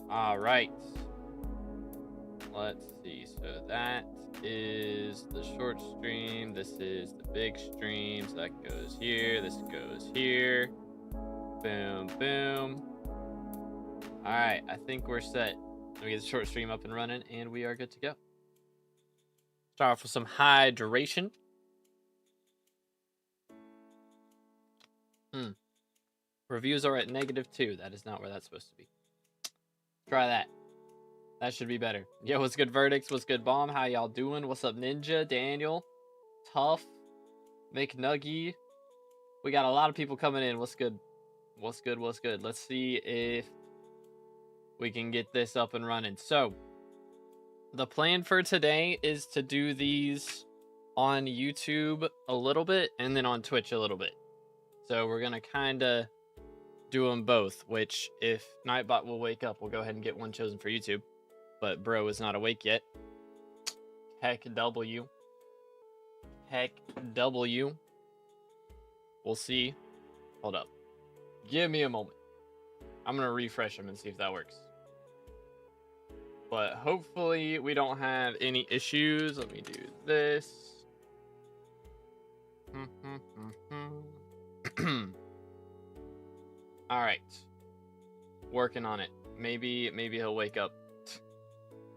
All right. Let's see. So that is the short stream. This is the big stream. So that goes here. This goes here. Boom, boom. All right. I think we're set. Let me get the short stream up and running, and we are good to go. Start off with some hydration. Reviews are at -2. That is not where that's supposed to be. Try that. That should be better. Yo, what's good, Verdicts? What's good, Bomb? How y'all doing? What's up, Ninja? Daniel? Tough? McNuggy? We got a lot of people coming in. What's good? What's good? What's good? Let's see if we can get this up and running. So, the plan for today is to do these on YouTube a little bit and then on Twitch a little bit. So, we're going to kind of do them both, which if Nightbot will wake up, we'll go ahead and get one chosen for YouTube. But bro is not awake yet. Heck W. Heck W. We'll see. Hold up. Give me a moment. I'm going to refresh him and see if that works. But hopefully we don't have any issues. Let me do this. All right. Working on it. Maybe he'll wake up.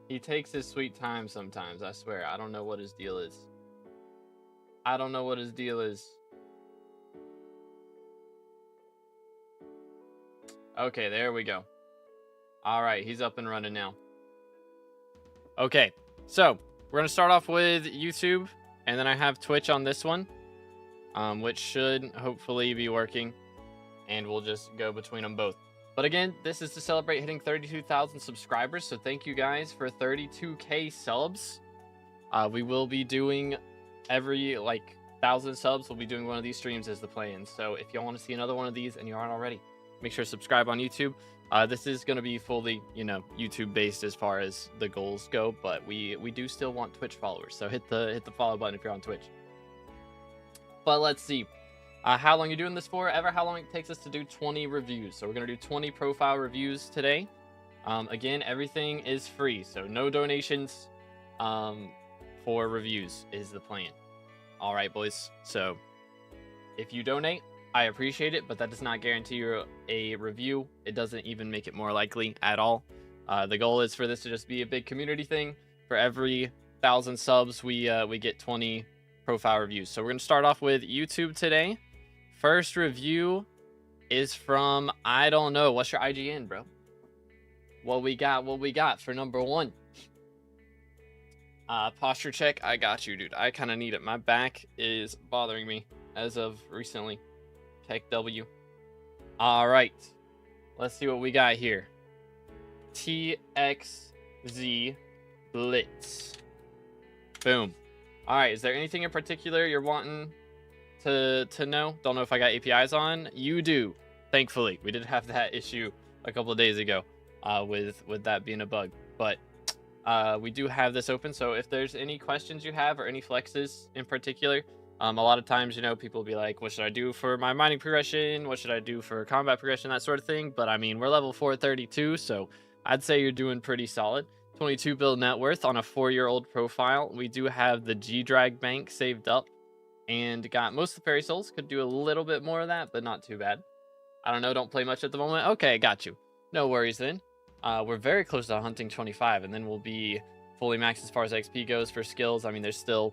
He takes his sweet time sometimes, I swear. I don't know what his deal is. I don't know what his deal is. Okay, there we go. All right, he's up and running now. Okay, so we're going to start off with YouTube, and then I have Twitch on this one, which should hopefully be working, and we'll just go between them both. But again, this is to celebrate hitting 32,000 subscribers, so thank you guys for 32k subs. We will be doing every, 1,000 subs, we'll be doing one of these streams as the plan. So if y'all want to see another one of these and you aren't already, make sure to subscribe on YouTube. This is going to be fully, YouTube-based as far as the goals go, but we do still want Twitch followers, so hit the follow button if you're on Twitch. But let's see. How long are you doing this for? How long it takes us to do 20 reviews. So we're going to do 20 profile reviews today. Again, everything is free, so no donations for reviews is the plan. All right, boys. So if you donate, I appreciate it, but that does not guarantee you a review. It doesn't even make it more likely at all. The goal is for this to just be a big community thing. For every 1,000 subs, we get 20 profile reviews. So we're going to start off with YouTube today. First review is from, I don't know. What's your IGN, bro? What we got for number 1? Posture check. I got you, dude. I kind of need it. My back is bothering me as of recently. Tech W. All right. Let's see what we got here. TXZ Blitz. Boom. All right. Is there anything in particular you're wanting to know? Don't know if I got APIs on. You do. Thankfully, we did have that issue a couple of days ago with that being a bug, but we do have this open. So if there's any questions you have or any flexes in particular, a lot of times, people will be like, what should I do for my mining progression? What should I do for combat progression? That sort of thing. But I mean, we're level 432, so I'd say you're doing pretty solid. 22 build net worth on a 4-year-old profile. We do have the G-Drag bank saved up and got most of the fairy souls. Could do a little bit more of that, but not too bad. I don't know. Don't play much at the moment. Okay, got you. No worries then. We're very close to hunting 25, and then we'll be fully maxed as far as XP goes for skills. I mean, there's still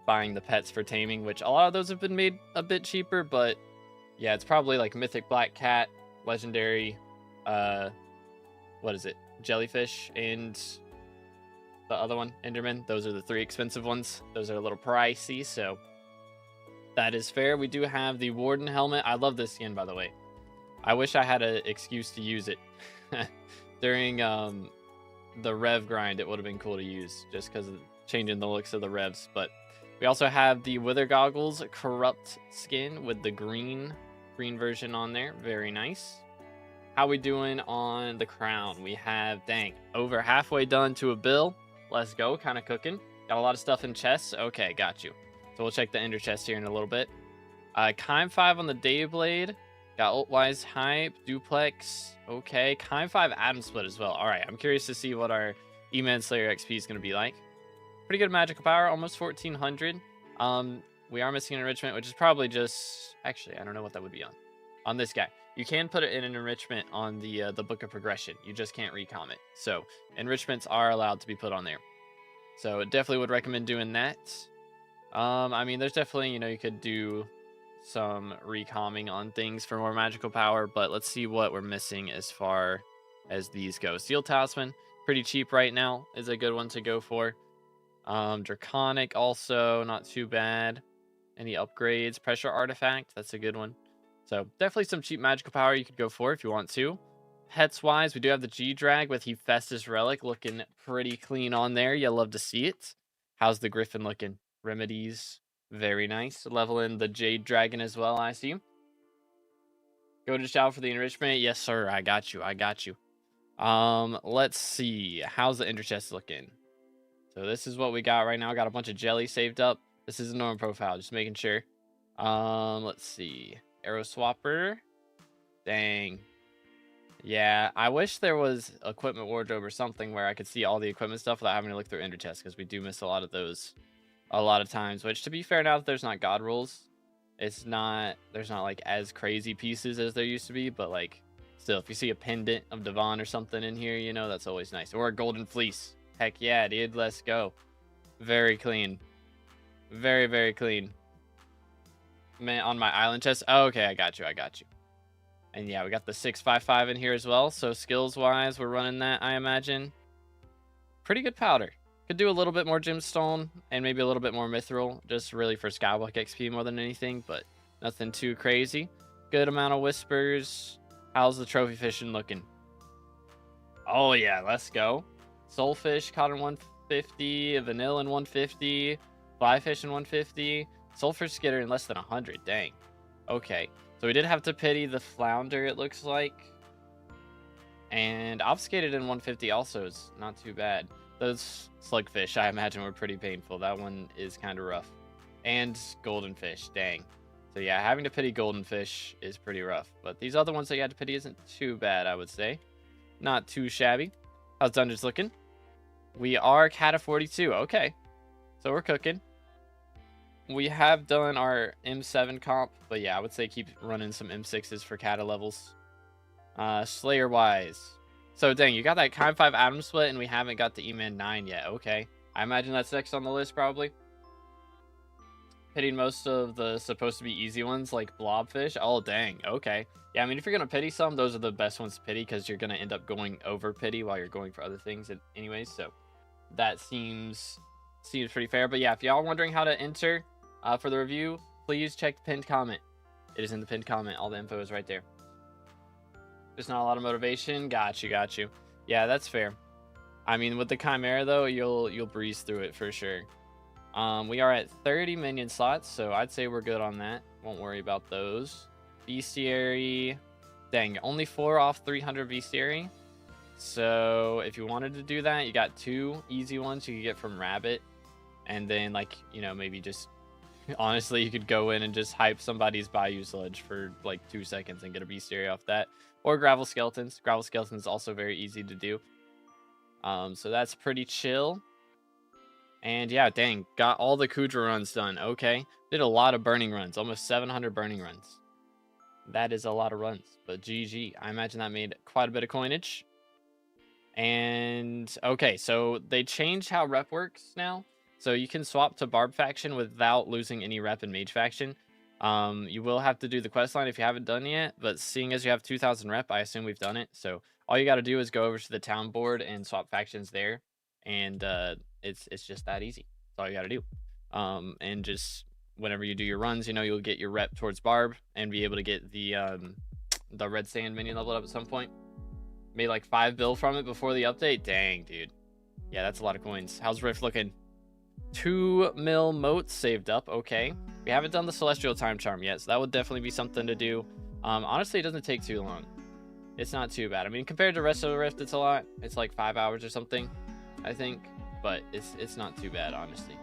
buying the pets for taming, which a lot of those have been made a bit cheaper, but yeah, it's probably like Mythic Black Cat, Legendary, what is it? Jellyfish, and the other one, Enderman. Those are the 3 expensive ones. Those are a little pricey, so that is fair. We do have the Warden helmet. I love this skin, by the way. I wish I had an excuse to use it. During the rev grind, it would have been cool to use just because of changing the looks of the revs. But we also have the Wither Goggles Corrupt skin with the green version on there. Very nice. How we doing on the crown? We have, dang, over halfway done to a bill. Let's go. Kind of cooking. Got a lot of stuff in chests. Okay, got you. So we'll check the ender chest here in a little bit. Kime 5 on the Dayblade. Got ult-wise hype, duplex. Okay, Kind 5 Atom Split as well. All right, I'm curious to see what our E-Man Slayer XP is going to be like. Pretty good magical power, almost 1400. We are missing an enrichment, which is probably just... Actually, I don't know what that would be on this guy. You can put it in an enrichment on the Book of Progression. You just can't recom it. So enrichments are allowed to be put on there. So definitely would recommend doing that. I mean, there's definitely, you could do some recomming on things for more magical power, but let's see what we're missing as far as these go. Steel Talisman, pretty cheap right now, is a good one to go for. Draconic also, not too bad. Any upgrades? Pressure Artifact, that's a good one. So definitely some cheap magical power you could go for if you want to. Pets wise, we do have the G-Drag with Hephaestus Relic looking pretty clean on there. You'll love to see it. How's the Griffin looking? Remedies, very nice. Level in the Jade Dragon as well, I see. Go to shout for the enrichment. Yes, sir. I got you. Let's see. How's the ender chest looking? So this is what we got right now. Got a bunch of jelly saved up. This is a normal profile, just making sure. Let's see. Arrow swapper. Dang. Yeah, I wish there was equipment wardrobe or something where I could see all the equipment stuff without having to look through ender chests, because we do miss a lot of those a lot of times. Which, to be fair, now that there's not god rules, there's not like as crazy pieces as there used to be, but like still, if you see a pendant of Devon or something in here, that's always nice. Or a golden fleece. Heck yeah, dude, let's go. Very clean. Very, very clean. Man, on my island chest. Oh, okay, I got you. And yeah, we got the 655 in here as well. So skills wise, we're running that, I imagine. Pretty good powder. Could do a little bit more gemstone and maybe a little bit more mithril, just really for Skyblock XP more than anything, but nothing too crazy. Good amount of whispers. How's the trophy fishing looking? Oh yeah, let's go. Soulfish caught in 150, vanilla in 150, flyfish in 150, sulfur skitter in less than 100. Dang. Okay, so we did have to pity the flounder, it looks like. And obfuscated in 150 also is not too bad. Those slugfish, I imagine, were pretty painful. That one is kind of rough. And golden fish, dang. So yeah, having to pity golden fish is pretty rough. But these other ones that you had to pity isn't too bad, I would say. Not too shabby. How's Dungeons looking? We are Cat of 42. Okay. So we're cooking. We have done our M7 comp, but yeah, I would say keep running some M6s for Kata levels. Slayer-wise. So, dang, you got that Kind 5 Atom Split, and we haven't got the E-Man 9 yet. Okay. I imagine that's next on the list, probably. Pitting most of the supposed to be easy ones, like Blobfish. Oh, dang. Okay. Yeah, I mean, if you're going to pity some, those are the best ones to pity, because you're going to end up going over pity while you're going for other things anyways. So, that seems pretty fair. But yeah, if y'all wondering how to enter for the review, please check the pinned comment. It is in the pinned comment. All the info is right there. There's not a lot of motivation. Got you. Yeah, that's fair. I mean, with the Chimera, though, you'll breeze through it for sure. We are at 30 minion slots, so I'd say we're good on that. Won't worry about those. Bestiary. Dang, only 4 off 300 Bestiary. So if you wanted to do that, you got 2 easy ones you could get from Rabbit. And then, like, maybe just... Honestly, you could go in and just hype somebody's Bayou Sludge for, like, 2 seconds and get a Bestiary off that. Or Gravel Skeletons. Gravel Skeletons is also very easy to do. So that's pretty chill. And yeah, dang, got all the Kudra runs done. Okay. Did a lot of burning runs. Almost 700 burning runs. That is a lot of runs. But GG. I imagine that made quite a bit of coinage. And okay, so they changed how rep works now. So you can swap to Barb faction without losing any rep in Mage faction. You will have to do the quest line if you haven't done yet, but seeing as you have 2,000 rep, I assume we've done it. So all you got to do is go over to the town board and swap factions there, and it's just that easy. That's all you got to do. And just whenever you do your runs, you'll get your rep towards Barb and be able to get the red sand minion leveled up at some point. Made like 5 bill from it before the update. Dang, dude. Yeah, that's a lot of coins. How's Rift looking? 2 mil motes saved up. Okay. We haven't done the Celestial Time Charm yet, so that would definitely be something to do. Honestly, it doesn't take too long. It's not too bad. I mean, compared to the rest of the Rift, it's a lot. It's like 5 hours or something, I think. But it's not too bad, honestly.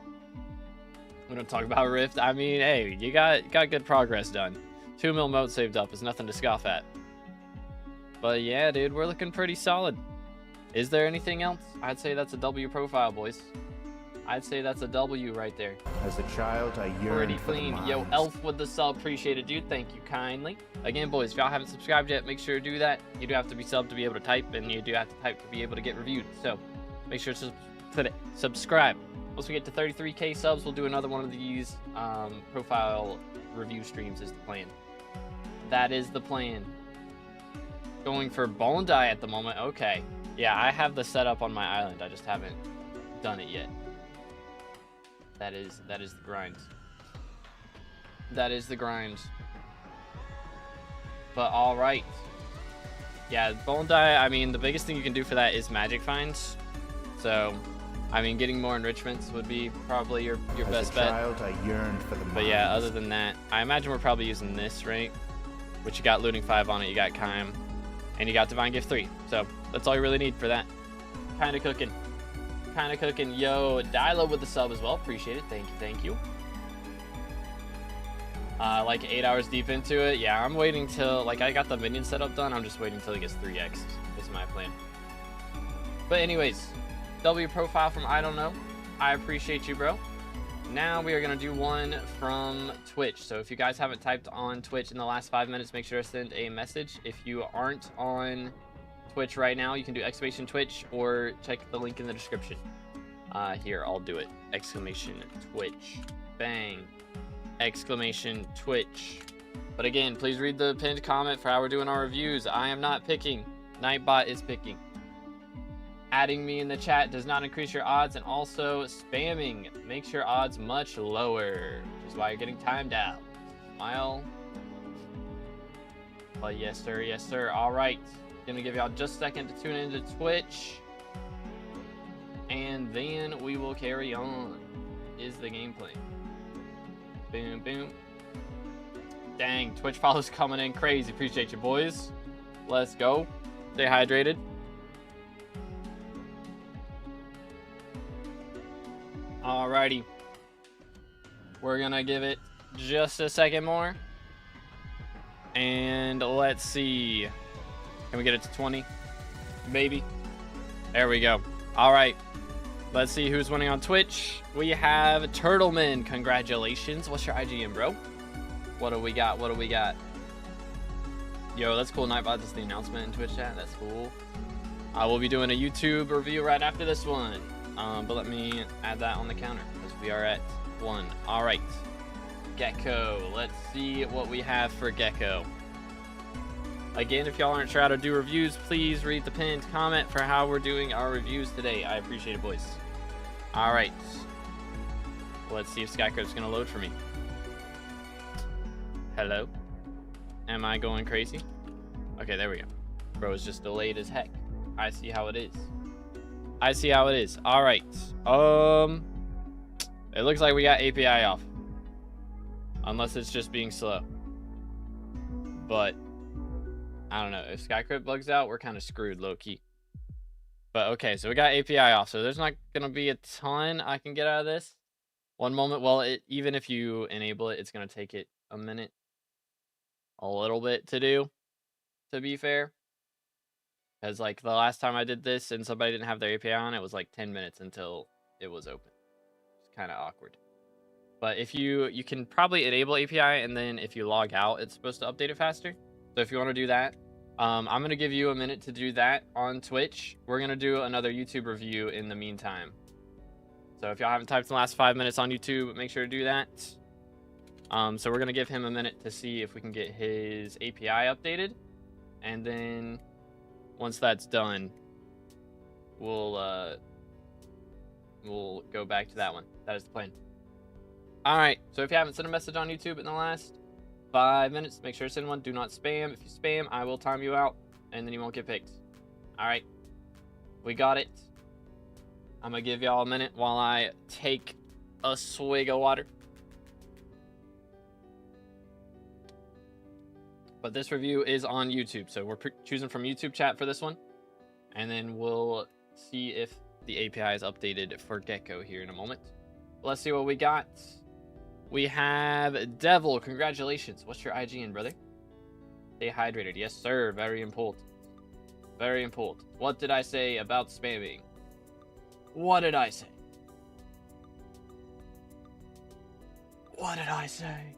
We don't talk about Rift. I mean, hey, you got good progress done. 2 mil mode saved up is nothing to scoff at. But yeah, dude, we're looking pretty solid. Is there anything else? I'd say that's a W profile, boys. I'd say that's a W right there. As a child, I yearned Pretty for the clean. mines. Yo, Elf with the sub. Appreciate it, dude. Thank you kindly. Again, boys, if y'all haven't subscribed yet, make sure to do that. You do have to be subbed to be able to type, and you do have to type to be able to get reviewed. So make sure to subscribe. Once we get to 33K subs, we'll do another one of these profile review streams is the plan. That is the plan. Going for bone die at the moment. Okay. Yeah, I have the setup on my island. I just haven't done it yet. That is the grind. That is the grind. But all right. Yeah, bone die. I mean, the biggest thing you can do for that is magic finds. So, I mean, getting more enrichments would be probably your best bet. As a child, I yearned for the mines. But yeah, other than that, I imagine we're probably using this, right? Which you got looting 5 on it. You got Kime, and you got divine gift 3. So that's all you really need for that. Kind of cooking. Kind of cooking. Yo, Dilo with the sub as well. Appreciate it. Thank you. Like 8 hours deep into it. Yeah, I'm waiting till, like, I got the minion setup done. I'm just waiting till he gets 3x is my plan. But anyways, W profile from I Don't Know. I appreciate you, bro. Now we are going to do one from Twitch. So if you guys haven't typed on Twitch in the last 5 minutes, make sure to send a message. If you aren't on Twitch right now, you can do exclamation Twitch or check the link in the description. Here, I'll do it. Exclamation Twitch. Bang. Exclamation Twitch. But again, please read the pinned comment for how we're doing our reviews. I am not picking. Nightbot is picking. Adding me in the chat does not increase your odds, and also spamming makes your odds much lower, which is why you're getting timed out. Smile. Oh, yes, sir. Yes, sir. All right. Gonna give y'all just a second to tune into Twitch, and then we will carry on. Is the gameplay. Boom, boom. Dang, Twitch follows coming in crazy. Appreciate you, boys. Let's go. Stay hydrated. Alrighty. We're gonna give it just a second more. And let's see. Can we get it to 20? Maybe. There we go. Alright. Let's see who's winning on Twitch. We have Turtleman. Congratulations. What's your IGN, bro? What do we got? What do we got? Yo, that's cool. Nightbot does the announcement in Twitch chat. That's cool. I will be doing a YouTube review right after this one. But let me add that on the counter because we are at 1. All right. Gecko. Let's see what we have for Gecko. Again, if y'all aren't sure how to do reviews, please read the pinned comment for how we're doing our reviews today. I appreciate it, boys. All right. Let's see if Skycrab's going to load for me. Hello? Am I going crazy? Okay, there we go. Bro, it's just delayed as heck. I see how it is. I see how it is. All right. It looks like we got API off. Unless it's just being slow. But I don't know. If Skycrab bugs out, we're kind of screwed low-key. But okay, so we got API off. So there's not going to be a ton I can get out of this. One moment. Well, even if you enable it, it's going to take it a minute. A little bit to do, to be fair. Because, like, the last time I did this and somebody didn't have their API on, it was like 10 minutes until it was open. It's kind of awkward. But if you can probably enable API, and then if you log out, it's supposed to update it faster. So if you want to do that, I'm going to give you a minute to do that on Twitch. We're going to do another YouTube review in the meantime. So if y'all haven't typed in the last 5 minutes on YouTube, make sure to do that. So we're going to give him a minute to see if we can get his API updated. And then once that's done, we'll go back to that one. That is the plan. All right. So if you haven't sent a message on YouTube in the last 5 minutes, make sure to send one. Do not spam. If you spam, I will time you out, and then you won't get picked. All right. We got it. I'm going to give y'all a minute while I take a swig of water. But this review is on YouTube, so we're choosing from YouTube chat for this one. And then we'll see if the API is updated for Gecko here in a moment. Let's see what we got. We have Devil. Congratulations. What's your IGN, brother? Stay hydrated. Yes, sir. Very important. Very important. What did I say about spamming? What did I say? What did I say?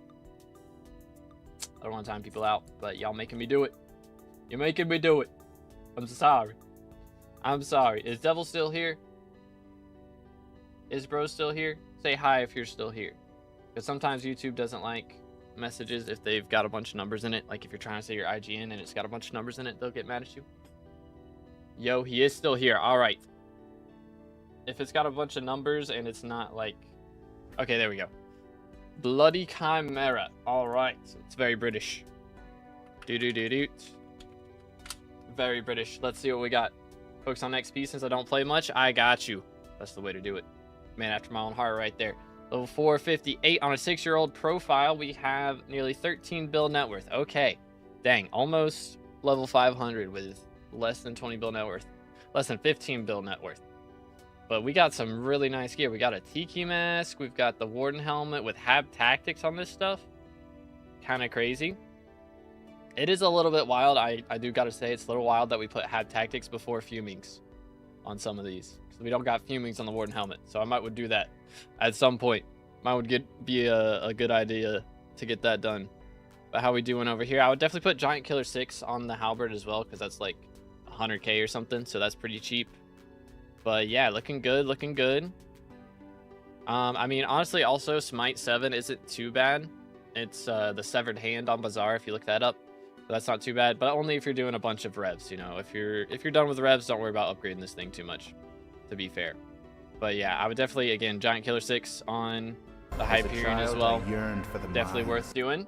I don't want to time people out, but y'all making me do it. You're making me do it. I'm sorry. I'm sorry. Is Devil still here? Is Bro still here? Say hi if you're still here. Because sometimes YouTube doesn't like messages if they've got a bunch of numbers in it. Like if you're trying to say your IGN and it's got a bunch of numbers in it, they'll get mad at you. Yo, he is still here. All right. If it's got a bunch of numbers and it's not like... Okay, there we go. Bloody Chimera. All right. It's very British. Do-do-do-do. Very British. Let's see what we got. Focus on XP since I don't play much. I got you. That's the way to do it. Man after my own heart right there. Level 458 on a 6-year-old profile. We have nearly 13 bill net worth. Okay. Dang. Almost level 500 with less than 20 bill net worth. Less than 15 bill net worth. But we got some really nice gear. We got a Tiki mask. We've got the Warden helmet with Hab Tactics on this stuff. Kind of crazy. It is a little bit wild. I do got to say, it's a little wild that we put Hab Tactics before Fumings on some of these. So we don't got Fumings on the Warden helmet. So I might would do that at some point. Might would be a good idea to get that done. But how we doing over here? I would definitely put Giant Killer 6 on the halberd as well, because that's like 100k or something. So that's pretty cheap. But yeah, looking good, looking good. I mean, honestly, also Smite 7 isn't too bad. It's the Severed Hand on Bazaar, if you look that up. But that's not too bad, but only if you're doing a bunch of revs, you know. If you're done with revs, don't worry about upgrading this thing too much, to be fair. But yeah, I would definitely, again, Giant Killer 6 on the Hyperion as well. Definitely worth doing.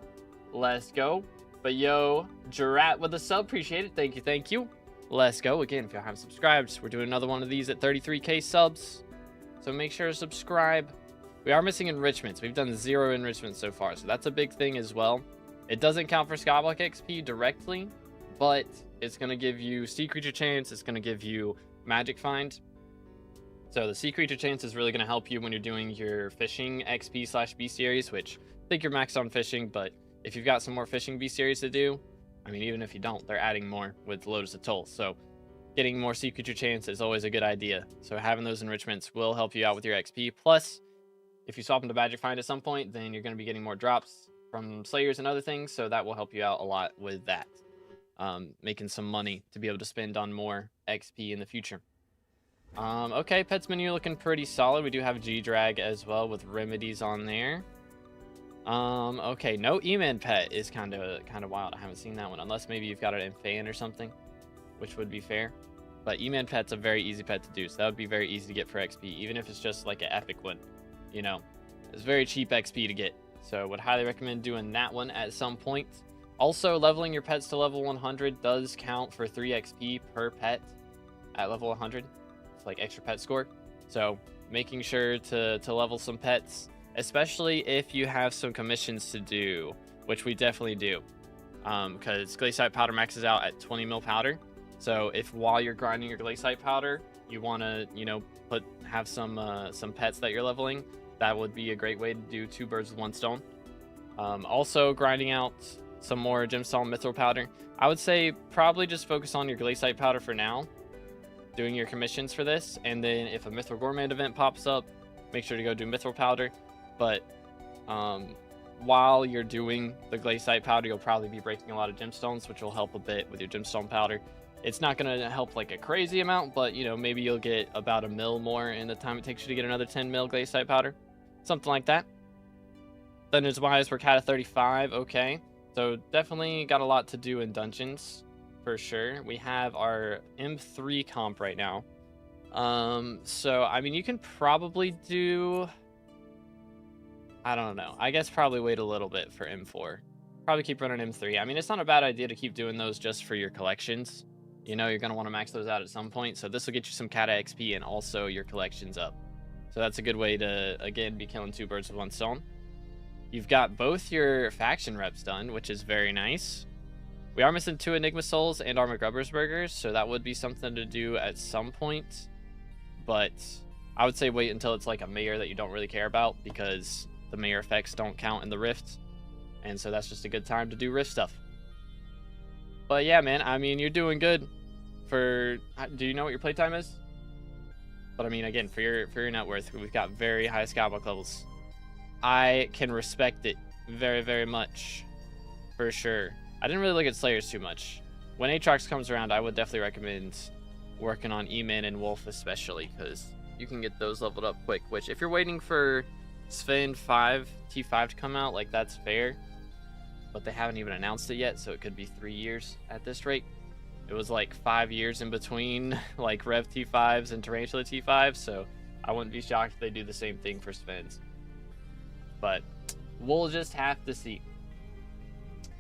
Let's go. But yo, Jurat with a sub, appreciate it. Thank you, thank you. Let's go. Again, if you haven't subscribed, we're doing another one of these at 33k subs. So make sure to subscribe. We are missing enrichments. We've done 0 enrichments so far, so that's a big thing as well. It doesn't count for SkyBlock XP directly, but it's going to give you Sea Creature Chance. It's going to give you Magic Find. So the Sea Creature Chance is really going to help you when you're doing your fishing XP/B series, which I think you're maxed on fishing, but if you've got some more fishing B series to do, I mean, even if you don't, they're adding more with Lotus Atoll. So getting more Sea Creature Chance is always a good idea. So having those enrichments will help you out with your XP. Plus, if you swap into Magic Find at some point, then you're going to be getting more drops from Slayers and other things. So that will help you out a lot with that. Making some money to be able to spend on more XP in the future. Okay, pets menu looking pretty solid. We do have G-Drag as well with remedies on there. Okay, no E-Man pet is kind of wild. I haven't seen that one, unless maybe you've got it in fan or something, which would be fair. But E-Man pet's a very easy pet to do, so that would be very easy to get for XP, even if it's just like an epic one. You know, it's very cheap XP to get, so would highly recommend doing that one at some point. Also, leveling your pets to level 100 does count for 3 XP per pet at level 100. It's like extra pet score. So making sure to level some pets, especially if you have some commissions to do, which we definitely do, because Glaciite powder maxes out at 20 mil powder. So if while you're grinding your Glaciite powder, you want to, you know, have some pets that you're leveling, that would be a great way to do 2 birds with 1 stone. Also grinding out some more gemstone mithril powder. I would say probably just focus on your Glaciite powder for now, doing your commissions for this, and then if a Mithril Gourmand event pops up, make sure to go do Mithril powder. But while you're doing the Glaciite powder, you'll probably be breaking a lot of gemstones, which will help a bit with your gemstone powder. It's not going to help like a crazy amount, but you know, maybe you'll get about 1 mil more in the time it takes you to get another 10 mil Glaciite powder, something like that. Dungeons wise, we're at 35. Okay, so definitely got a lot to do in dungeons for sure. We have our M3 comp right now. So I mean, you can probably do, I don't know, I guess probably wait a little bit for M4. Probably keep running M3. I mean, it's not a bad idea to keep doing those just for your collections. You know, you're going to want to max those out at some point. So this will get you some Kata XP and also your collections up. So that's a good way to, again, be killing 2 birds with 1 stone. You've got both your faction reps done, which is very nice. We are missing 2 Enigma Souls and our McGrubbers Burgers, so that would be something to do at some point. But I would say wait until it's like a mayor that you don't really care about, because the mayor effects don't count in the rifts, and so that's just a good time to do rift stuff. But yeah, man, I mean, you're doing good. Do you know what your playtime is? But I mean, again, for your net worth, we've got very high SkyBlock levels. I can respect it very, very much, for sure. I didn't really look at Slayers too much. When Aatrox comes around, I would definitely recommend working on E-Man and Wolf especially, because you can get those leveled up quick. Which, if you're waiting for Sven T5 to come out, like, that's fair. But they haven't even announced it yet, so it could be 3 years at this rate. It was like 5 years in between, like, Rev T5s and Tarantula T5s, so I wouldn't be shocked if they do the same thing for Svens. But we'll just have to see.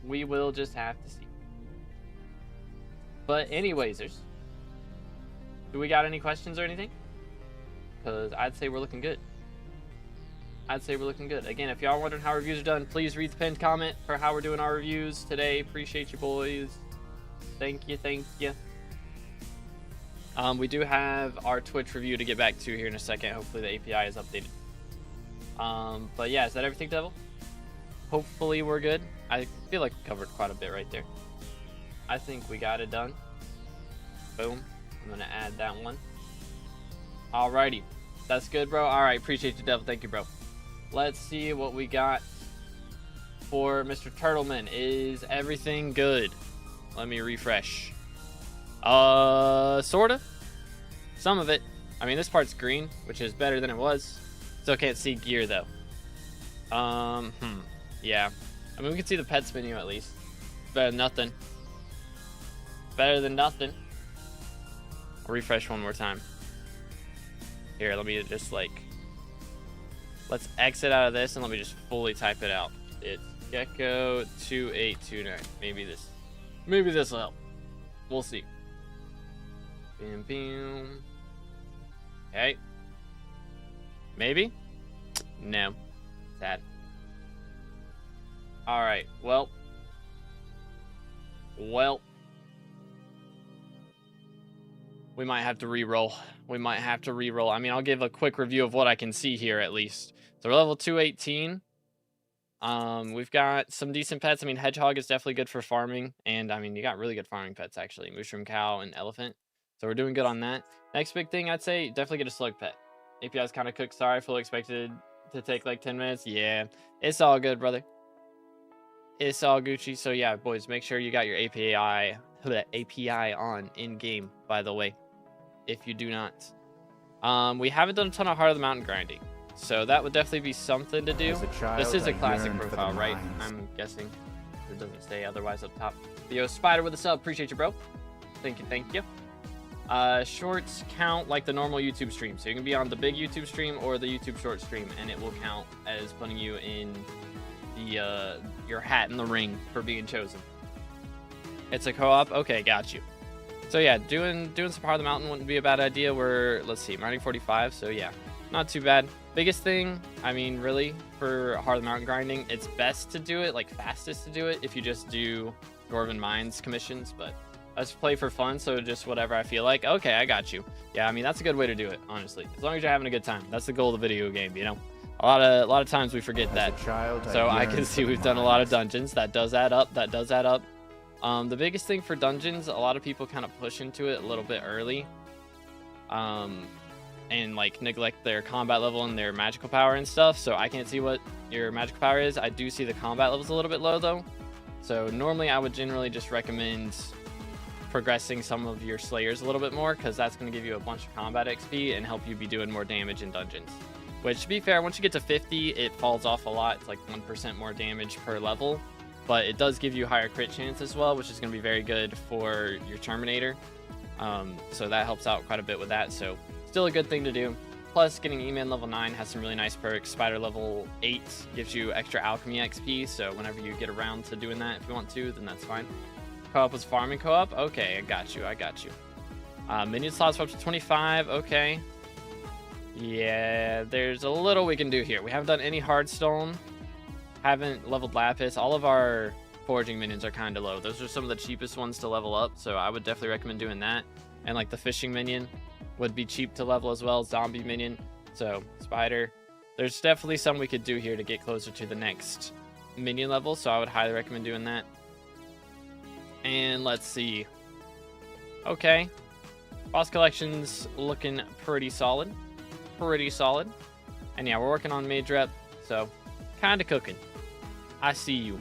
We will just have to see. But anyways, do we got any questions or anything? Because I'd say we're looking good. Again, if y'all wondering how reviews are done, please read the pinned comment for how we're doing our reviews today. Appreciate you, boys. Thank you. We do have our Twitch review to get back to here in a second. Hopefully the API is updated. But yeah, is that everything, Devil? Hopefully we're good. I feel like we covered quite a bit right there. I think we got it done. Boom. I'm gonna add that one. Alrighty. That's good, bro. Alright, appreciate you, Devil. Thank you, bro. Let's see what we got for Mr. Turtleman. Is everything good? Let me refresh. Sorta. Some of it. I mean, this part's green, which is better than it was. Still can't see gear, though. Yeah. I mean, we can see the pets menu, at least. Better than nothing. Better than nothing. I'll refresh one more time. Here, let me just, like... Let's exit out of this, and let me just fully type it out. It's Gecko2829. Maybe this will help. We'll see. Bam, bam. Okay. Maybe? No. Sad. Alright, well. We might have to re-roll. I mean, I'll give a quick review of what I can see here, at least. So we're level 218. We've got some decent pets. I mean, Hedgehog is definitely good for farming. And, I mean, you got really good farming pets, actually. Mushroom Cow and Elephant. So we're doing good on that. Next big thing, I'd say, definitely get a Slug Pet. API's kind of cooked. Sorry, fully expected to take like 10 minutes. Yeah, it's all good, brother. It's all Gucci. So yeah, boys, make sure you got your API on in-game, by the way, if you do not. We haven't done a ton of Heart of the Mountain grinding, so that would definitely be something to do. This is a classic profile, right? I'm guessing. It doesn't say otherwise up top. Yo, Spider with a sub. Appreciate you, bro. Thank you. Shorts count like the normal YouTube stream, so you can be on the big YouTube stream or the YouTube short stream, and it will count as putting you in the your hat in the ring for being chosen. It's a co-op. Okay, got you. So yeah, doing some Heart of the Mountain wouldn't be a bad idea. We're, let's see, mining 45, so yeah, not too bad. Biggest thing, I mean, really, for Heart of the Mountain grinding, it's best to do it, like fastest to do it, if you just do Dwarven Mines commissions, but I just play for fun, so just whatever I feel like. Okay, I got you. Yeah, I mean, that's a good way to do it, honestly. As long as you're having a good time. That's the goal of the video game, you know? A lot of times we forget that. So I can see we've done a lot of dungeons. That does add up. The biggest thing for dungeons, a lot of people kind of push into it a little bit early. And like neglect their combat level and their magical power and stuff. So I can't see what your magical power is. I do see the combat levels a little bit low though. So normally I would generally just recommend progressing some of your slayers a little bit more, because that's going to give you a bunch of combat XP and help you be doing more damage in dungeons. Which, to be fair, once you get to 50, it falls off a lot. It's like 1% more damage per level. But it does give you higher crit chance as well, which is going to be very good for your Terminator. So that helps out quite a bit with that. So still a good thing to do. Plus, getting E-Man level 9 has some really nice perks. Spider level 8 gives you extra alchemy XP. So whenever you get around to doing that, if you want to, then that's fine. Co-op was farming co-op? Okay, I got you. Minion slots up to 25. Okay. Yeah, there's a little we can do here. We haven't done any hardstone. Haven't leveled lapis. All of our foraging minions are kind of low. Those are some of the cheapest ones to level up, so I would definitely recommend doing that. And like the fishing minion would be cheap to level as well. Zombie minion. So Spider, There's definitely some we could do here to get closer to the next minion level, so I would highly recommend doing that. And let's see. Okay. Boss collection's looking pretty solid. Pretty solid. And yeah, we're working on mage rep, so kind of cooking. I see you.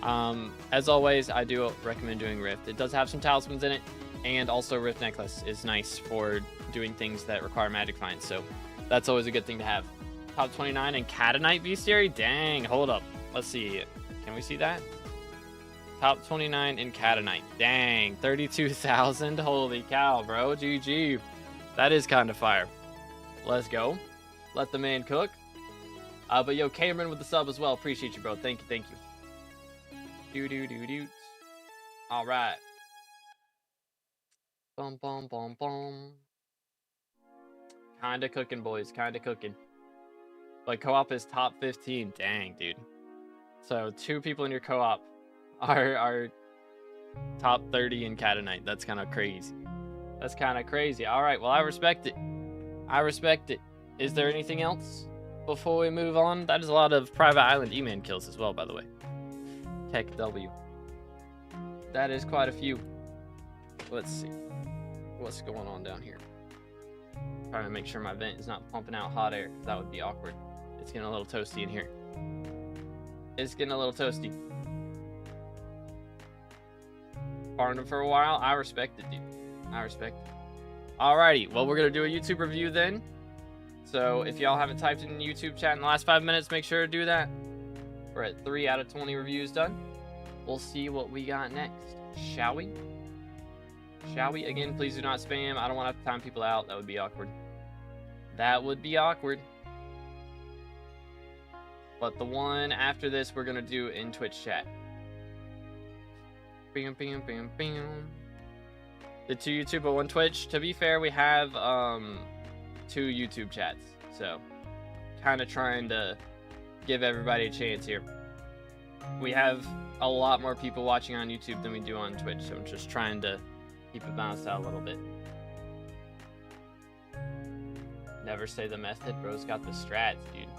As always, I do recommend doing Rift. It does have some talismans in it, and also Rift Necklace is nice for doing things that require magic finds, so that's always a good thing to have. Top 29 in Catanite Bestiary? Dang, hold up. Let's see. Can we see that? Top 29 in Catanite. Dang, 32,000. Holy cow, bro. GG. That is kind of fire. Let's go. Let the man cook. But yo, Cameron with the sub as well. Appreciate you, bro. Thank you, thank you. Do. All right. Bum, bum, bum, bum. Kinda cooking, boys. Kinda cooking. But co-op is top 15. Dang, dude. So 2 people in your co-op are top 30 in Catanite. That's kind of crazy. That's kind of crazy. All right, well, I respect it. I respect it. Is there anything else before we move on? That is a lot of private island E-man kills as well, by the way. Tech W. That is quite a few. Let's see. What's going on down here? Trying to make sure my vent is not pumping out hot air, because that would be awkward. It's getting a little toasty in here. It's getting a little toasty. Farmed for a while. I respect it, dude. I respect it. Alrighty, well, we're going to do a YouTube review then. So if y'all haven't typed in the YouTube chat in the last 5 minutes, make sure to do that. We're at 3 out of 20 reviews done. We'll see what we got next. Shall we? Shall we? Again, please do not spam. I don't want to have to time people out. That would be awkward. That would be awkward. But the one after this, we're going to do in Twitch chat. Bam, bam, bam, bam. The 2 YouTube but 1 Twitch. To be fair, we have 2 YouTube chats. So, kind of trying to give everybody a chance here. We have a lot more people watching on YouTube than we do on Twitch. So, I'm just trying to keep it balanced out a little bit. Never say the method. Bro's got the strats, dude.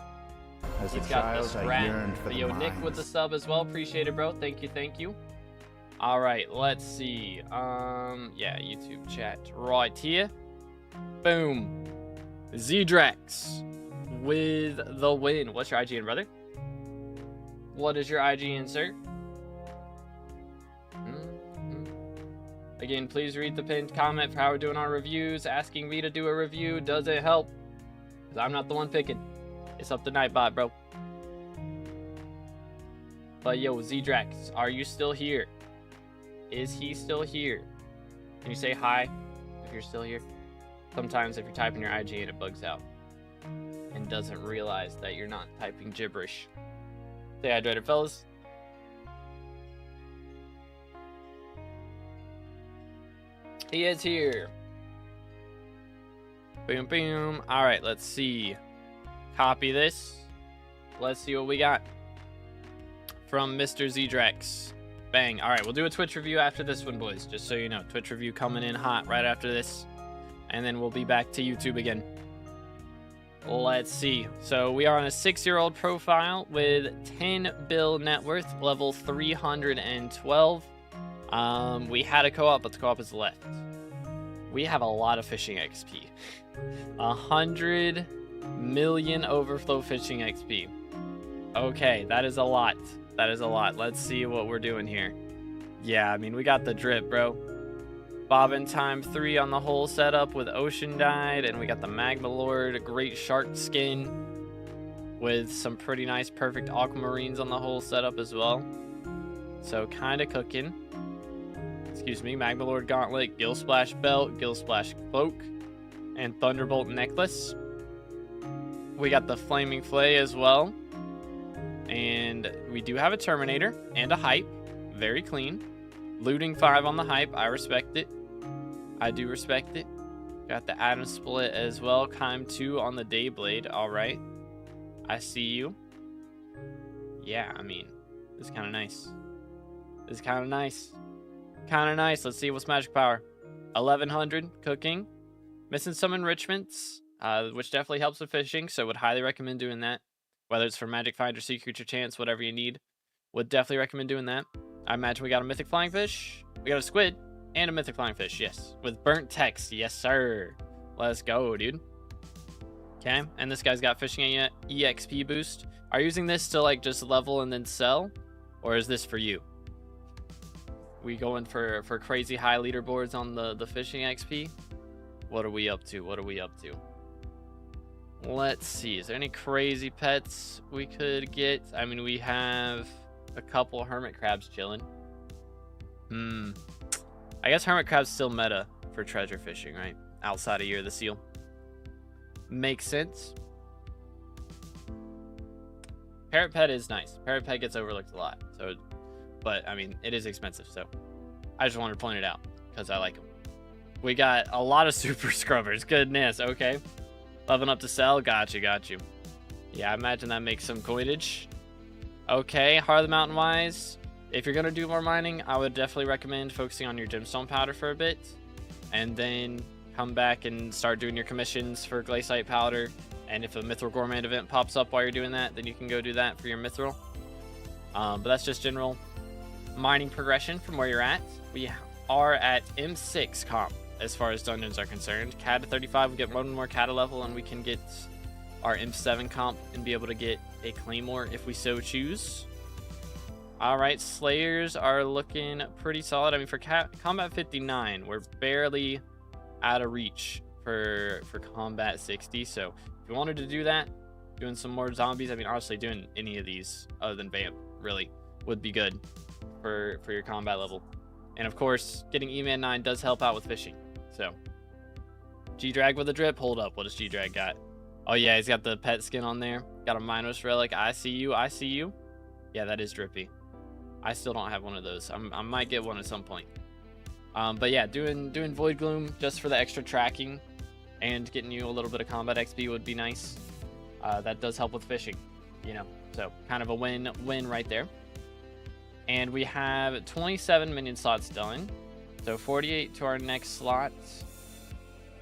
He's got the strat. Yo, Nick with the sub as well. Appreciate it, bro. Thank you, thank you. All right, let's see. Yeah, YouTube chat right here. Boom. Zdrax with the win. What's your IGN, brother? What is your IGN, sir? Again, please read the pinned comment for how we're doing our reviews. Asking me to do a review doesn't help, because I'm not the one picking. It's up to Nightbot, bro. But yo, Zdrax, are you still here? Is he still here? Can you say hi if you're still here? Sometimes if you're typing your IGN, it bugs out and doesn't realize that you're not typing gibberish. Stay hydrated, fellas. He is here. Boom, boom. All right, let's see. Copy this. Let's see what we got from Mr. Zdrax. Bang. All right, we'll do a Twitch review after this one, boys. Just so you know, Twitch review coming in hot right after this. And then we'll be back to YouTube again. Let's see. So we are on a 6-year-old profile with 10 bill net worth, level 312. We had a co-op, but the co-op is left. We have a lot of fishing XP. 100 million overflow fishing XP. Okay, that is a lot. That is a lot. Let's see what we're doing here. Yeah, I mean, we got the drip, bro. Bobbin time 3 on the whole setup with Ocean Dyed, and we got the Magma Lord, great shark skin with some pretty nice perfect aquamarines on the whole setup as well. So kind of cooking. Excuse me, Magma Lord Gauntlet, Gill Splash Belt, Gill Splash Cloak, and Thunderbolt Necklace. We got the Flaming Flay as well. And we do have a Terminator and a Hype. Very clean. Looting 5 on the Hype. I respect it. I do respect it. Got the Atom Split as well. Kime 2 on the Dayblade. Alright. I see you. Yeah, I mean, this is kind of nice. This is kind of nice. Kind of nice. Let's see what's magic power. 1100 cooking. Missing some enrichments. which definitely helps with fishing. So would highly recommend doing that. Whether it's for magic find or sea creature chance, whatever you need, would definitely recommend doing that. I imagine we got a mythic flying fish, we got a squid, and a mythic flying fish. Yes, with burnt text. Yes, sir. Let's go, dude. Okay, and this guy's got fishing EXP boost. Are you using this to like just level and then sell, or is this for you? We going for crazy high leaderboards on the fishing XP? What are we up to? What are we up to? Let's see. Is there any crazy pets we could get? I mean, we have a couple hermit crabs chilling. I guess hermit crab's still meta for treasure fishing, right? Outside of Year of the Seal. Makes sense. Parrot pet is nice. Parrot pet gets overlooked a lot. So, but I mean, it is expensive. So I just wanted to point it out because I like them. We got a lot of super scrubbers. Goodness. Okay. Leveling up to sell. Got you. Yeah, I imagine that makes some coinage. Okay. Heart of the Mountain wise, if you're going to do more mining, I would definitely recommend focusing on your gemstone powder for a bit. And then come back and start doing your commissions for glaciite powder. And if a mithril gourmand event pops up while you're doing that, then you can go do that for your mithril. But that's just general mining progression from where you're at. We are at M6 comp as far as dungeons are concerned. CAD to 35, we get one more CAD level, and we can get our M7 comp and be able to get a claymore if we so choose. All right, slayers are looking pretty solid. I mean, for combat 59, we're barely out of reach for combat 60. So if you wanted to do that, doing some more zombies, I mean, honestly, doing any of these other than Vamp really would be good for your combat level. And of course, getting E-Man 9 does help out with fishing. So G-Drag with a drip. Hold up, what does G-Drag got? Oh yeah, he's got the pet skin on there. Got a Minos relic. I see you. Yeah, that is drippy. I still don't have one of those. I might get one at some point. But yeah, doing Void Gloom just for the extra tracking and getting you a little bit of combat XP would be nice. That does help with fishing, you know. So kind of a win right there. And we have 27 minion slots done. So 48 to our next slot.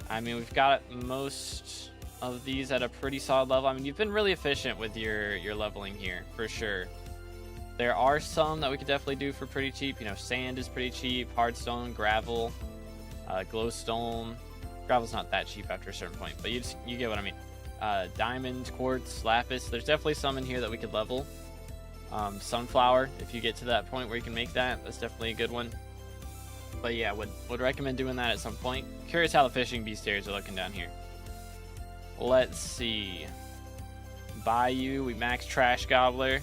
I mean, we've got most of these at a pretty solid level. I mean, you've been really efficient with your leveling here, for sure. There are some that we could definitely do for pretty cheap. You know, sand is pretty cheap. Hardstone, gravel, glowstone. Gravel's not that cheap after a certain point, but you get what I mean. Diamond, quartz, lapis. There's definitely some in here that we could level. Sunflower, if you get to that point where you can make that, that's definitely a good one. But yeah, would recommend doing that at some point. Curious how the fishing bestiaries are looking down here. Let's see. Bayou, we max trash gobbler.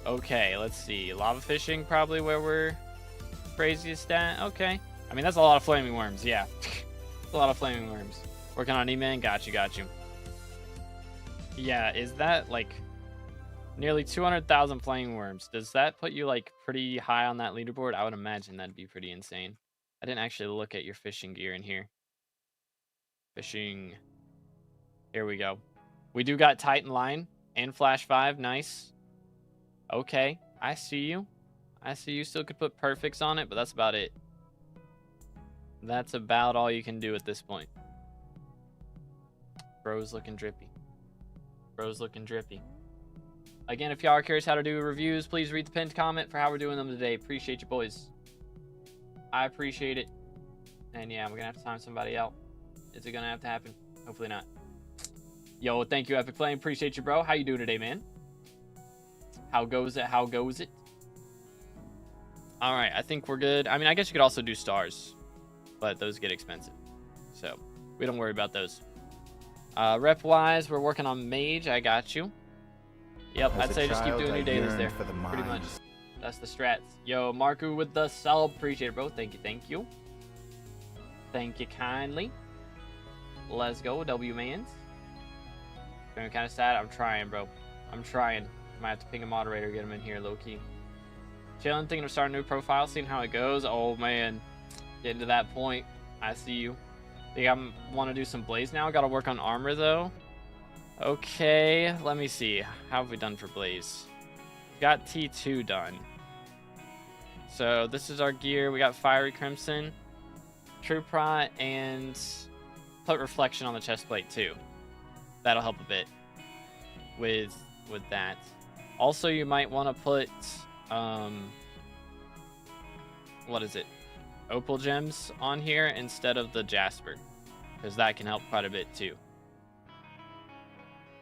Okay, let's see. Lava fishing, probably where we're craziest at. Okay. I mean, that's a lot of flaming worms. Yeah. A lot of flaming worms. Working on E-Man. Got you. Yeah, is that like nearly 200,000 flaming worms? Does that put you like pretty high on that leaderboard? I would imagine that'd be pretty insane. I didn't actually look at your fishing gear in here. Fishing. Here we go. We do got Titan Line and Flash 5. Nice. Okay, I see you. Still could put perfects on it, but that's about it. That's about all you can do at this point. Bro's looking drippy. Again, if y'all are curious how to do reviews, please read the pinned comment for how we're doing them today. Appreciate you, boys. I appreciate it. And yeah, we're gonna have to time somebody out. Is it gonna have to happen? Hopefully not. Yo, thank you, Epic Flame. Appreciate you, bro. How you doing today, man? How goes it? All right, I think we're good. I mean, I guess you could also do stars, but those get expensive, so we don't worry about those. Rep wise, we're working on mage. I got you. Yep, I'd say just keep doing your dailies there. Pretty much. That's the strats. Yo, Marku with the sub. Appreciate it, bro. Thank you. Thank you kindly. Let's go, W-Mans. Feeling kind of sad. I'm trying, bro. Might have to ping a moderator, get him in here, low-key. Chilling, thinking of starting a new profile, seeing how it goes. Oh, man. Getting to that point. I see you. Think I want to do some blaze now. Got to work on armor, though. Okay, let me see. How have we done for blaze? Got T2 done. So this is our gear. We got Fiery Crimson, True Prot, and put Reflection on the chest plate, too. that'll help a bit with that. Also, you might want to put what is it? Opal gems on here instead of the jasper, because that can help quite a bit too.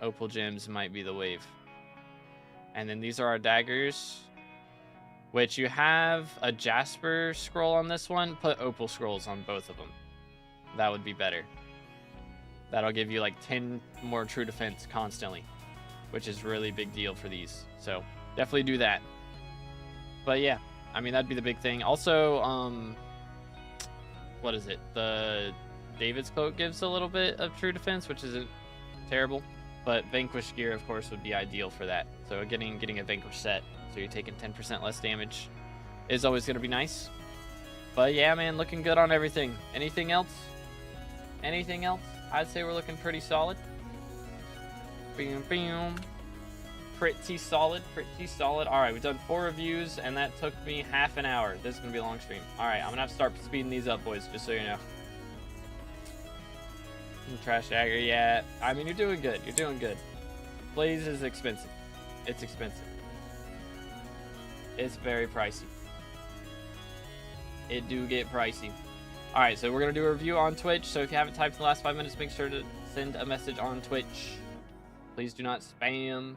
Opal gems might be the wave. And then these are our daggers, which you have a jasper scroll on this one. Put opal scrolls on both of them. That would be better. That'll give you like 10 more true defense constantly, which is really big deal for these. So definitely do that. But yeah, I mean, that'd be the big thing. Also, what is it? The David's Cloak gives a little bit of true defense, which isn't terrible. But Vanquish gear, of course, would be ideal for that. So getting a Vanquish set, so you're taking 10% less damage, is always going to be nice. But yeah, man, looking good on everything. Anything else? Anything else? I'd say we're looking pretty solid. Boom, boom. Pretty solid, pretty solid. All right, we've done 4 reviews, and that took me half an hour. This is going to be a long stream. All right, I'm going to have to start speeding these up, boys, just so you know. Trash dagger, yeah. I mean, you're doing good. You're doing good. Blaze is expensive. It's expensive. It's very pricey. It do get pricey. All right, so we're going to do a review on Twitch. So if you haven't typed in the last 5 minutes, make sure to send a message on Twitch. Please do not spam.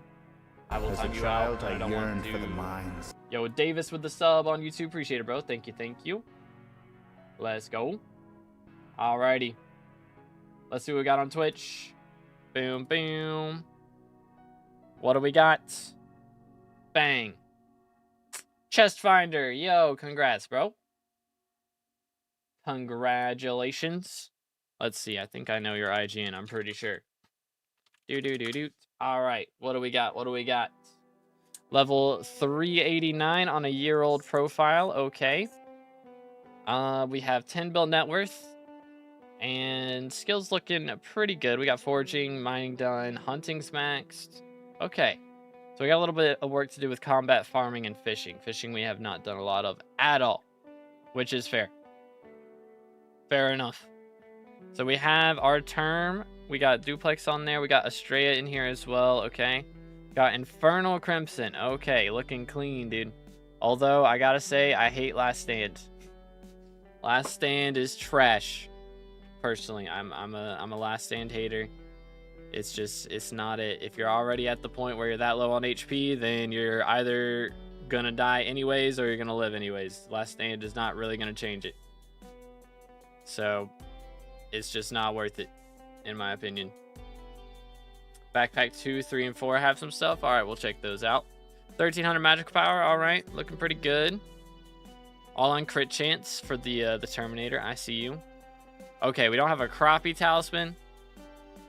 I will time you out. I yearn for the mines. Yo, Davis with the sub on YouTube. Appreciate it, bro. Thank you, thank you. Let's go. Alrighty. Let's see what we got on Twitch. Boom, boom. What do we got? Bang. Chest finder. Yo, congrats, bro. Congratulations. Let's see. I think I know your IGN. I'm pretty sure. Do. All right. What do we got? What do we got? Level 389 on a year-old profile. Okay. We have 10 bill net worth. And skills looking pretty good. We got foraging, mining done, hunting's maxed. Okay. So we got a little bit of work to do with combat, farming, and fishing. Fishing we have not done a lot of at all, which is fair. Fair enough. So we have our term. We got duplex on there. We got Estrella in here as well. Okay. Got Infernal Crimson. Okay, looking clean, dude. Although I gotta say, I hate Last Stand. Last Stand is trash. Personally, I'm a Last Stand hater. It's just, it's not it. If you're already at the point where you're that low on HP, then you're either gonna die anyways or you're gonna live anyways. Last Stand is not really gonna change it. So it's just not worth it, in my opinion. Backpack 2, 3, and 4 have some stuff. All right, we'll check those out. 1300 magical power. All right, looking pretty good. All on crit chance for the Terminator. I see you. Okay, we don't have a crappie talisman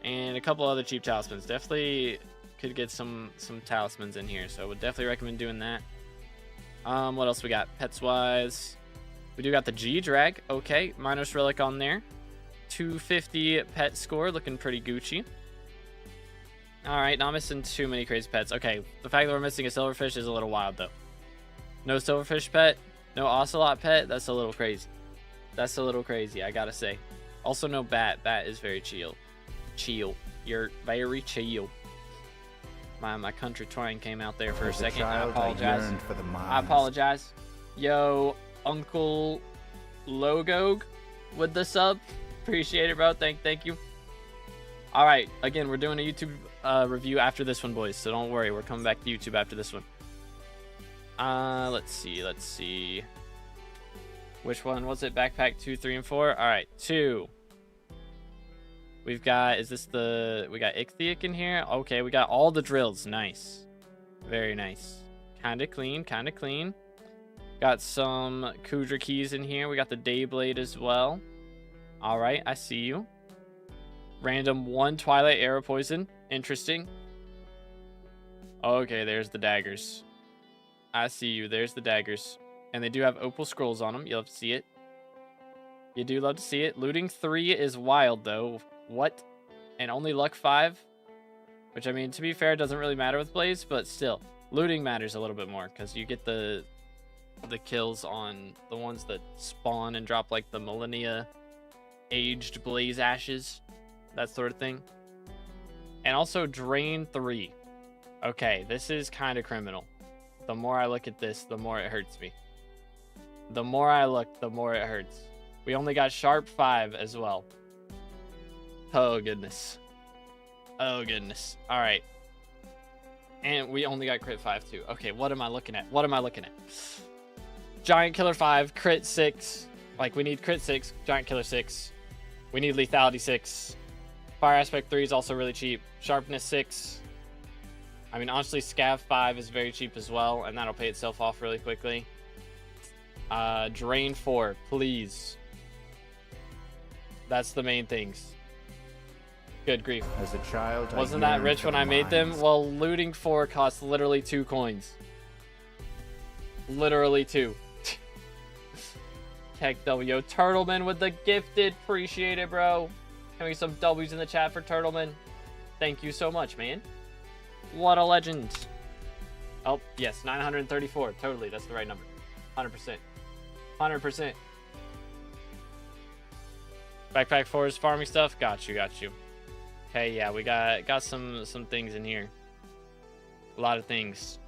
and a couple other cheap talismans. Definitely could get some talismans in here, so would definitely recommend doing that. What else we got? Pets wise, we do got the G-Drag. Okay, Minos Relic on there. 250 pet score, looking pretty Gucci. All right, not missing too many crazy pets. Okay, the fact that we're missing a silverfish is a little wild though. No silverfish pet, no ocelot pet. That's a little crazy. That's a little crazy, I gotta say. Also, no bat. Bat is very chill. Chill. You're very chill. My country twang came out there for a second. I apologize. I apologize. Yo, Uncle Logog with the sub. Appreciate it, bro. Thank you. All right. Again, we're doing a YouTube review after this one, boys. So don't worry. We're coming back to YouTube after this one. Let's see. Which one was it? Backpack 2, 3, and 4. All right, 2. We've got, we got Ichthyok in here. Okay, we got all the drills. Nice. Very nice. Kind of clean. Got some Kudra keys in here. We got the Dayblade as well. All right, I see you. Random 1 Twilight Arrow Poison. Interesting. Okay, there's the daggers. I see you. There's the daggers. And they do have opal scrolls on them. You'll love to see it. You do love to see it. Looting 3 is wild, though. What? And only luck 5? Which, I mean, to be fair, it doesn't really matter with Blaze, but still. Looting matters a little bit more, because you get the kills on the ones that spawn and drop, like, the millennia aged Blaze ashes. That sort of thing. And also drain 3. Okay, this is kind of criminal. The more I look at this, the more it hurts me. The more I look, the more it hurts. We only got sharp 5 as well. Oh, goodness. Oh, goodness. All right. And we only got crit 5 too. Okay, what am I looking at? What am I looking at? Giant killer 5, crit 6. Like, we need crit 6, giant killer 6. We need lethality 6. Fire aspect 3 is also really cheap. Sharpness 6. I mean, honestly, scav 5 is very cheap as well, and that'll pay itself off really quickly. Drain 4, please. That's the main things. Good grief. As a child, wasn't that rich when I made them? Well, looting 4 costs literally 2 coins. Literally 2. Heck W. Turtleman with the gifted. Appreciate it, bro. Can we get some W's in the chat for Turtleman? Thank you so much, man. What a legend. Oh, yes, 934. Totally, that's the right number. 100%. 100%. Backpack 4 is farming stuff. Got you, got you. Okay, yeah, we got some things in here. A lot of things.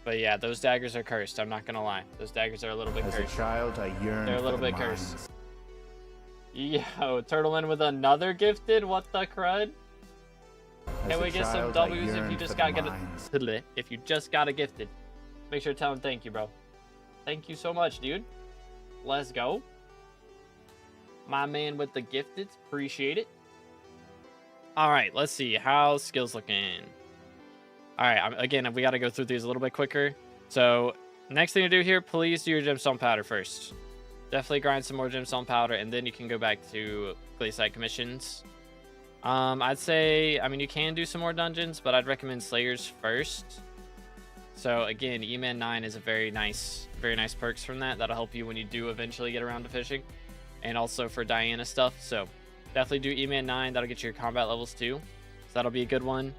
But yeah, those daggers are cursed. I'm not gonna lie. Those daggers are a little bit cursed. As a child, I yearned. They're a little bit cursed. Yo, Turtleman with another gifted? What the crud? Can we get some W's if you just got if you just got a gifted? Make sure to tell him thank you, bro. Thank you so much, dude. Let's go. My man with the gifted. Appreciate it. All right, let's see. How's skills looking? All right, again, we got to go through these a little bit quicker. So next thing to do here, please do your gemstone powder first. Definitely grind some more gemstone powder, and then you can go back to Glaciite commissions. I'd say, I mean, you can do some more dungeons, but I'd recommend Slayers first. So again, E-Man 9 is a very nice perks from that. That'll help you when you do eventually get around to fishing, and also for Diana stuff. So definitely do E-Man 9. That'll get you your combat levels too. So that'll be a good one.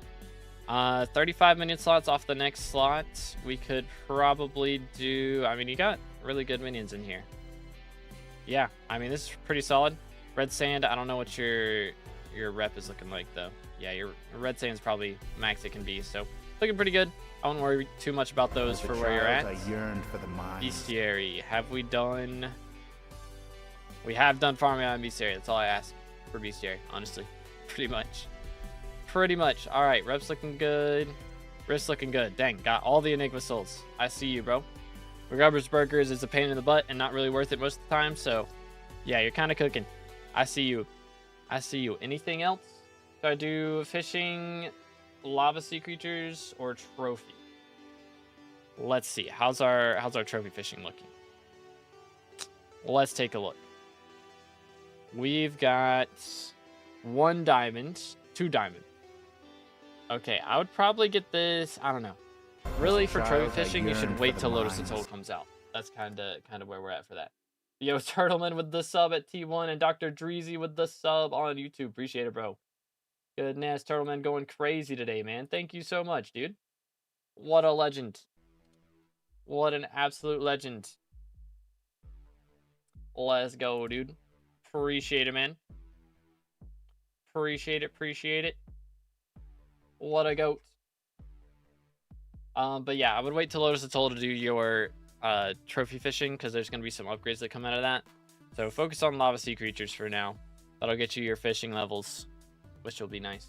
35-minute slots off the next slot. We could probably do, I mean, you got really good minions in here. Yeah, I mean, this is pretty solid. Red Sand, I don't know what your rep is looking like, though. Yeah, your Red Sand's probably max it can be, so looking pretty good. I wouldn't worry too much about those for where you're at. I yearned for the mines. Bestiary, have we done... We have done farming on Bestiary. That's all I ask for Bestiary, honestly. Pretty much. Pretty much. All right, reps looking good. Wrist looking good. Dang, got all the Enigma souls. I see you, bro. McGruber's Burgers is a pain in the butt and not really worth it most of the time, so yeah, you're kind of cooking. I see you. I see you. Anything else? Do I do fishing, lava sea creatures, or trophy? Let's see. How's our trophy fishing looking? Let's take a look. We've got 1 diamond, 2 diamond. Okay, I would probably get this. I don't know. Really, for trophy fishing, you should wait till Lotus Atoll comes out. That's kind of where we're at for that. Yo, Turtleman with the sub at T1 and Dr. Dreezy with the sub on YouTube. Appreciate it, bro. Goodness, Turtleman going crazy today, man. Thank you so much, dude. What a legend. What an absolute legend. Let's go, dude. Appreciate it, man. Appreciate it, appreciate it. What a goat. But yeah, I would wait till Lotus Atoll to do your trophy fishing, because there's going to be some upgrades that come out of that. So focus on lava sea creatures for now. That'll get you your fishing levels, which will be nice.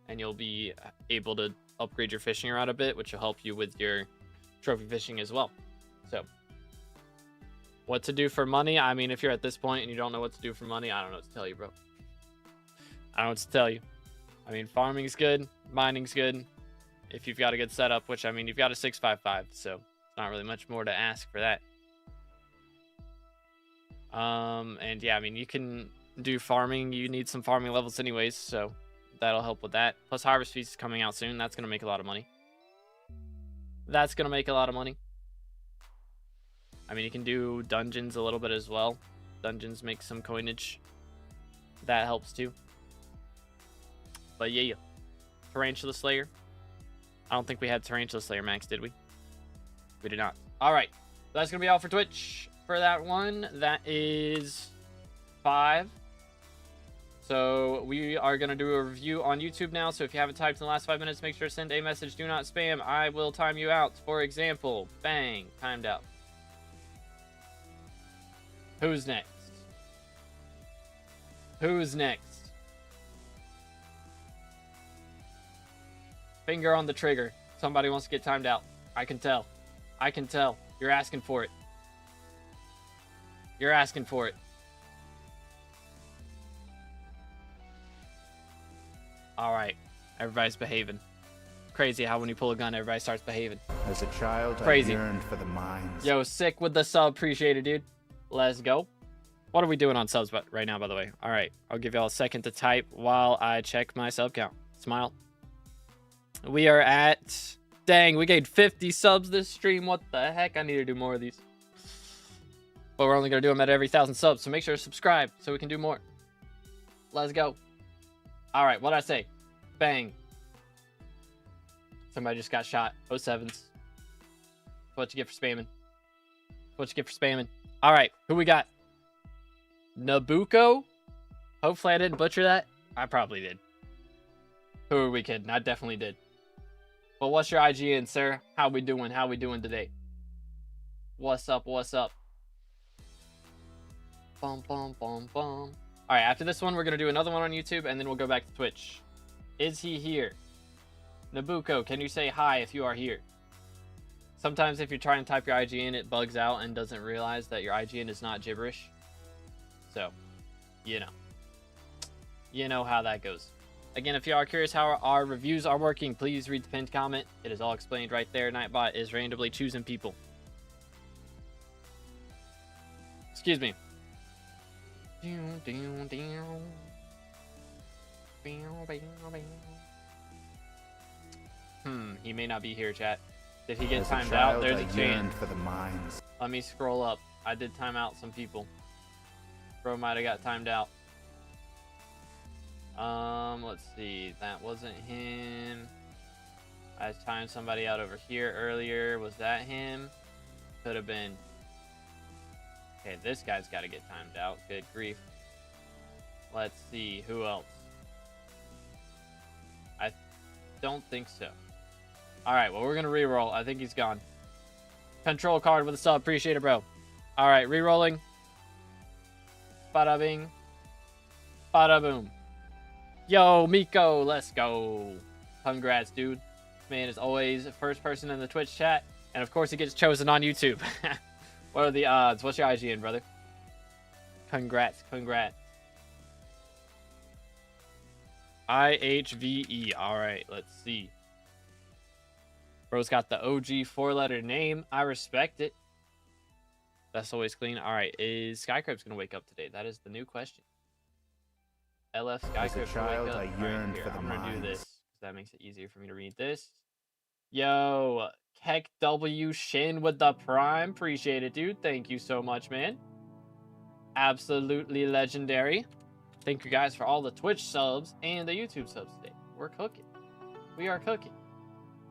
And you'll be able to upgrade your fishing route a bit, which will help you with your trophy fishing as well. So what to do for money? I mean, if you're at this point and you don't know what to do for money, I don't know what to tell you, bro. I don't know what to tell you. I mean, farming's good, mining's good. If you've got a good setup, which, I mean, you've got a 655, so it's not really much more to ask for that. And yeah, I mean, you can do farming. You need some farming levels anyways, so that'll help with that. Plus, Harvest Feast is coming out soon. That's going to make a lot of money. That's going to make a lot of money. I mean, you can do dungeons a little bit as well. Dungeons make some coinage. That helps too. But yeah. Tarantula Slayer. I don't think we had Tarantula Slayer max, did we? We did not. All right. That's going to be all for Twitch for that one. That is 5, So we are going to do a review on YouTube now. So if you haven't typed in the last 5 minutes, make sure to send a message. Do not spam. I will time you out. For example, bang, timed out. Who's next? Who's next? Finger on the trigger. Somebody wants to get timed out. I can tell. I can tell. You're asking for it. You're asking for it. All right. Everybody's behaving. Crazy how when you pull a gun, everybody starts behaving. As a child, Crazy. I yearned for the mines. Yo, sick with the sub. Appreciate it, dude. Let's go. What are we doing on subs right now, by the way? All right. I'll give y'all a second to type while I check my sub count. Smile. We are at... Dang, we gained 50 subs this stream. What the heck? I need to do more of these. But we're only going to do them at every 1,000 subs. So make sure to subscribe so we can do more. Let's go. All right. What'd I say? Bang. Somebody just got shot. 07s. What you get for spamming? What you get for spamming? All right. Who we got? Nabucco? Hopefully I didn't butcher that. I probably did. Who are we kidding? I definitely did. But what's your IGN, sir? How we doing? How we doing today? What's up? What's up? Bum, bum, bum, bum. All right, after this one, we're going to do another one on YouTube, and then we'll go back to Twitch. Is he here? Nabucco, can you say hi if you are here? Sometimes if you try and type your IGN, it bugs out and doesn't realize that your IGN is not gibberish. So, you know. You know how that goes. Again, if you are curious how our reviews are working, please read the pinned comment. It is all explained right there. Nightbot is randomly choosing people. Excuse me. He may not be here, chat. Did he get As timed a child, out? There's a I chance. yearned for the mines. Let me scroll up. I did time out some people. Bro might have got timed out. Let's see. That wasn't him. I timed somebody out over here earlier. Was that him? Could have been. Okay, this guy's got to get timed out. Good grief. Let's see. Who else? I don't think so. All right, well, we're going to reroll. I think he's gone. Control card with a sub. Appreciate it, bro. All right, rerolling. Bada bing. Bada boom. Yo, Miko, let's go. Congrats, dude. Man is always first person in the Twitch chat. And of course, he gets chosen on YouTube. What are the odds? What's your IGN, brother? Congrats, congrats. IHVE. All right, let's see. Bro's got the OG 4-letter name. I respect it. That's always clean. All right, is Skycrab's going to wake up today? That is the new question. LF Skycrab's going to wake up. I yearned for the I'm going to do mines. this because that makes it easier for me to read this. Yo, Keck W Shin with the Prime. Appreciate it, dude. Thank you so much, man. Absolutely legendary. Thank you guys for all the Twitch subs and the YouTube subs today. We're cooking. We are cooking.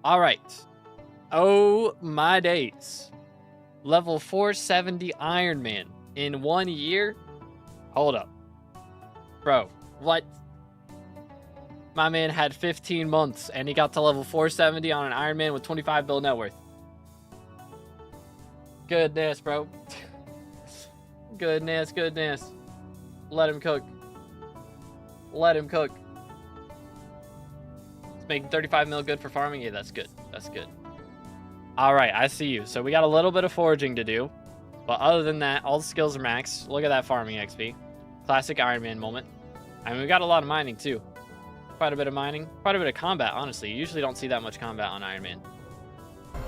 All right. Oh, my days. Level 470 Iron Man in 1 year? Hold up. Bro, what? My man had 15 months and he got to level 470 on an Iron Man with 25 bill net worth. Goodness, bro. Goodness, goodness. Let him cook. Let him cook. It's making 35 mil good for farming. Yeah, that's good. That's good. All right, I see you. So we got a little bit of foraging to do. But other than that, all the skills are maxed. Look at that farming XP. Classic Iron Man moment. I mean, we got a lot of mining, too. Quite a bit of mining. Quite a bit of combat, honestly. You usually don't see that much combat on Iron Man.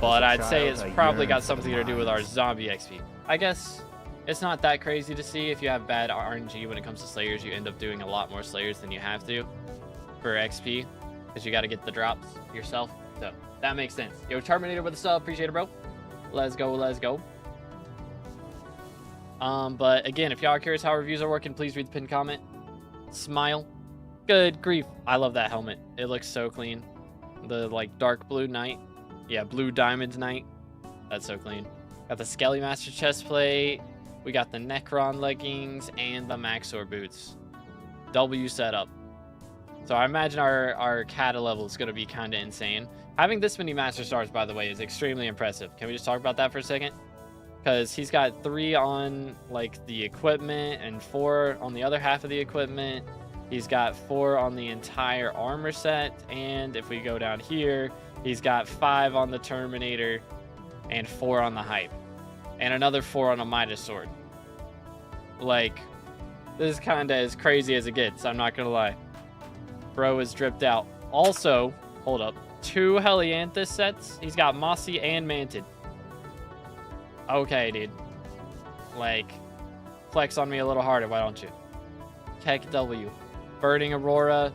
But I'd say it's probably got something to do with our zombie XP. I guess it's not that crazy to see. If you have bad RNG when it comes to Slayers, you end up doing a lot more Slayers than you have to for XP. Because you got to get the drops yourself. So that makes sense. Yo, Terminator with a sub. Appreciate it, bro. Let's go, let's go. But again, if y'all are curious how reviews are working, please read the pinned comment. Smile. Good grief. I love that helmet. It looks so clean. The like dark blue knight. Yeah, blue diamond knight. That's so clean. Got the Skelly Master chest plate. We got the Necron leggings and the Maxor boots. W setup. So I imagine our kata level is going to be kind of insane. Having this many master stars, by the way, is extremely impressive. Can we just talk about that for a second? Because he's got 3 on like the equipment and 4 on the other half of the equipment. He's got 4 on the entire armor set, and if we go down here, he's got 5 on the Terminator and 4 on the Hype, and another 4 on a Midas sword. Like, this is kind of as crazy as it gets, I'm not gonna lie. Bro is dripped out. Also, hold up, 2 Helianthus sets. He's got Mossy and Manted. Okay, dude. Like, flex on me a little harder, why don't you? Tech W. Burning Aurora.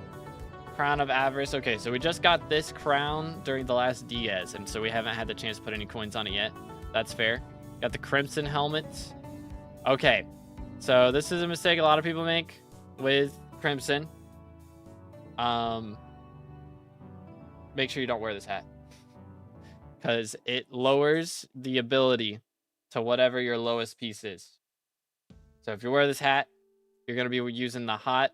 Crown of Avarice. Okay, so we just got this crown during the last Diaz, and so we haven't had the chance to put any coins on it yet. That's fair. Got the Crimson helmets. Okay, so this is a mistake a lot of people make with Crimson. Make sure you don't wear this hat, because it lowers the ability to whatever your lowest piece is. So if you wear this hat, you're going to be using the hot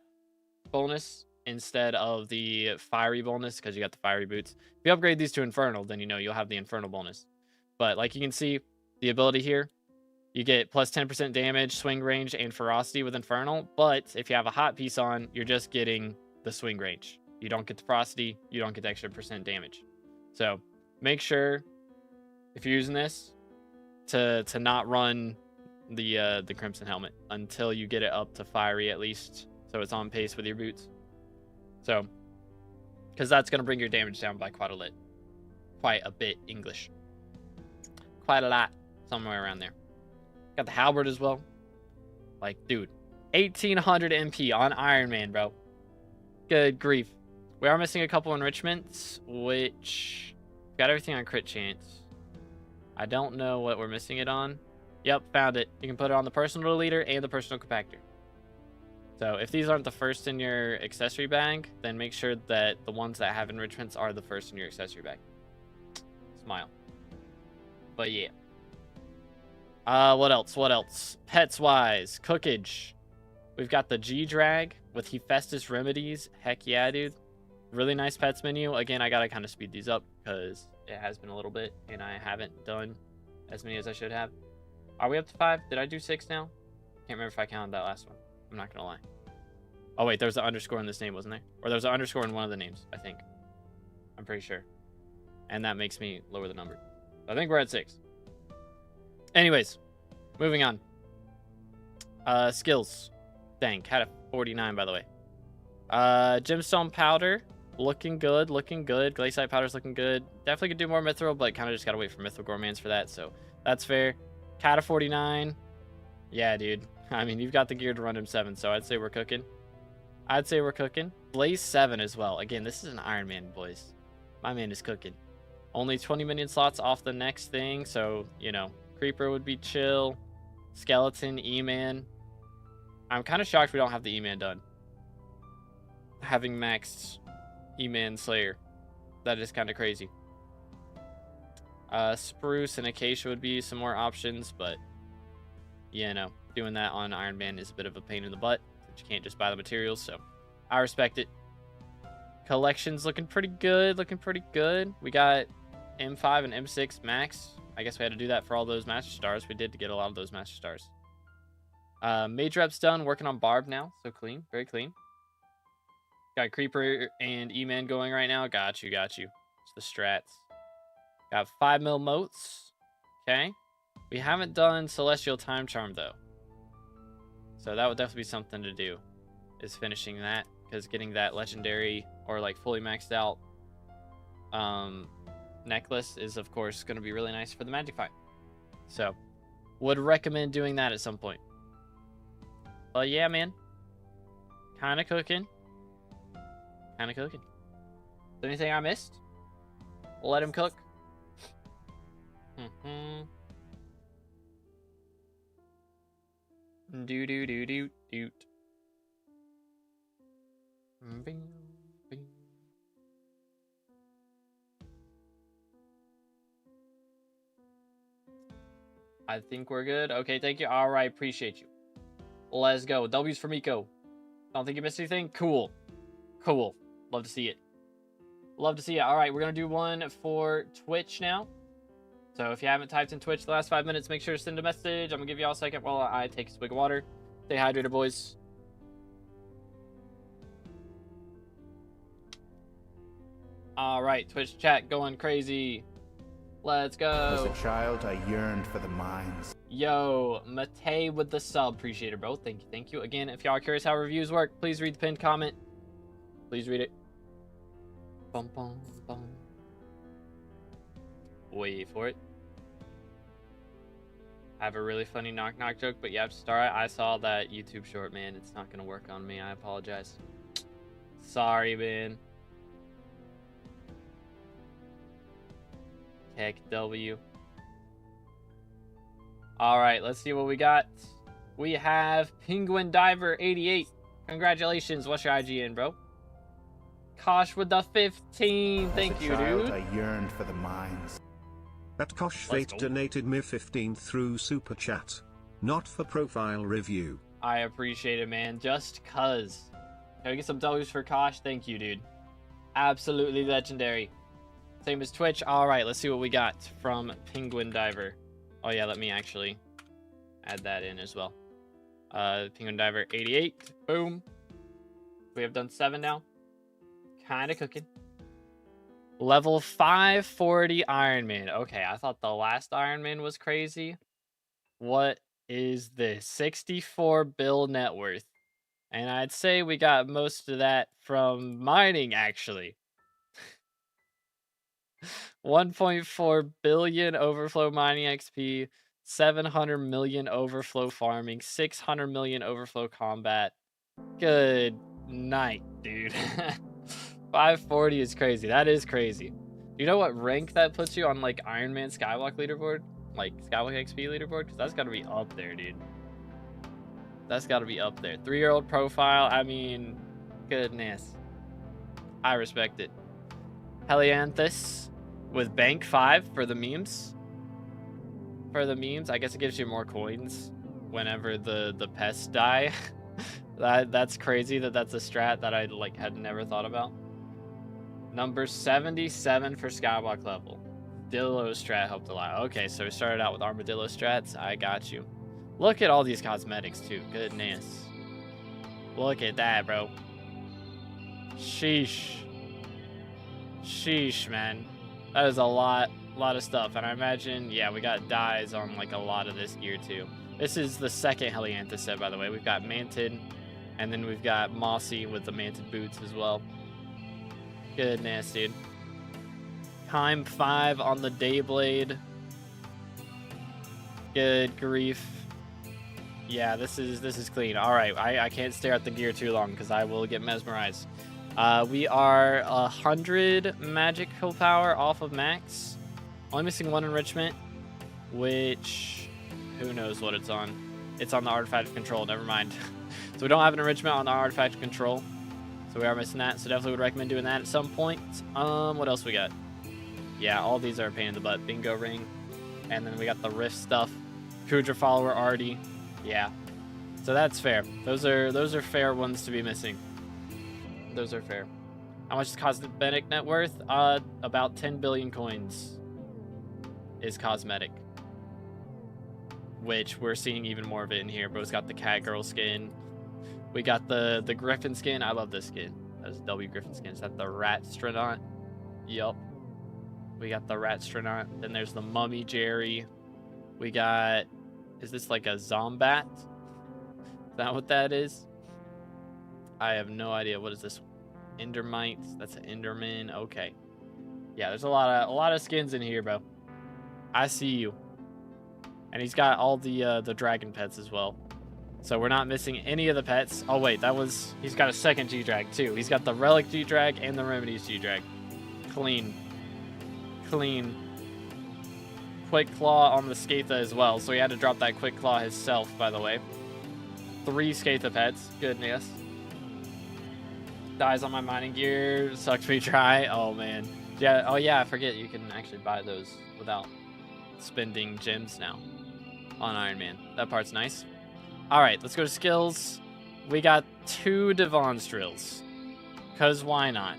bonus instead of the fiery bonus, because you got the fiery boots. If you upgrade these to infernal, then you'll have the infernal bonus. But like you can see, the ability here, you get plus 10% damage, swing range, and ferocity with infernal. But if you have a hot piece on, you're just getting the swing range. You don't get the ferocity, you don't get the extra % damage. So make sure, if you're using this, to not run the Crimson helmet until you get it up to fiery at least, so it's on pace with your boots. So, because that's going to bring your damage down by quite a bit English. Quite a lot, somewhere around there. Got the halberd as well. Like, dude, 1800 MP on Iron Man, bro. Good grief. We are missing a couple enrichments, which got everything on crit chance. I don't know what we're missing it on. Yep, found it. You can put it on the personal leader and the personal compactor. So if these aren't the first in your accessory bag, then make sure that the ones that have enrichments are the first in your accessory bag. Smile. But yeah. What else? What else? Pets wise, cookage. We've got the G-Drag with Hephaestus Remedies. Heck yeah, dude. Really nice pets menu. Again, I gotta kind of speed these up because it has been a little bit and I haven't done as many as I should have. Are we up to 5? Did I do 6 now? Can't remember if I counted that last one. I'm not gonna lie. Oh wait, there's an underscore in this name, wasn't there? Or there's an underscore in one of the names, I think. I'm pretty sure. And that makes me lower the number. I think we're at 6. Anyways, moving on. Skills. Dang, had a 49 by the way. Gemstone powder. Looking good, looking good. Glaciite powder's looking good. Definitely could do more mithril, but kind of just gotta wait for mithril gourmands for that, so that's fair. Cata 49. Yeah, dude. I mean, you've got the gear to run him 7, so I'd say we're cooking. I'd say we're cooking. Blaze 7 as well. Again, this is an Iron Man, boys. My man is cooking. Only 20 minion slots off the next thing, so, you know, Creeper would be chill. Skeleton, E-Man. I'm kind of shocked we don't have the E-Man done. Having maxed E-Man Slayer. That is kind of crazy. Spruce and Acacia would be some more options, but, you know, doing that on Iron Man is a bit of a pain in the butt, since you can't just buy the materials, so I respect it. Collection's looking pretty good, looking pretty good. We got M5 and M6 max. I guess we had to do that for all those Master Stars. We did to get a lot of those Master Stars. Mage rep's done, working on Barb now, so clean, very clean. Got Creeper and E-Man going right now. Got you, got you. It's the strats. Got 5 mil moats. Okay. We haven't done Celestial Time Charm, though. So that would definitely be something to do, is finishing that. Because getting that legendary or like fully maxed out necklace is, of course, going to be really nice for the Magic Fight. So, would recommend doing that at some point. But yeah, man. Kind of cooking. Kind of cooking. Is there anything I missed? We'll let him cook. Do do do do do. I think we're good. Okay, thank you. All right, appreciate you. Let's go. W's for Miko. Don't think you missed anything? Cool. Cool. Love to see it. Love to see it. All right, we're going to do one for Twitch now. So if you haven't typed in Twitch the last 5 minutes, make sure to send a message. I'm going to give you all a second while I take a swig of water. Stay hydrated, boys. All right, Twitch chat going crazy. Let's As go. a child, I yearned for the mines. Yo, Matei with the sub. Appreciate it, bro. Thank you. Thank you. Again, if y'all are curious how reviews work, please read the pinned comment. Please read it. Bum, bum, bum. Wait for it. I have a really funny knock-knock joke, but you have to start. I saw that YouTube short, man. It's not going to work on me. I apologize. Sorry, man. Tech W. All right, let's see what we got. We have Penguin Diver 88. Congratulations. What's your IGN, bro? Kosh with the 15. Thank you, dude. I yearned for the mines. At Kosh Fate donated me 15 through Super Chat. Not for profile review. I appreciate it, man. Just cuz. Can we get some W's for Kosh? Thank you, dude. Absolutely legendary. Same as Twitch. All right, let's see what we got from Penguin Diver. Oh, yeah, let me actually add that in as well. Penguin Diver 88. Boom. We have done 7 now. Kind of cooking. Level 540 Iron Man. Okay, I thought the last Iron Man was crazy. What is this? 64 bill net worth. And I'd say we got most of that from mining, actually. 1.4 billion overflow mining XP, 700 million overflow farming, 600 million overflow combat. Good night, dude. 540 is crazy. That is crazy. Do you know what rank that puts you on, like, Iron Man SkyBlock leaderboard? Like, SkyBlock XP leaderboard? Because that's got to be up there, dude. That's got to be up there. 3-year-old profile. I mean, goodness. I respect it. Helianthus with Bank 5 for the memes. For the memes, I guess it gives you more coins whenever the pests die. That's crazy that's a strat that I like had never thought about. Number 77 for Skyblock level. Dillo strat helped a lot. Okay, so we started out with armadillo strats. I got you. Look at all these cosmetics too. Goodness. Look at that, bro. Sheesh. Sheesh, man. That is a lot of stuff. And I imagine, yeah, we got dyes on like a lot of this gear too. This is the second Helianthus set, by the way. We've got Manted, and then we've got Mossy with the Manted boots as well. Goodness, dude. Time 5 on the Dayblade. Good grief. Yeah, this is clean. All right, I can't stare at the gear too long because I will get mesmerized. We are 100 magical power off of max. Only missing 1 enrichment, which who knows what it's on. It's on the artifact of control. Never mind. So we don't have an enrichment on the artifact of control. So we are missing that. So definitely would recommend doing that at some point. What else we got? Yeah, all these are a pain in the butt. Bingo ring. And then we got the rift stuff. Kudra follower already. Yeah. So that's fair. Those are fair ones to be missing. Those are fair. How much is cosmetic net worth? About 10 billion coins is cosmetic. Which we're seeing even more of it in here. Bro's got the cat girl skin. We got the griffin skin. I love this skin. That's W griffin skin. Is that the rat Stranaut? Yup. We got the rat Stranaut. Then there's the mummy Jerry. We got, is this like a Zombat? Is that what that is? I have no idea. What is this? Endermite. That's an Enderman. Okay. Yeah, there's a lot of skins in here, bro. I see you. And he's got all the dragon pets as well. So we're not missing any of the pets. Oh wait, he's got a second G-Drag too. He's got the Relic G-Drag and the Remedies G-Drag. Clean. Clean. Quick Claw on the Skatha as well. So he had to drop that Quick Claw himself, by the way. 3 Skatha pets. Goodness. Dies on my mining gear. Sucks me dry. Oh man. Yeah. Oh yeah, I forget you can actually buy those without spending gems now on Iron Man. That part's nice. All right, let's go to skills. We got 2 Devon's drills. Because why not?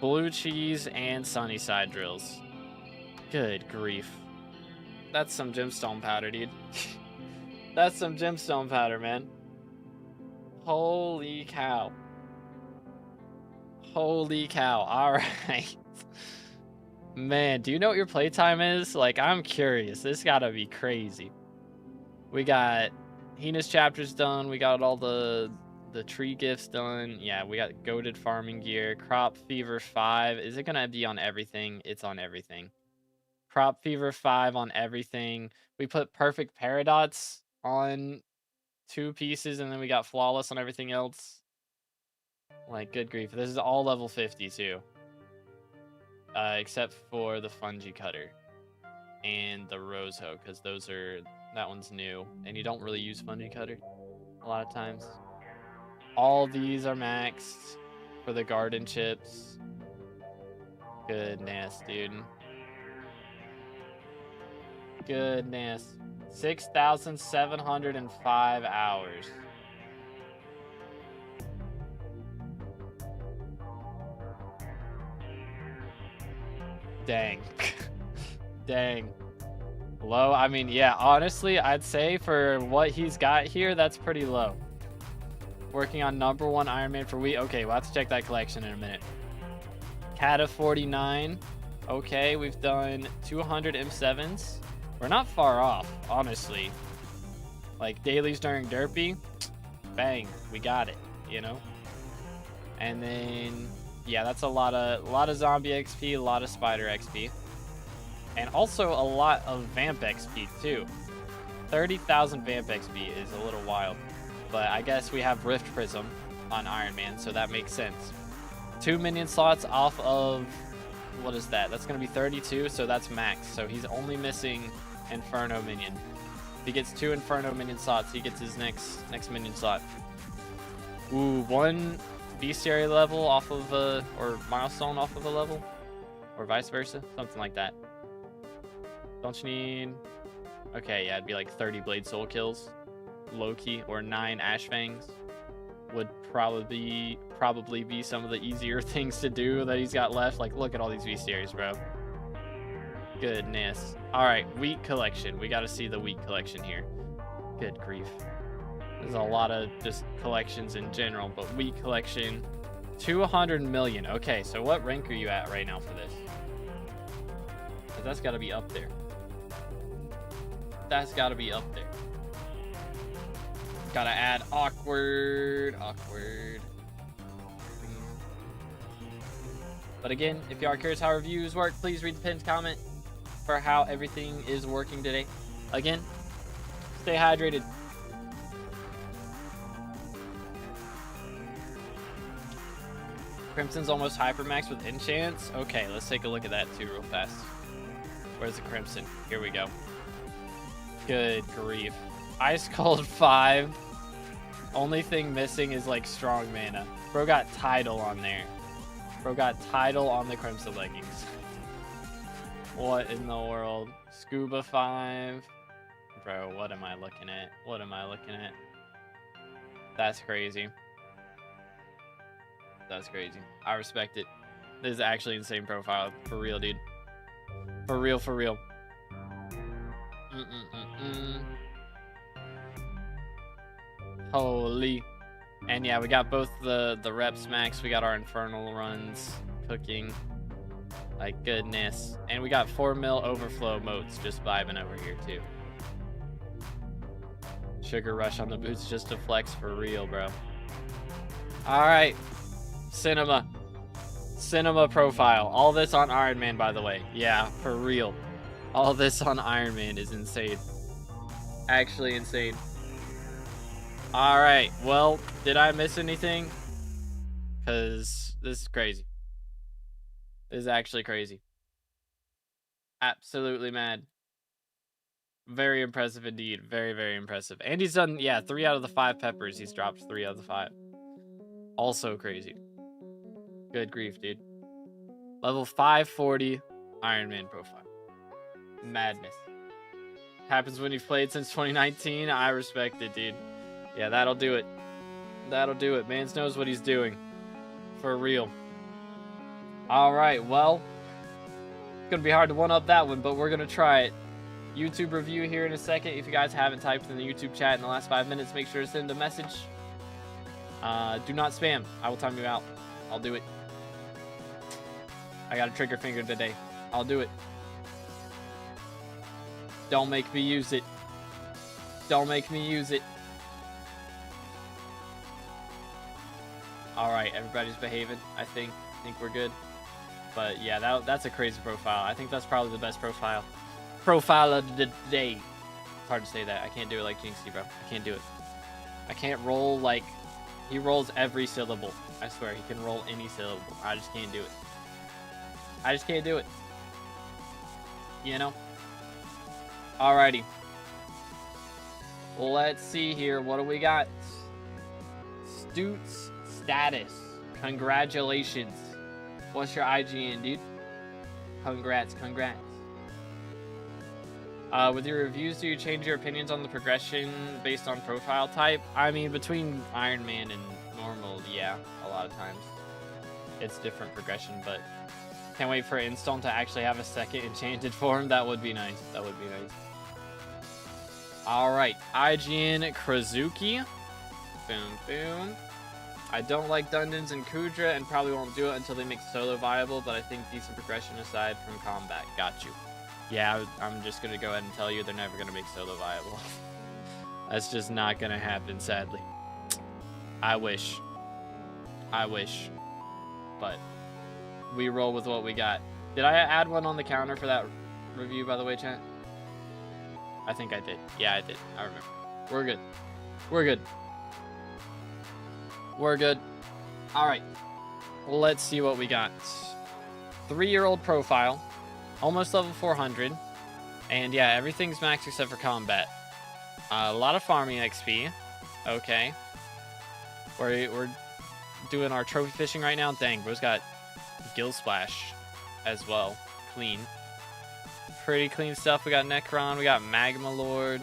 Blue cheese and Sunnyside drills. Good grief. That's some gemstone powder, dude. That's some gemstone powder, man. Holy cow. Holy cow. Alright. Man, do you know what your playtime is? Like, I'm curious. This gotta be crazy. We got Hina's chapters done. We got all the tree gifts done. Yeah, we got goated farming gear. Crop Fever 5. Is it gonna be on everything? It's on everything. Crop Fever 5 on everything. We put Perfect Paradox on 2 pieces, and then we got Flawless on everything else. Like, good grief. This is all level 50 too. Except for the Fungi Cutter and the Rose Hoe, because that one's new, and you don't really use Fungi Cutter a lot of times. All these are maxed for the garden chips. Goodness, dude. Goodness. 6,705 hours. Dang. Dang. Low. I mean, yeah, honestly, I'd say for what he's got here, that's pretty low. Working on #1 Iron Man for wheat. Okay, we'll have to check that collection in a minute. Cata 49. Okay, we've done 200 M7s. We're not far off, honestly. Like, dailies during Derpy. Bang. We got it, you know? And then, yeah, that's a lot of zombie XP, a lot of spider XP. And also a lot of vamp XP, too. 30,000 vamp XP is a little wild. But I guess we have Rift Prism on Iron Man, so that makes sense. 2 minion slots off of... What is that? That's going to be 32, so that's max. So he's only missing Inferno minion. If he gets 2 Inferno minion slots, he gets his next minion slot. Ooh, 1 bestiary level off of or milestone off of a level, or vice versa, something like that. Don't you need... Okay, yeah, it'd be like 30 Blade Soul kills, Loki, or 9 Ash Fangs. Would probably be some of the easier things to do that he's got left. Like, look at all these bestiaries, bro. Goodness. All right, wheat collection. We got to see the wheat collection here. Good grief. There's a lot of just collections in general, but wheat collection, 200 million. Okay, so what rank are you at right now for this? 'Cause that's got to be up there. That's got to be up there. Gotta add awkward. But again, if you are curious how reviews work, please read the pinned comment for how everything is working today. Again, stay hydrated. Crimson's almost hypermax with enchants. Okay, let's take a look at that too real fast. Where's the Crimson? Here we go. Good grief. Ice Cold 5. Only thing missing is like strong mana. Bro got Tidal on there. Bro got Tidal on the Crimson leggings. What in the world? Scuba 5. Bro, what am I looking at? What am I looking at? That's crazy. That's crazy. I respect it. This is actually insane profile. For real, dude. For real, for real. Holy. And yeah, we got both the reps max. We got our infernal runs cooking. Like, goodness. And we got 4 mil overflow modes just vibing over here too. Sugar rush on the boots just to flex for real, bro. Alright. Cinema profile. All this on Iron Man, by the way. Yeah, for real. All this on Iron Man is insane. Actually insane. Alright, well, did I miss anything? Because this is crazy. This is actually crazy. Absolutely mad. Very impressive indeed. Very, very impressive. And he's done, yeah, 3 out of the 5 peppers. He's dropped 3 out of the 5. Also crazy. Good grief, dude. Level 540 Iron Man profile. Madness. Happens when you've played since 2019. I respect it, dude. Yeah, that'll do it. That'll do it. Mans knows what he's doing. For real. Alright, well. It's going to be hard to one-up that one, but we're going to try it. YouTube review here in a second. If you guys haven't typed in the YouTube chat in the last 5 minutes, make sure to send a message. Do not spam. I will time you out. I'll do it. I got a trigger finger today. I'll do it. Don't make me use it. Don't make me use it. Alright, everybody's behaving. I think we're good. But yeah, that's a crazy profile. I think that's probably the best profile of the day. It's hard to say that. I can't do it like Jinxie, bro. I can't do it. I can't roll like... He rolls every syllable. I swear, he can roll any syllable. I just can't do it. I just can't do it. You know? Alrighty. Let's see here. What do we got? Stutes status. Congratulations. What's your IGN, dude? Congrats. With your reviews, do you change your opinions on the progression based on profile type? I mean, between Iron Man and normal, yeah, a lot of times. It's different progression, but can't wait for Install to actually have a second enchanted form. That would be nice. That would be nice. Alright, IGN Krazuki. Boom. I don't like dungeons in Kudra and probably won't do it until they make solo viable, but I think decent progression aside from combat. Got you. Yeah, I'm just going to go ahead and tell you they're never going to make solo viable. That's just not going to happen, sadly. I wish. But we roll with what we got. Did I add one on the counter for that review, by the way, chat? I think I did. Yeah, I did. I remember. We're good. All right. Let's see what we got. 3-year-old profile. Almost level 400. And yeah, everything's max except for combat. A lot of farming XP. Okay. We're doing our trophy fishing right now. Dang, bro's got Gill Splash as well. Clean. Pretty clean stuff. We got Necron. We got Magma Lord.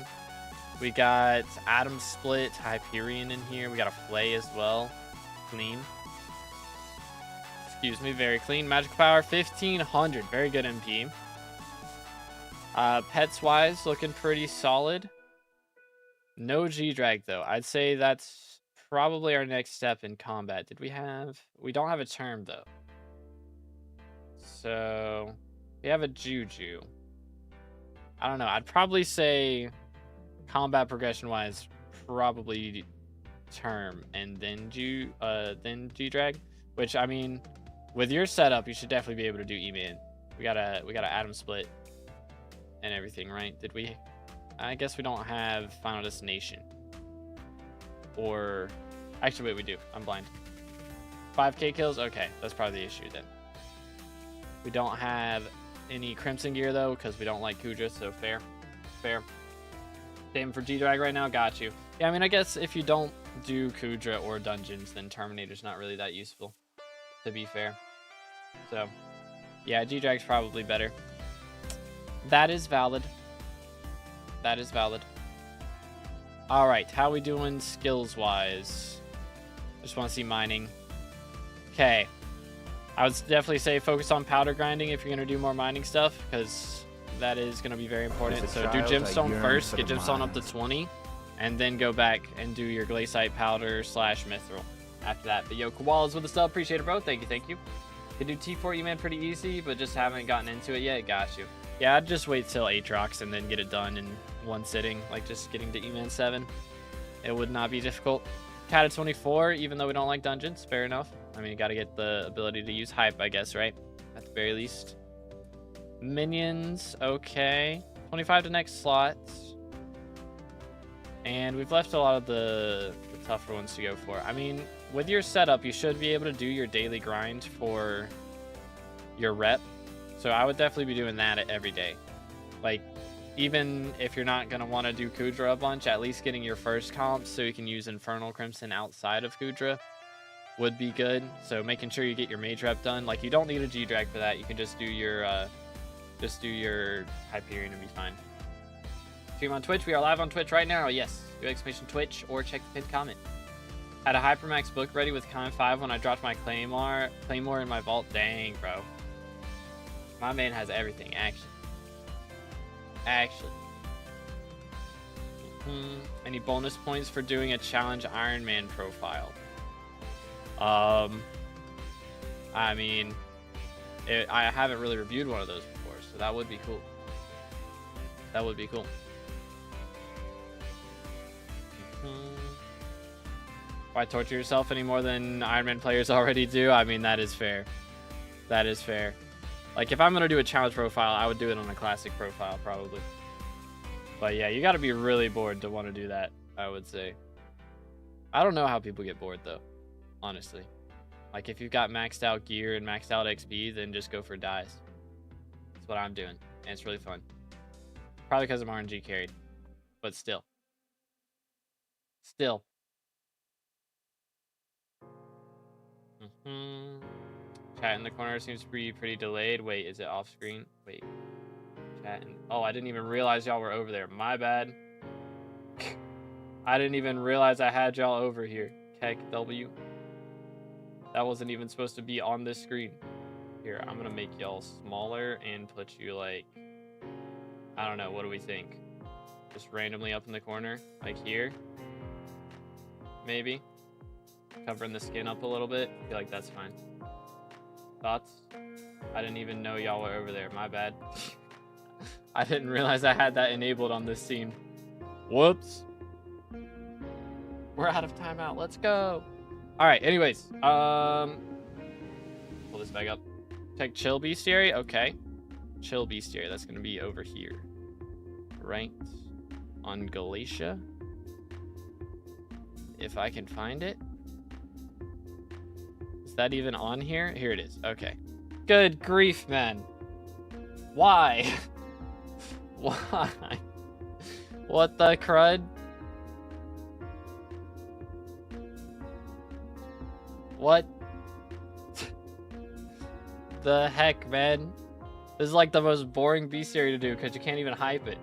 We got Atom Split, Hyperion in here. We got a Flay as well. Clean. Excuse me, very clean. Magic Power, 1500. Very good MP. Pets-wise, looking pretty solid. No G-Drag, though. I'd say that's probably our next step in combat. Did we have... We don't have a term, though. So... We have a Juju. I don't know. I'd probably say... Combat progression-wise, probably term and then G-Drag. Which, I mean... With your setup, you should definitely be able to do E-Man. We got a Atom Split and everything, right? Did we? I guess we don't have Final Destination. Or actually, wait, we do. I'm blind. 5k kills? Okay, that's probably the issue then. We don't have any Crimson gear though, because we don't like Kudra, so fair. Same for G-Drag right now. Got you. Yeah, I mean, I guess if you don't do Kudra or dungeons, then Terminator's not really that useful, to be fair. So, yeah, G-Drag's probably better. That is valid. Alright, how we doing skills-wise? Just want to see mining. Okay. I would definitely say focus on powder grinding if you're going to do more mining stuff, because that is going to be very important. So do gemstone first, get gemstone up to 20, and then go back and do your glaciite powder / mithril after that. But yo, Koala's with the sub. Appreciate it, bro. Thank you. Can do T4 E-Man pretty easy, but just haven't gotten into it yet. Got you. Yeah, I'd just wait till Aatrox and then get it done in one sitting, like just getting to E-Man 7. It would not be difficult. Cat at 24, even though we don't like dungeons. Fair enough. I mean, you got to get the ability to use hype, I guess, right? At the very least. Minions, okay. 25 to next slot. And we've left a lot of the tougher ones to go for. I mean, with your setup, you should be able to do your daily grind for your rep. So I would definitely be doing that every day. Like, even if you're not going to want to do Kudra a bunch, at least getting your first comp so you can use Infernal Crimson outside of Kudra would be good. So making sure you get your mage rep done. Like, you don't need a G-Drag for that. You can just do your Hyperion and be fine. Stream on Twitch. We are live on Twitch right now. Yes. Do exclamation Twitch or check the pinned comment. Had a Hypermax book ready with Con 5 when I dropped my Claymore in my vault. Dang, bro. My man has everything, actually. Any bonus points for doing a challenge Iron Man profile? I mean, I haven't really reviewed one of those before, so that would be cool. That would be cool. Why torture yourself any more than Iron Man players already do? I mean, that is fair. That is fair. Like, if I'm going to do a challenge profile, I would do it on a classic profile, probably. But yeah, you got to be really bored to want to do that, I would say. I don't know how people get bored, though, honestly. Like, if you've got maxed out gear and maxed out XP, then just go for dies. That's what I'm doing, and it's really fun. Probably because I'm RNG carried, but still. Still. Chat in the corner seems to be pretty delayed. Wait, is it off screen? Wait. Chat in... Oh, I didn't even realize y'all were over there. My bad. I didn't even realize I had y'all over here. Keck W. That wasn't even supposed to be on this screen. Here, I'm gonna make y'all smaller and put you like... I don't know, what do we think? Just randomly up in the corner, like here? Maybe? Covering the skin up a little bit. I feel like that's fine. Thoughts? I didn't even know y'all were over there. My bad. I didn't realize I had that enabled on this scene. Whoops. We're out of timeout. Let's go. All right. Anyways, pull this back up. Check chill bestiary. Okay. Chill bestiary. That's gonna be over here. Ranked on Galatia. If I can find it. Is that even on here? Here it is. Okay. Good grief, man. Why? Why? What the crud? What? The heck, man? This is like the most boring bestiary to do because you can't even hype it.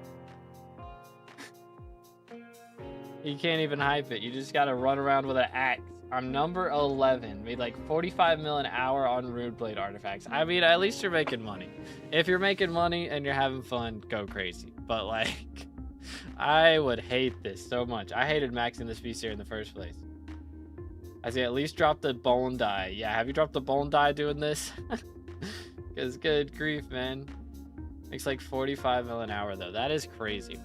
You can't even hype it. You just gotta run around with an axe. I'm number 11. Made like 45 mil an hour on Runeblade artifacts. I mean, at least you're making money. If you're making money and you're having fun, go crazy. But like, I would hate this so much. I hated maxing this bestiary in the first place. I say at least drop the bone die. Yeah, have you dropped the bone die doing this? Because good grief, man. Makes like 45 mil an hour though. That is crazy.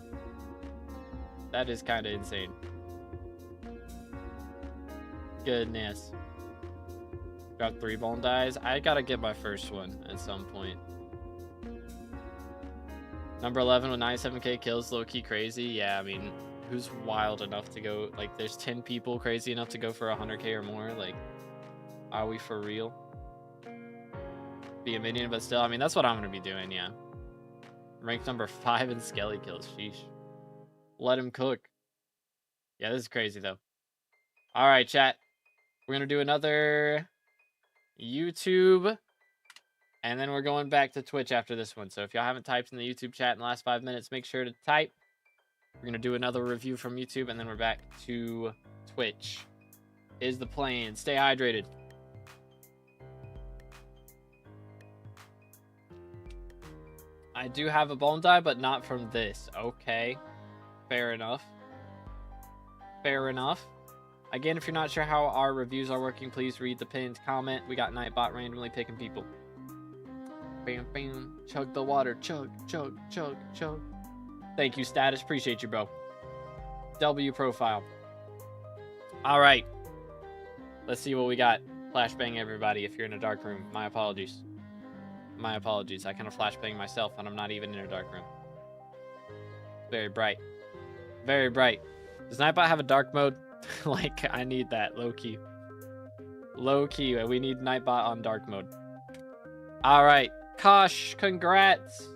That is kind of insane. Goodness. Got 3 bone dies. I gotta get my first one at some point. Number 11 with 97k kills, low-key crazy. Yeah, I mean, who's wild enough to go, like, there's 10 people crazy enough to go for 100k or more. Like, are we for real? Be a minion, but still, I mean, that's what I'm gonna be doing, yeah. Ranked number 5 in skelly kills. Sheesh. Let him cook. Yeah, this is crazy, though. All right, chat. We're going to do another YouTube, and then we're going back to Twitch after this one. So if y'all haven't typed in the YouTube chat in the last 5 minutes, make sure to type. We're going to do another review from YouTube, and then we're back to Twitch. Is the plan. Stay hydrated. I do have a bone die, but not from this. Okay. Fair enough. Fair enough. Again, if you're not sure how our reviews are working, please read the pinned comment. We got Nightbot randomly picking people. Bam, bam. Chug the water. Chug, chug, chug, chug. Thank you, Status. Appreciate you, bro. W profile. All right. Let's see what we got. Flashbang everybody if you're in a dark room. My apologies. My apologies. I kind of flashbang myself and I'm not even in a dark room. Very bright. Very bright. Does Nightbot have a dark mode? Like, I need that, low-key. Low-key, we need Nightbot on dark mode. Alright, Kosh, congrats!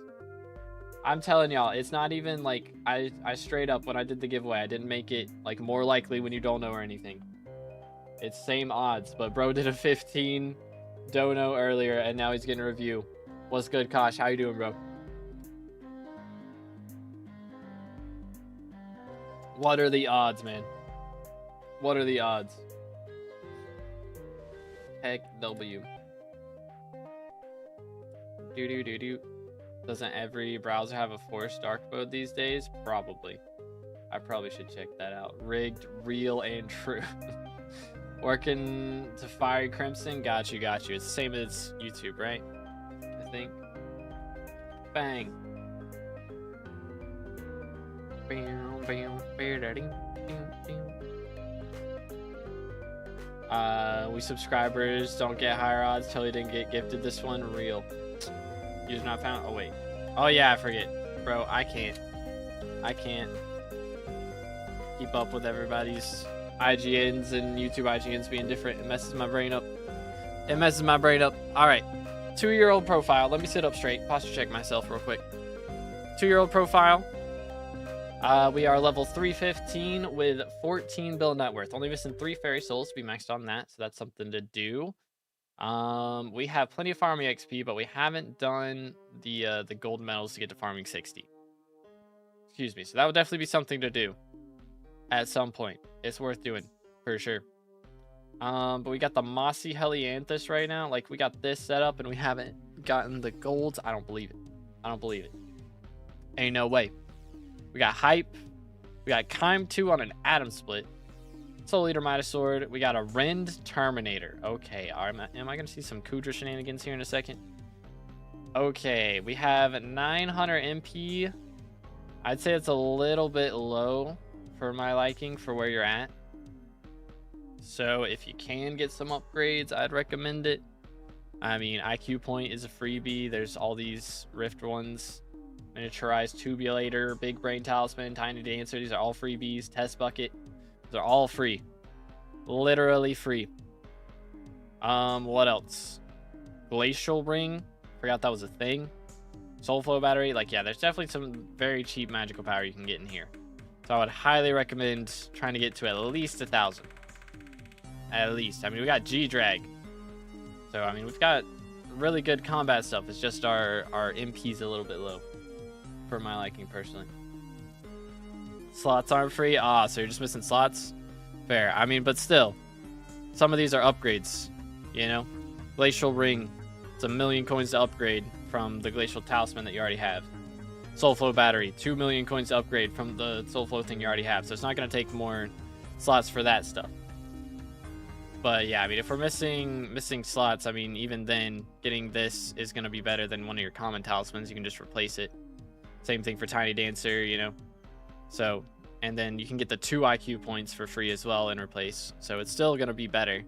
I'm telling y'all, it's not even, like, I straight up, when I did the giveaway, I didn't make it, like, more likely when you don't know or anything. It's same odds, but bro did a 15 dono earlier, and now he's getting a review. What's good, Kosh? How you doing, bro? What are the odds, man? What are the odds? Heck W. Do. Doesn't every browser have a forced dark mode these days? Probably. I probably should check that out. Rigged, real, and true. Working to Fiery Crimson? Got you. It's the same as YouTube, right? I think. Bang. We subscribers don't get higher odds till you didn't get gifted this one. Real. User not found. Oh, wait. Oh, yeah, I forget. Bro, I can't keep up with everybody's IGNs and YouTube IGNs being different. It messes my brain up. All right. 2-year-old profile. Let me sit up straight. Posture check myself real quick. 2-year-old profile. We are level 315 with 14 bill net worth. Only missing 3 fairy souls to be maxed on that, so that's something to do. We have plenty of farming XP, but we haven't done the gold medals to get to farming 60. Excuse me. So that would definitely be something to do at some point. It's worth doing for sure. But we got the Mossy Helianthus right now. Like, we got this set up and we haven't gotten the golds. I don't believe it. Ain't no way. We got Hype. We got Kime 2 on an Atom Split. Soul Eater Midas Sword. We got a Rend Terminator. Okay, am I going to see some Kudra shenanigans here in a second? Okay, we have 900 MP. I'd say it's a little bit low for my liking for where you're at. So if you can get some upgrades, I'd recommend it. I mean, IQ Point is a freebie. There's all these Rift ones. Miniaturized Tubulator, Big Brain Talisman, Tiny Dancer. These are all freebies. Test Bucket. They're all free. Literally free. What else? Glacial Ring. Forgot that was a thing. Soulflow Battery. Like, yeah, there's definitely some very cheap magical power you can get in here. So I would highly recommend trying to get to at least 1,000. At least. I mean, we got G-Drag. So, I mean, we've got really good combat stuff. It's just our MP's a little bit low. For my liking, personally. Slots aren't free. So you're just missing slots? Fair. I mean, but still. Some of these are upgrades. You know? Glacial Ring. It's 1,000,000 coins to upgrade from the Glacial Talisman that you already have. Soulflow Battery. 2,000,000 coins to upgrade from the Soulflow thing you already have. So it's not going to take more slots for that stuff. But yeah, I mean, if we're missing slots, I mean, even then, getting this is going to be better than one of your common talismans. You can just replace it. Same thing for Tiny Dancer, you know. So, and then you can get the 2 IQ points for free as well in replace. So it's still going to be better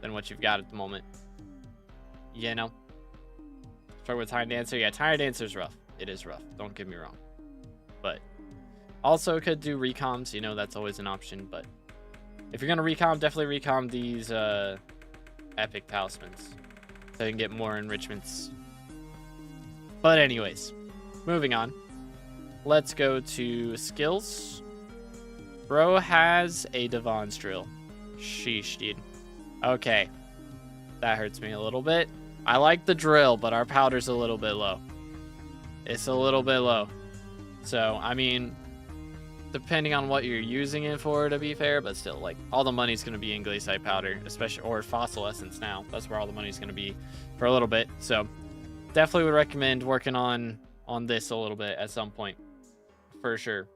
than what you've got at the moment. You know. Start with Tiny Dancer. Yeah, Tiny Dancer's rough. It is rough. Don't get me wrong. But also could do recoms. You know, that's always an option. But if you're going to recom, definitely recom these epic talismans. So you can get more enrichments. But anyways, moving on. Let's go to skills. Bro has a Devon's drill. Sheesh, dude. Okay. That hurts me a little bit. I like the drill, but our powder's a little bit low. It's a little bit low. So, I mean, depending on what you're using it for, to be fair, but still, like, all the money's going to be in Glacial Powder, especially, or Fossil Essence now. That's where all the money's going to be for a little bit. So, definitely would recommend working on this a little bit at some point. For sure.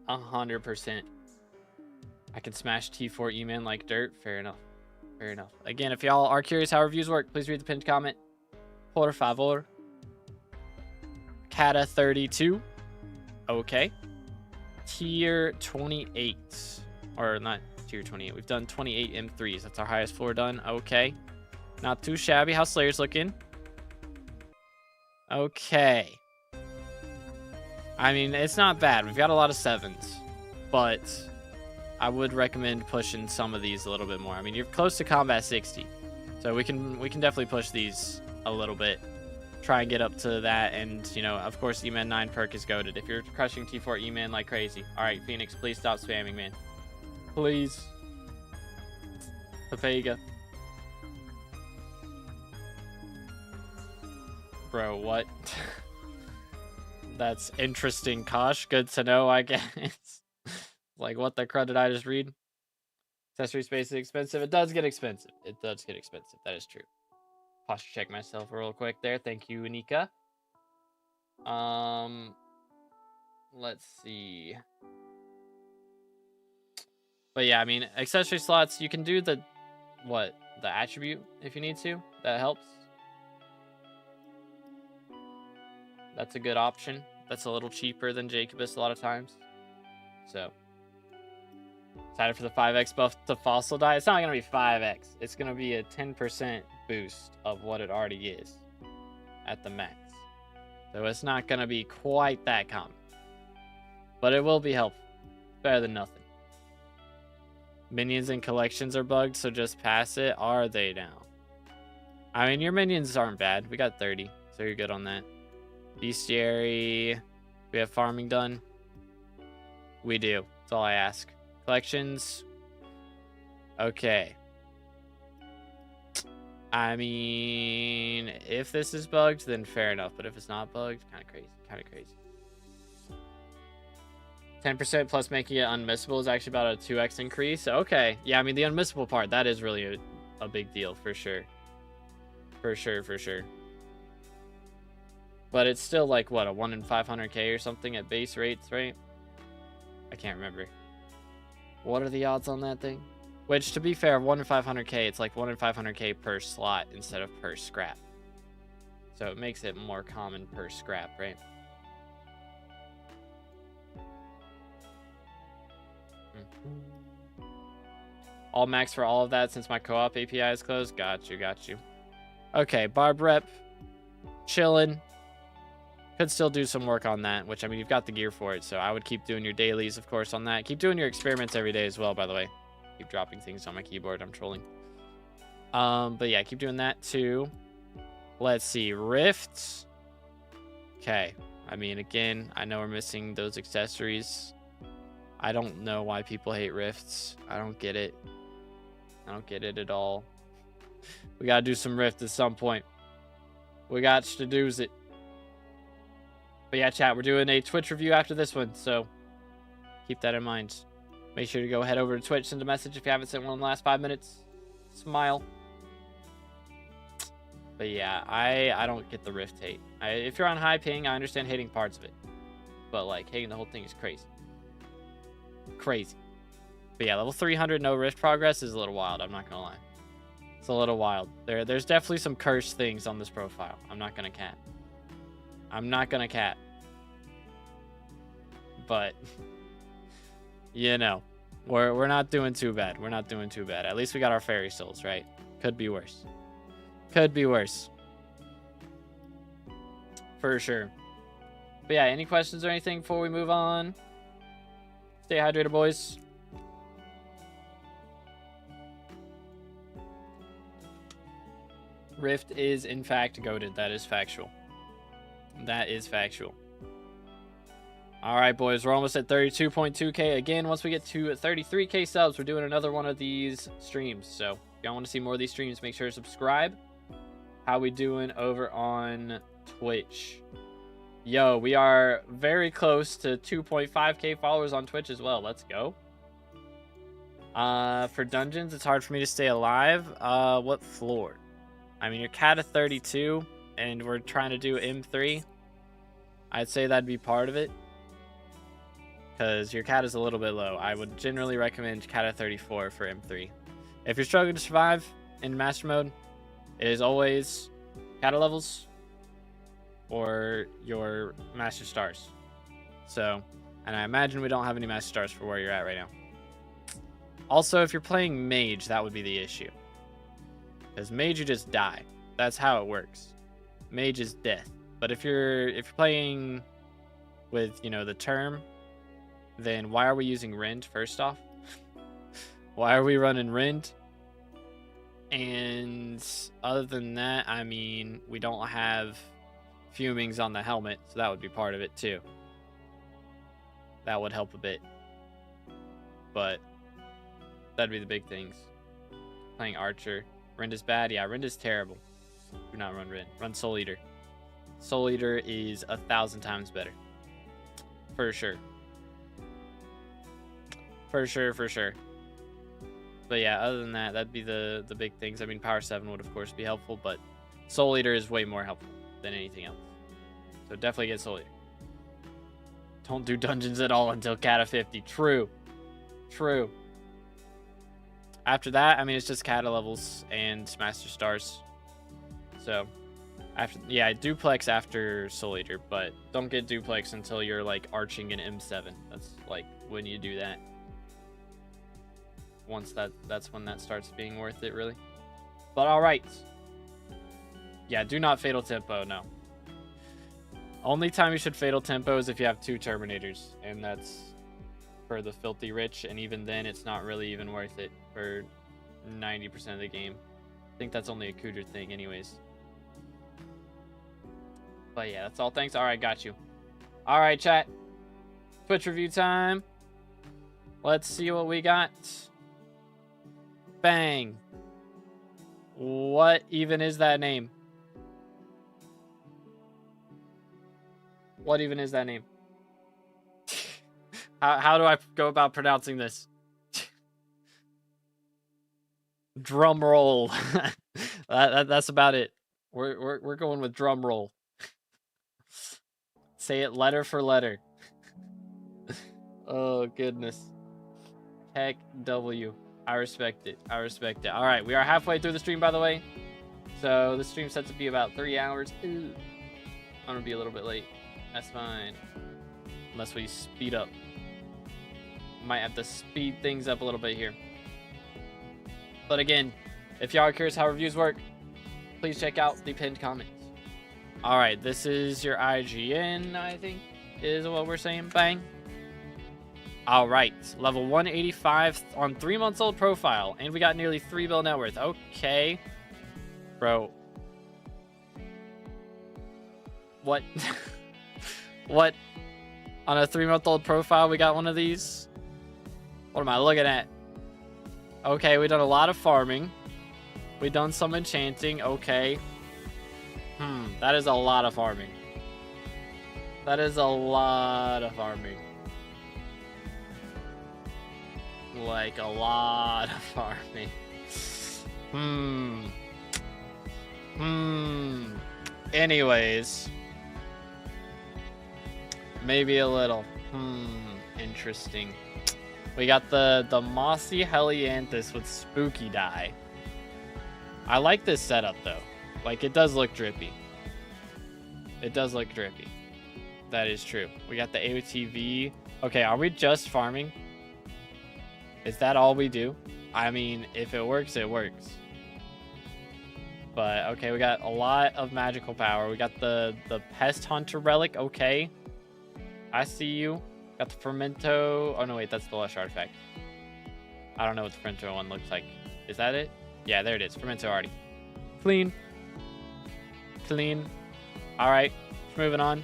100%. I can smash T4 E-Man like dirt. Fair enough. Fair enough. Again, if y'all are curious how reviews work, please read the pinned comment. Por favor. Kata 32. Okay. Tier 28. Or not tier 28. We've done 28 M3s. That's our highest floor done. Okay. Not too shabby. How's Slayer's looking? Okay. I mean, it's not bad. We've got a lot of 7s. But I would recommend pushing some of these a little bit more. I mean, you're close to combat 60. So we can definitely push these a little bit. Try and get up to that. And, you know, of course, E-Man 9 perk is goated. If you're crushing T4 E-Man like crazy. Alright, Phoenix, please stop spamming, man. Please. Papega. Bro, what? That's interesting, Kosh. Good to know, I guess. Like, what the crud did I just read? Accessory space is expensive. It does get expensive. It does get expensive. That is true. Posture check myself real quick there. Thank you, Nika. Let's see. But yeah, I mean, accessory slots, you can do the attribute if you need to. That helps. That's a good option. That's a little cheaper than Jacobus a lot of times. So, excited for the 5x buff to fossil die. It's not going to be 5x. It's going to be a 10% boost of what it already is at the max. So it's not going to be quite that common. But it will be helpful. Better than nothing. Minions and collections are bugged, so just pass it. Are they now? I mean, your minions aren't bad. We got 30, so you're good on that. Bestiary. We have farming done. We do. That's all I ask. Collections. Okay. I mean, if this is bugged, then fair enough. But if it's not bugged, kind of crazy. Kind of crazy. 10% plus making it unmissable is actually about a 2x increase. Okay. Yeah, I mean, the unmissable part, that is really a big deal for sure. For sure, for sure. But it's still like, what, a 1 in 500k or something at base rates, right? I can't remember. What are the odds on that thing? Which, to be fair, 1 in 500k, it's like 1 in 500k per slot instead of per scrap. So it makes it more common per scrap, right? All max for all of that since my co-op API is closed. Got you, got you. Okay, Barb Rep. Chilling. Could still do some work on that, which, I mean, you've got the gear for it, so I would keep doing your dailies, of course, on that. Keep doing your experiments every day as well, by the way. Keep dropping things on my keyboard. I'm trolling. But yeah, keep doing that too. Let's see. Rifts. Okay. I mean, again, I know we're missing those accessories. I don't know why people hate rifts. I don't get it. I don't get it at all. We gotta do some rift at some point. We got to do it. But yeah, chat, we're doing a Twitch review after this one, so keep that in mind. Make sure to go head over to Twitch, send a message if you haven't sent one in the last 5 minutes. Smile. But yeah, I don't get the rift hate. If you're on high ping, I understand hating parts of it. But like, hating the whole thing is crazy. Crazy. But yeah, level 300 no rift progress is a little wild, I'm not gonna lie. It's a little wild. There's definitely some cursed things on this profile. I'm not gonna cap. I'm not gonna cap. But you know, we're not doing too bad. We're not doing too bad. At least we got our fairy souls, right? Could be worse. Could be worse. For sure. But yeah, any questions or anything before we move on? Stay hydrated, boys. Rift is, in fact, goated. That is factual. That is factual. All right, boys. We're almost at 32.2k. Again, once we get to 33k subs, we're doing another one of these streams. So if y'all want to see more of these streams, make sure to subscribe. How we doing over on Twitch? Yo, we are very close to 2.5k followers on Twitch as well. Let's go. For dungeons, it's hard for me to stay alive. What floor? I mean, you're cat of 32, and we're trying to do M3. I'd say that'd be part of it, because your cat is a little bit low. I would generally recommend cat of 34 for M3. If you're struggling to survive in master mode, it is always cat levels or your master stars. So, and I imagine we don't have any master stars for where you're at right now. Also, if you're playing mage, that would be the issue. Because mage, you just die. That's how it works. Mage is death. But if you're playing with, you know, the term, then why are we using Rend first off? Why are we running Rend? And other than that, I mean, we don't have fumings on the helmet, so that would be part of it too. That would help a bit. But that'd be the big things. Playing Archer. Rend is bad? Yeah, Rend is terrible. Do not run Rend. Run Soul Eater. Soul Eater is 1,000 times better. For sure. For sure, for sure. But yeah, other than that, that'd be the big things. I mean, Power 7 would of course be helpful, but Soul Eater is way more helpful than anything else. So definitely get Soul Eater. Don't do dungeons at all until Kata 50. True. True. After that, I mean, it's just Kata levels and Master Stars. So, after, yeah, Duplex after Soul Eater, but don't get Duplex until you're, like, arching an M7. That's, like, when you do that. Once that's when that starts being worth it, really. But, alright. Yeah, do not Fatal Tempo, no. Only time you should Fatal Tempo is if you have 2 Terminators, and that's for the Filthy Rich, and even then, it's not really even worth it for 90% of the game. I think that's only a Cooter thing anyways. But yeah, that's all. Thanks. Alright, got you. Alright, chat. Twitch review time. Let's see what we got. Bang. What even is that name? What even is that name? How do I go about pronouncing this? Drum roll. That's about it. We're going with drum roll. Say it letter for letter. Oh goodness. Heck W. I respect it. I respect it. All right, we are halfway through the stream, by the way. So the stream's set to be about 3 hours. Ooh. I'm gonna be a little bit late. That's fine. Unless we speed up. Might have to speed things up a little bit here. But again, if y'all are curious how reviews work, please check out the pinned comments. Alright, this is your IGN, I think, is what we're saying. Bang. Alright, level 185 on 3 months old profile. And we got nearly 3 bill net worth. Okay. Bro. What? What? On a 3-month-old profile, we got one of these? What am I looking at? Okay, we done a lot of farming. We done some enchanting. Okay. That is a lot of farming. That is a lot of farming. Like, a lot of farming. Anyways. Maybe a little. Interesting. We got the Mossy Helianthus with Spooky Dye. I like this setup, though. Like, it does look drippy. It does look drippy. That is true. We got the AOTV. Okay, are we just farming? Is that all we do? I mean, if it works, it works. But, okay, we got a lot of magical power. We got the Pest Hunter Relic. Okay. I see you. Got the Fermento. Oh, no, wait. That's the Lush Artifact. I don't know what the Fermento one looks like. Is that it? Yeah, there it is. Fermento already. Clean. Clean. All right. Moving on.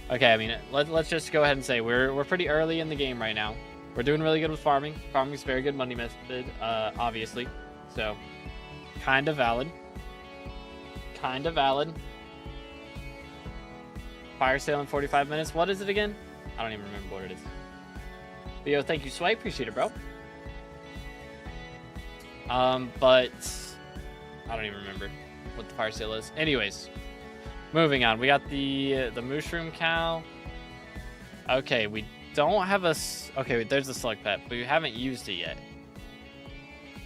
Okay, I mean, let's just go ahead and say we're pretty early in the game right now. We're doing really good with farming. Farming is a very good money method, obviously. So, kind of valid. Kind of valid. Fire sale in 45 minutes. What is it again? I don't even remember what it is. But yo, thank you, Swipe. Appreciate it, bro. But I don't even remember what the fire sale is. Anyways, moving on. We got the Mushroom Cow. Okay, we don't have a... Okay, there's the Slug Pet, but we haven't used it yet.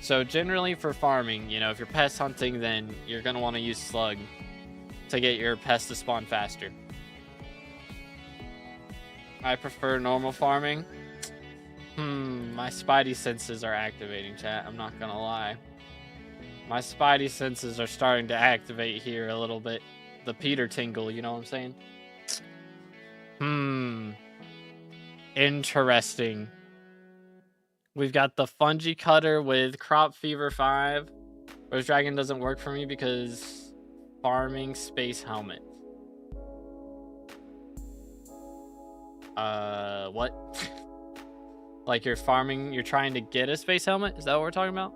So generally for farming, you know, if you're pest hunting, then you're going to want to use Slug to get your pests to spawn faster. I prefer normal farming. My spidey senses are activating, chat. I'm not gonna lie. My spidey senses are starting to activate here a little bit. The Peter tingle, you know what I'm saying? Interesting. We've got the Fungi Cutter with Crop Fever 5. Rose Dragon doesn't work for me because farming space helmet. What? Like you're farming, you're trying to get a space helmet? Is that what we're talking about?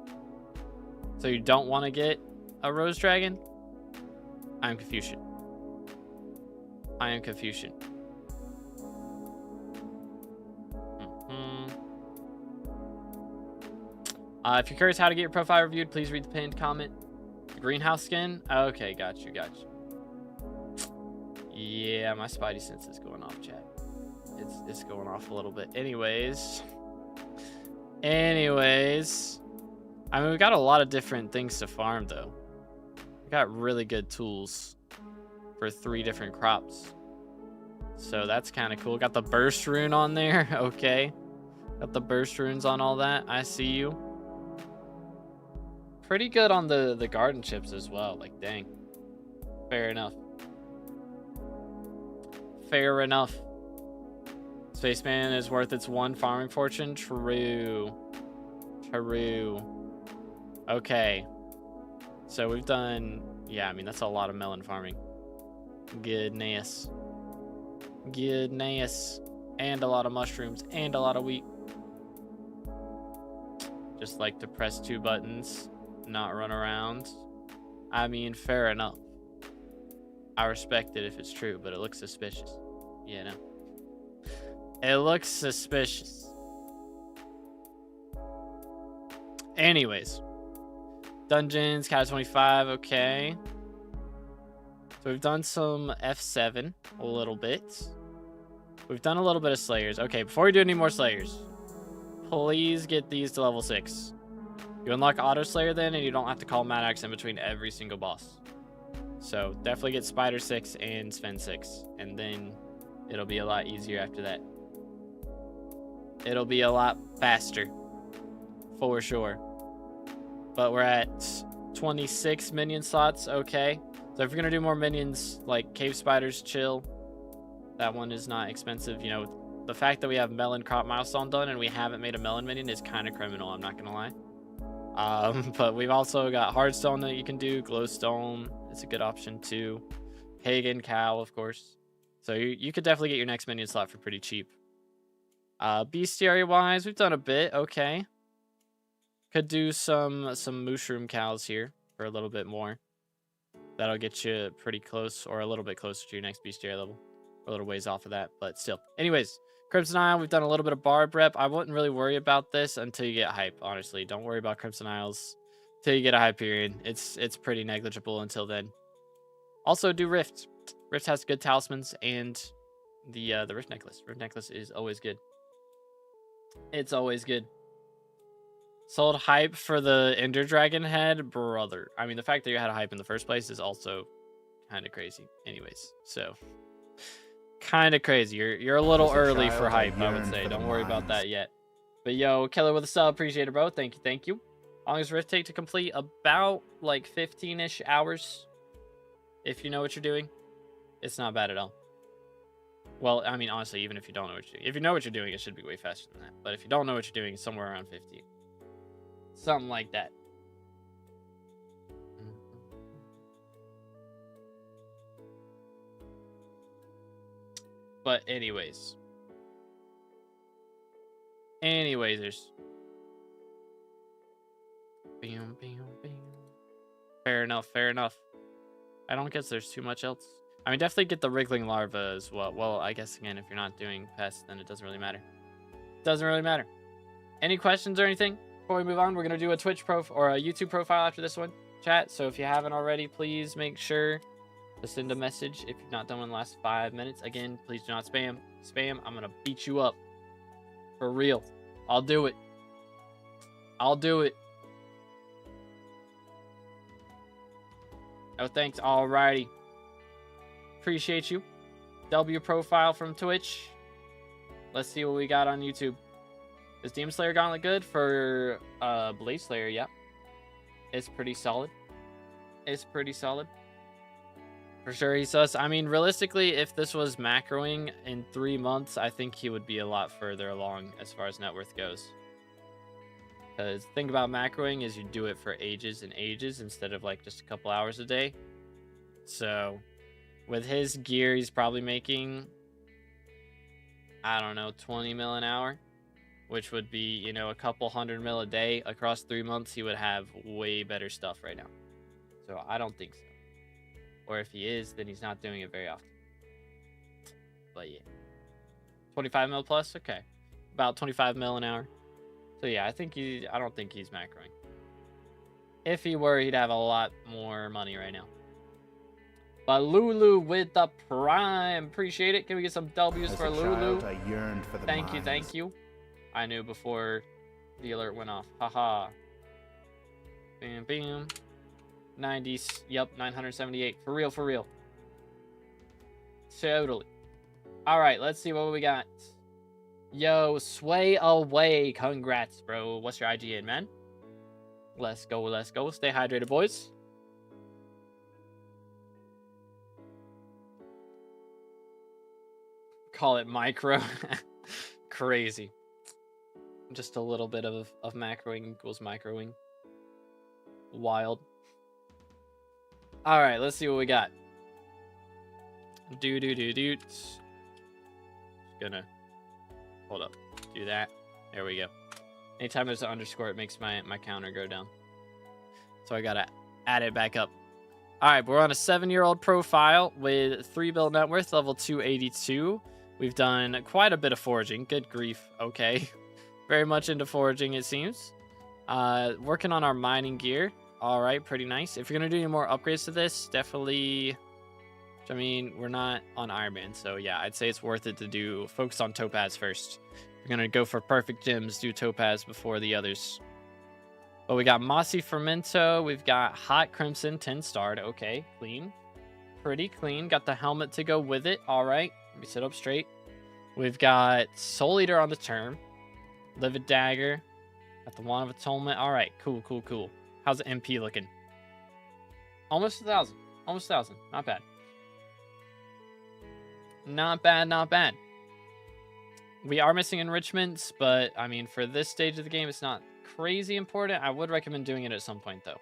So you don't want to get a Rose Dragon? I am Confucian. I am Confucian. If you're curious how to get your profile reviewed, please read the pinned comment. The greenhouse skin? Okay, got you. Yeah, my spidey sense is going off, chat. It's going off a little bit. Anyways. I mean, we got a lot of different things to farm, though. We got really good tools for 3 different crops. So that's kind of cool. Got the burst rune on there. Okay. Got the burst runes on all that. I see you. Pretty good on the garden chips as well. Like, dang. Fair enough. Spaceman is worth its 1 farming fortune. True. Okay. So we've done... Yeah, I mean, that's a lot of melon farming. Goodness. And a lot of mushrooms. And a lot of wheat. Just like to press 2 buttons. Not run around. I mean, fair enough. I respect it if it's true, but it looks suspicious. You know? It looks suspicious. Anyways. Dungeons, Cat 25, okay. So we've done some F7 a little bit. We've done a little bit of Slayers. Okay, before we do any more Slayers, please get these to level 6. You unlock Auto Slayer then, and you don't have to call Maddox in between every single boss. So definitely get Spider 6 and Sven 6, and then it'll be a lot easier after that. It'll be a lot faster, for sure. But we're at 26 minion slots, okay. So if you're gonna do more minions, like Cave Spiders, chill. That one is not expensive. You know, the fact that we have Melon Crop Milestone done and we haven't made a Melon minion is kind of criminal, I'm not gonna lie. But we've also got Hardstone that you can do, Glowstone, it's a good option too. Pagan Cow, of course. So you could definitely get your next minion slot for pretty cheap. Bestiary wise, we've done a bit, okay. Could do some mushroom cows here for a little bit more. That'll get you pretty close, or a little bit closer to your next bestiary level. We're a little ways off of that, but still. Anyways, Crimson Isle, we've done a little bit of barb rep. I wouldn't really worry about this until you get hype, honestly. Don't worry about Crimson Isles until you get a hype period. It's pretty negligible until then. Also, do Rift. Rift has good talismans and the Rift Necklace. Rift Necklace is always good. It's always good. Sold hype for the Ender Dragon head, brother. I mean, the fact that you had a hype in the first place is also kind of crazy. Anyways, so kind of crazy. You're a little early for hype, I would say. Don't worry about that yet. But yo, Keller with a sub, appreciate it, bro. Thank you. How long does Rift take to complete? About like 15-ish hours. If you know what you're doing, it's not bad at all. Well, I mean, honestly, even if you don't know what you're doing, if you know what you're doing, it should be way faster than that. But if you don't know what you're doing, it's somewhere around 15. Something like that. But anyways. There's... Fair enough. I don't guess there's too much else. I mean, definitely get the wriggling larva as well. Well, I guess, again, if you're not doing pests, then it doesn't really matter. Any questions or anything? Before we move on, we're going to do a Twitch profile or a YouTube profile after this one, chat. So if you haven't already, please make sure to send a message if you've not done one in the last 5 minutes. Again, please do not spam. I'm going to beat you up. For real. I'll do it. Oh, thanks. Alrighty. Appreciate you. W profile from Twitch. Let's see what we got on YouTube. Is Demon Slayer Gauntlet good? For Blade Slayer, yeah. It's pretty solid. For sure, he says. I mean, realistically, if this was macroing in 3 months, I think he would be a lot further along as far as net worth goes. Because the thing about macroing is you do it for ages and ages instead of like just a couple hours a day. So with his gear, he's probably making, I don't know, 20 mil an hour. Which would be, you know, a couple 100 mil a day. Across 3 months, he would have way better stuff right now. So I don't think so. Or if he is, then he's not doing it very often. But yeah. 25 mil plus? Okay. About 25 mil an hour So yeah, I don't think he's macroing. If he were, he'd have a lot more money right now. But Lulu with the prime. Appreciate it. Can we get some W's As for a Lulu? child, I yearned for the Thank you, mines. thank you. I knew before the alert went off. Haha. Bam, bam. 90s. Yep, 978. For real, for real. Totally. All right, let's see what we got. Yo, Sway Away. Congrats, bro. What's your IGN, man? Let's go, let's go. Stay hydrated, boys. Call it micro. Crazy. Just a little bit of macroing equals microing. Wild. All right, let's see what we got. Just gonna hold up. Do that. There we go. Anytime there's an underscore, it makes my counter go down. So I gotta add it back up. All right, we're on a 7-year-old profile with 3 build net worth, level 282. We've done quite a bit of foraging. Good grief. Okay. Very much into foraging, it seems. Working on our mining gear. All right, pretty nice. If you're going to do any more upgrades to this, definitely... I mean, we're not on Iron Man, so yeah, I'd say it's worth it to focus on Topaz first. If you're going to go for perfect gems, do Topaz before the others. But we got Mossy Fermento. We've got Hot Crimson 10-starred. Okay, clean. Pretty clean. Got the helmet to go with it. All right. Let me sit up straight. We've got Soul Eater on the term. Livid Dagger. Got the Wand of Atonement. All right. Cool, cool, cool. How's the MP looking? Almost 1,000. Almost 1,000. Not bad. Not bad, not bad. We are missing enrichments, but, I mean, for this stage of the game, it's not crazy important. I would recommend doing it at some point, though.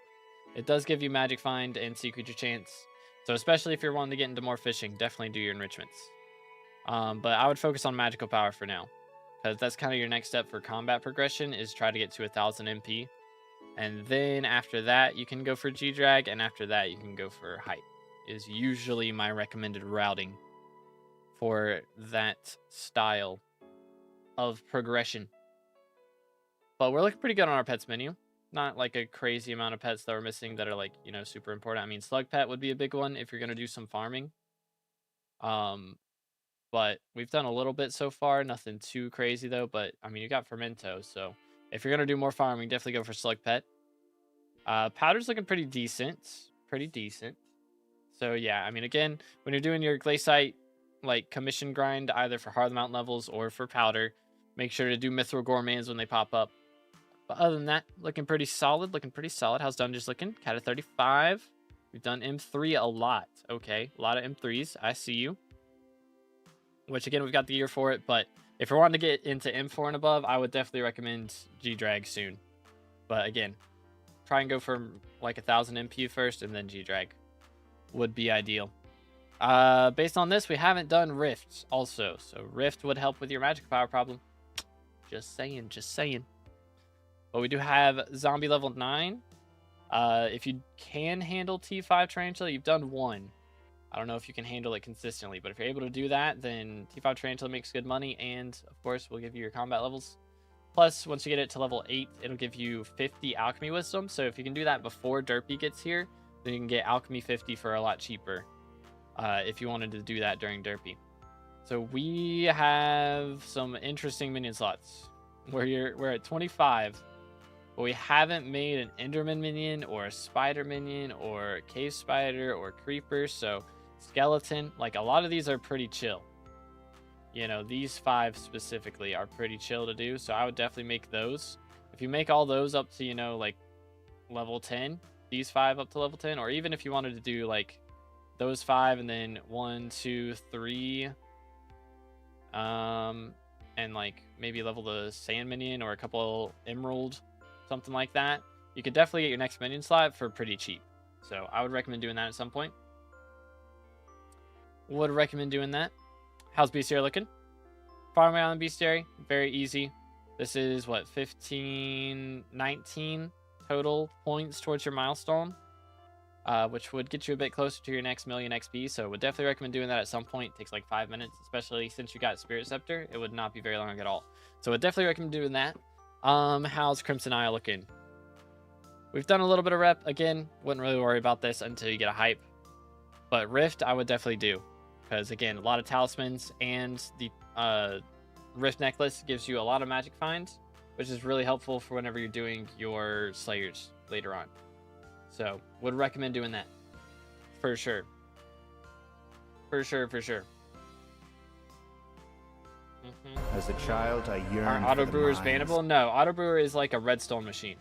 It does give you Magic Find and Sea Creature Chance. So especially if you're wanting to get into more fishing, definitely do your enrichments. But I would focus on Magical Power for now, because that's kind of your next step for combat progression, is try to get to 1,000 MP. And then after that, you can go for G-Drag, and after that, you can go for Hype, is usually my recommended routing for that style of progression. But we're looking pretty good on our pets menu. Not like a crazy amount of pets that we're missing that are like, you know, super important. I mean, Slug Pet would be a big one if you're going to do some farming. But we've done a little bit so far. Nothing too crazy, though. But, I mean, you got Fermento. So, if you're going to do more farming, definitely go for Slug Pet. Powder's looking pretty decent. Pretty decent. So, yeah. I mean, again, when you're doing your Glaciite, like, commission grind, either for Heart of the Mountain levels or for Powder, make sure to do Mithril Gourmands when they pop up. But other than that, looking pretty solid. Looking pretty solid. How's Dungeons looking? Cat of 35. We've done M3 a lot. Okay. A lot of M3s. I see you. Which, again, we've got the year for it. But if you're wanting to get into M4 and above, I would definitely recommend G-Drag soon. But, again, try and go for, like, 1,000 MP first, and then G-Drag would be ideal. Based on this, we haven't done Rift also. So, Rift would help with your magic power problem. Just saying, just saying. But we do have Zombie level 9. If you can handle T5 Tarantula, you've done 1. I don't know if you can handle it consistently, but if you're able to do that, then T5 Tarantula makes good money, and, of course, we'll give you your combat levels. Plus, once you get it to level 8, it'll give you 50 Alchemy Wisdom, so if you can do that before Derpy gets here, then you can get Alchemy 50 for a lot cheaper, if you wanted to do that during Derpy. So we have some interesting minion slots. We're at 25, but we haven't made an Enderman minion, or a Spider minion, or a Cave Spider, or Creeper, so... Skeleton, like a lot of these are pretty chill. You know, these 5 specifically are pretty chill to do, so I would definitely make those. If you make all those up to, you know, like level 10, these 5 up to level 10, or even if you wanted to do like those 5 and then 1, 2, 3, and like maybe level the Sand minion or a couple Emerald, something like that, you could definitely get your next minion slot for pretty cheap. So I would recommend doing that at some point. Would recommend doing that. How's Bestiary looking? Farming Island Bestiary, very easy. This is what, 15, 19 total points towards your milestone, which would get you a bit closer to your next million XP. So would definitely recommend doing that at some point. It takes like 5 minutes, especially since you got Spirit Scepter. It would not be very long at all. So would definitely recommend doing that. How's Crimson Isle looking? We've done a little bit of rep. Again, wouldn't really worry about this until you get a hype. But Rift, I would definitely do. Because, again, a lot of talismans, and the Rift necklace gives you a lot of magic finds, which is really helpful for whenever you're doing your Slayers later on. So, would recommend doing that. For sure. For sure, for sure. As a child, I yearned Are for auto the brewers mines. bannable? No, auto brewer is like a redstone machine.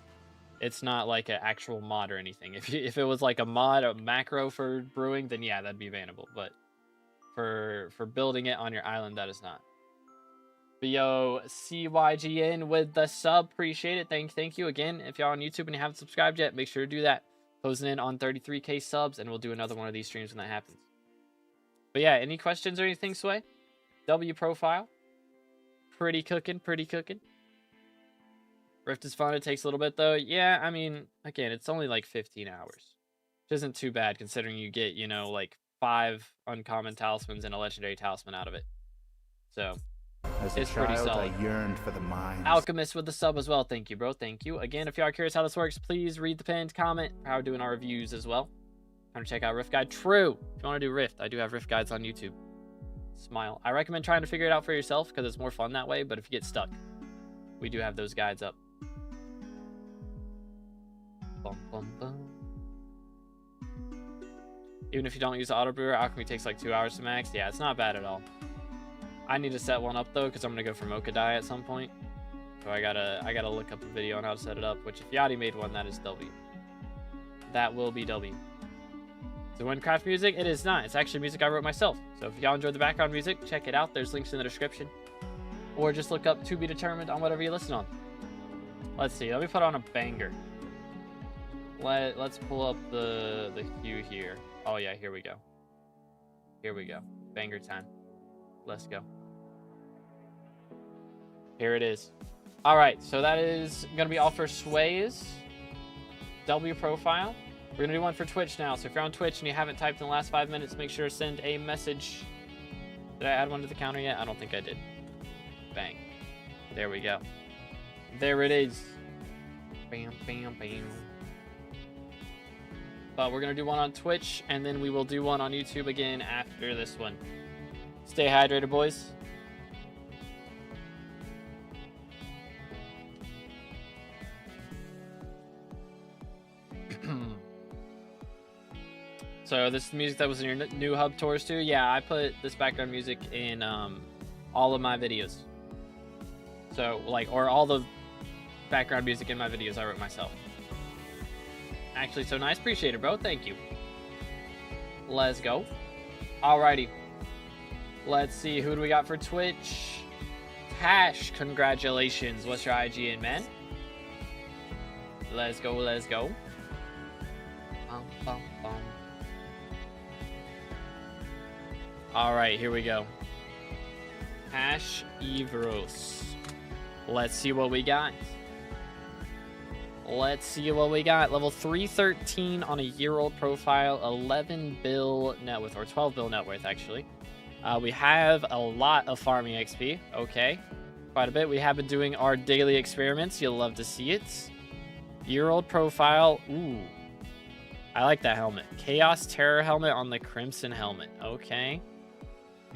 It's not like an actual mod or anything. If it was like a mod, a macro for brewing, then yeah, that'd be bannable. But for building it on your island, that is not. But yo, CYGN with the sub, appreciate it. Thank you again. If y'all on YouTube and you haven't subscribed yet, make sure to do that. Closing in on 33k subs, and we'll do another one of these streams when that happens. But yeah, any questions or anything, Sway? W profile. Pretty cooking, pretty cooking. Rift is fun. It takes a little bit, though. Yeah, I mean, again, it's only like 15 hours. Which isn't too bad, considering you get, you know, like 5 uncommon talismans and a legendary talisman out of it. So, As a it's pretty child, solid. I yearned for the mines. Alchemist with the sub as well. Thank you, bro. Thank you. Again, if you are curious how this works, please read the pinned comment. How we're doing our reviews as well. Time to check out Rift Guide. True. If you want to do Rift, I do have Rift Guides on YouTube. Smile. I recommend trying to figure it out for yourself because it's more fun that way, but if you get stuck, we do have those guides up. Bum, bum, bum. Even if you don't use the auto brewer, alchemy takes like 2 hours to max. Yeah, it's not bad at all. I need to set one up though, because I'm gonna go for mocha dye at some point. So I gotta look up a video on how to set it up. Which if Yachty made one, that is W. That will be W. So when craft music, it is not. It's actually music I wrote myself. So if y'all enjoyed the background music, check it out. There's links in the description. Or just look up To Be Determined on whatever you listen on. Let's see. Let me put on a banger. Let's pull up the queue here. Oh yeah, here we go. Here we go. Banger time. Let's go. Here it is. All right, so that is gonna be all for Sway's W profile. We're gonna do one for Twitch now. So if you're on Twitch and you haven't typed in the last 5 minutes, make sure to send a message. Did I add one to the counter yet? I don't think I did. Bang. There we go. There it is. Bam, bam, bam. But we're gonna do one on Twitch, and then we will do one on YouTube again after this one. Stay hydrated, boys. So this is the music that was in your new hub tours too. Yeah, I put this background music in all of my videos. So like, or all the background music in my videos I wrote myself. Actually, so nice. Appreciate it, bro. Thank you. Let's go. Alrighty. Let's see. Who do we got for Twitch? Tash, congratulations. What's your IGN, man? Let's go. Let's go. Bum, bum, bum. Alright, here we go. Hash Evros. Let's see what we got. Let's see what we got. Level 313 on a year-old profile. 11 bill net worth, or 12 bill net worth, actually. We have a lot of farming XP. Okay. Quite a bit. We have been doing our daily experiments. You'll love to see it. Year-old profile. Ooh. I like that helmet. Chaos Terror helmet on the Crimson helmet. Okay.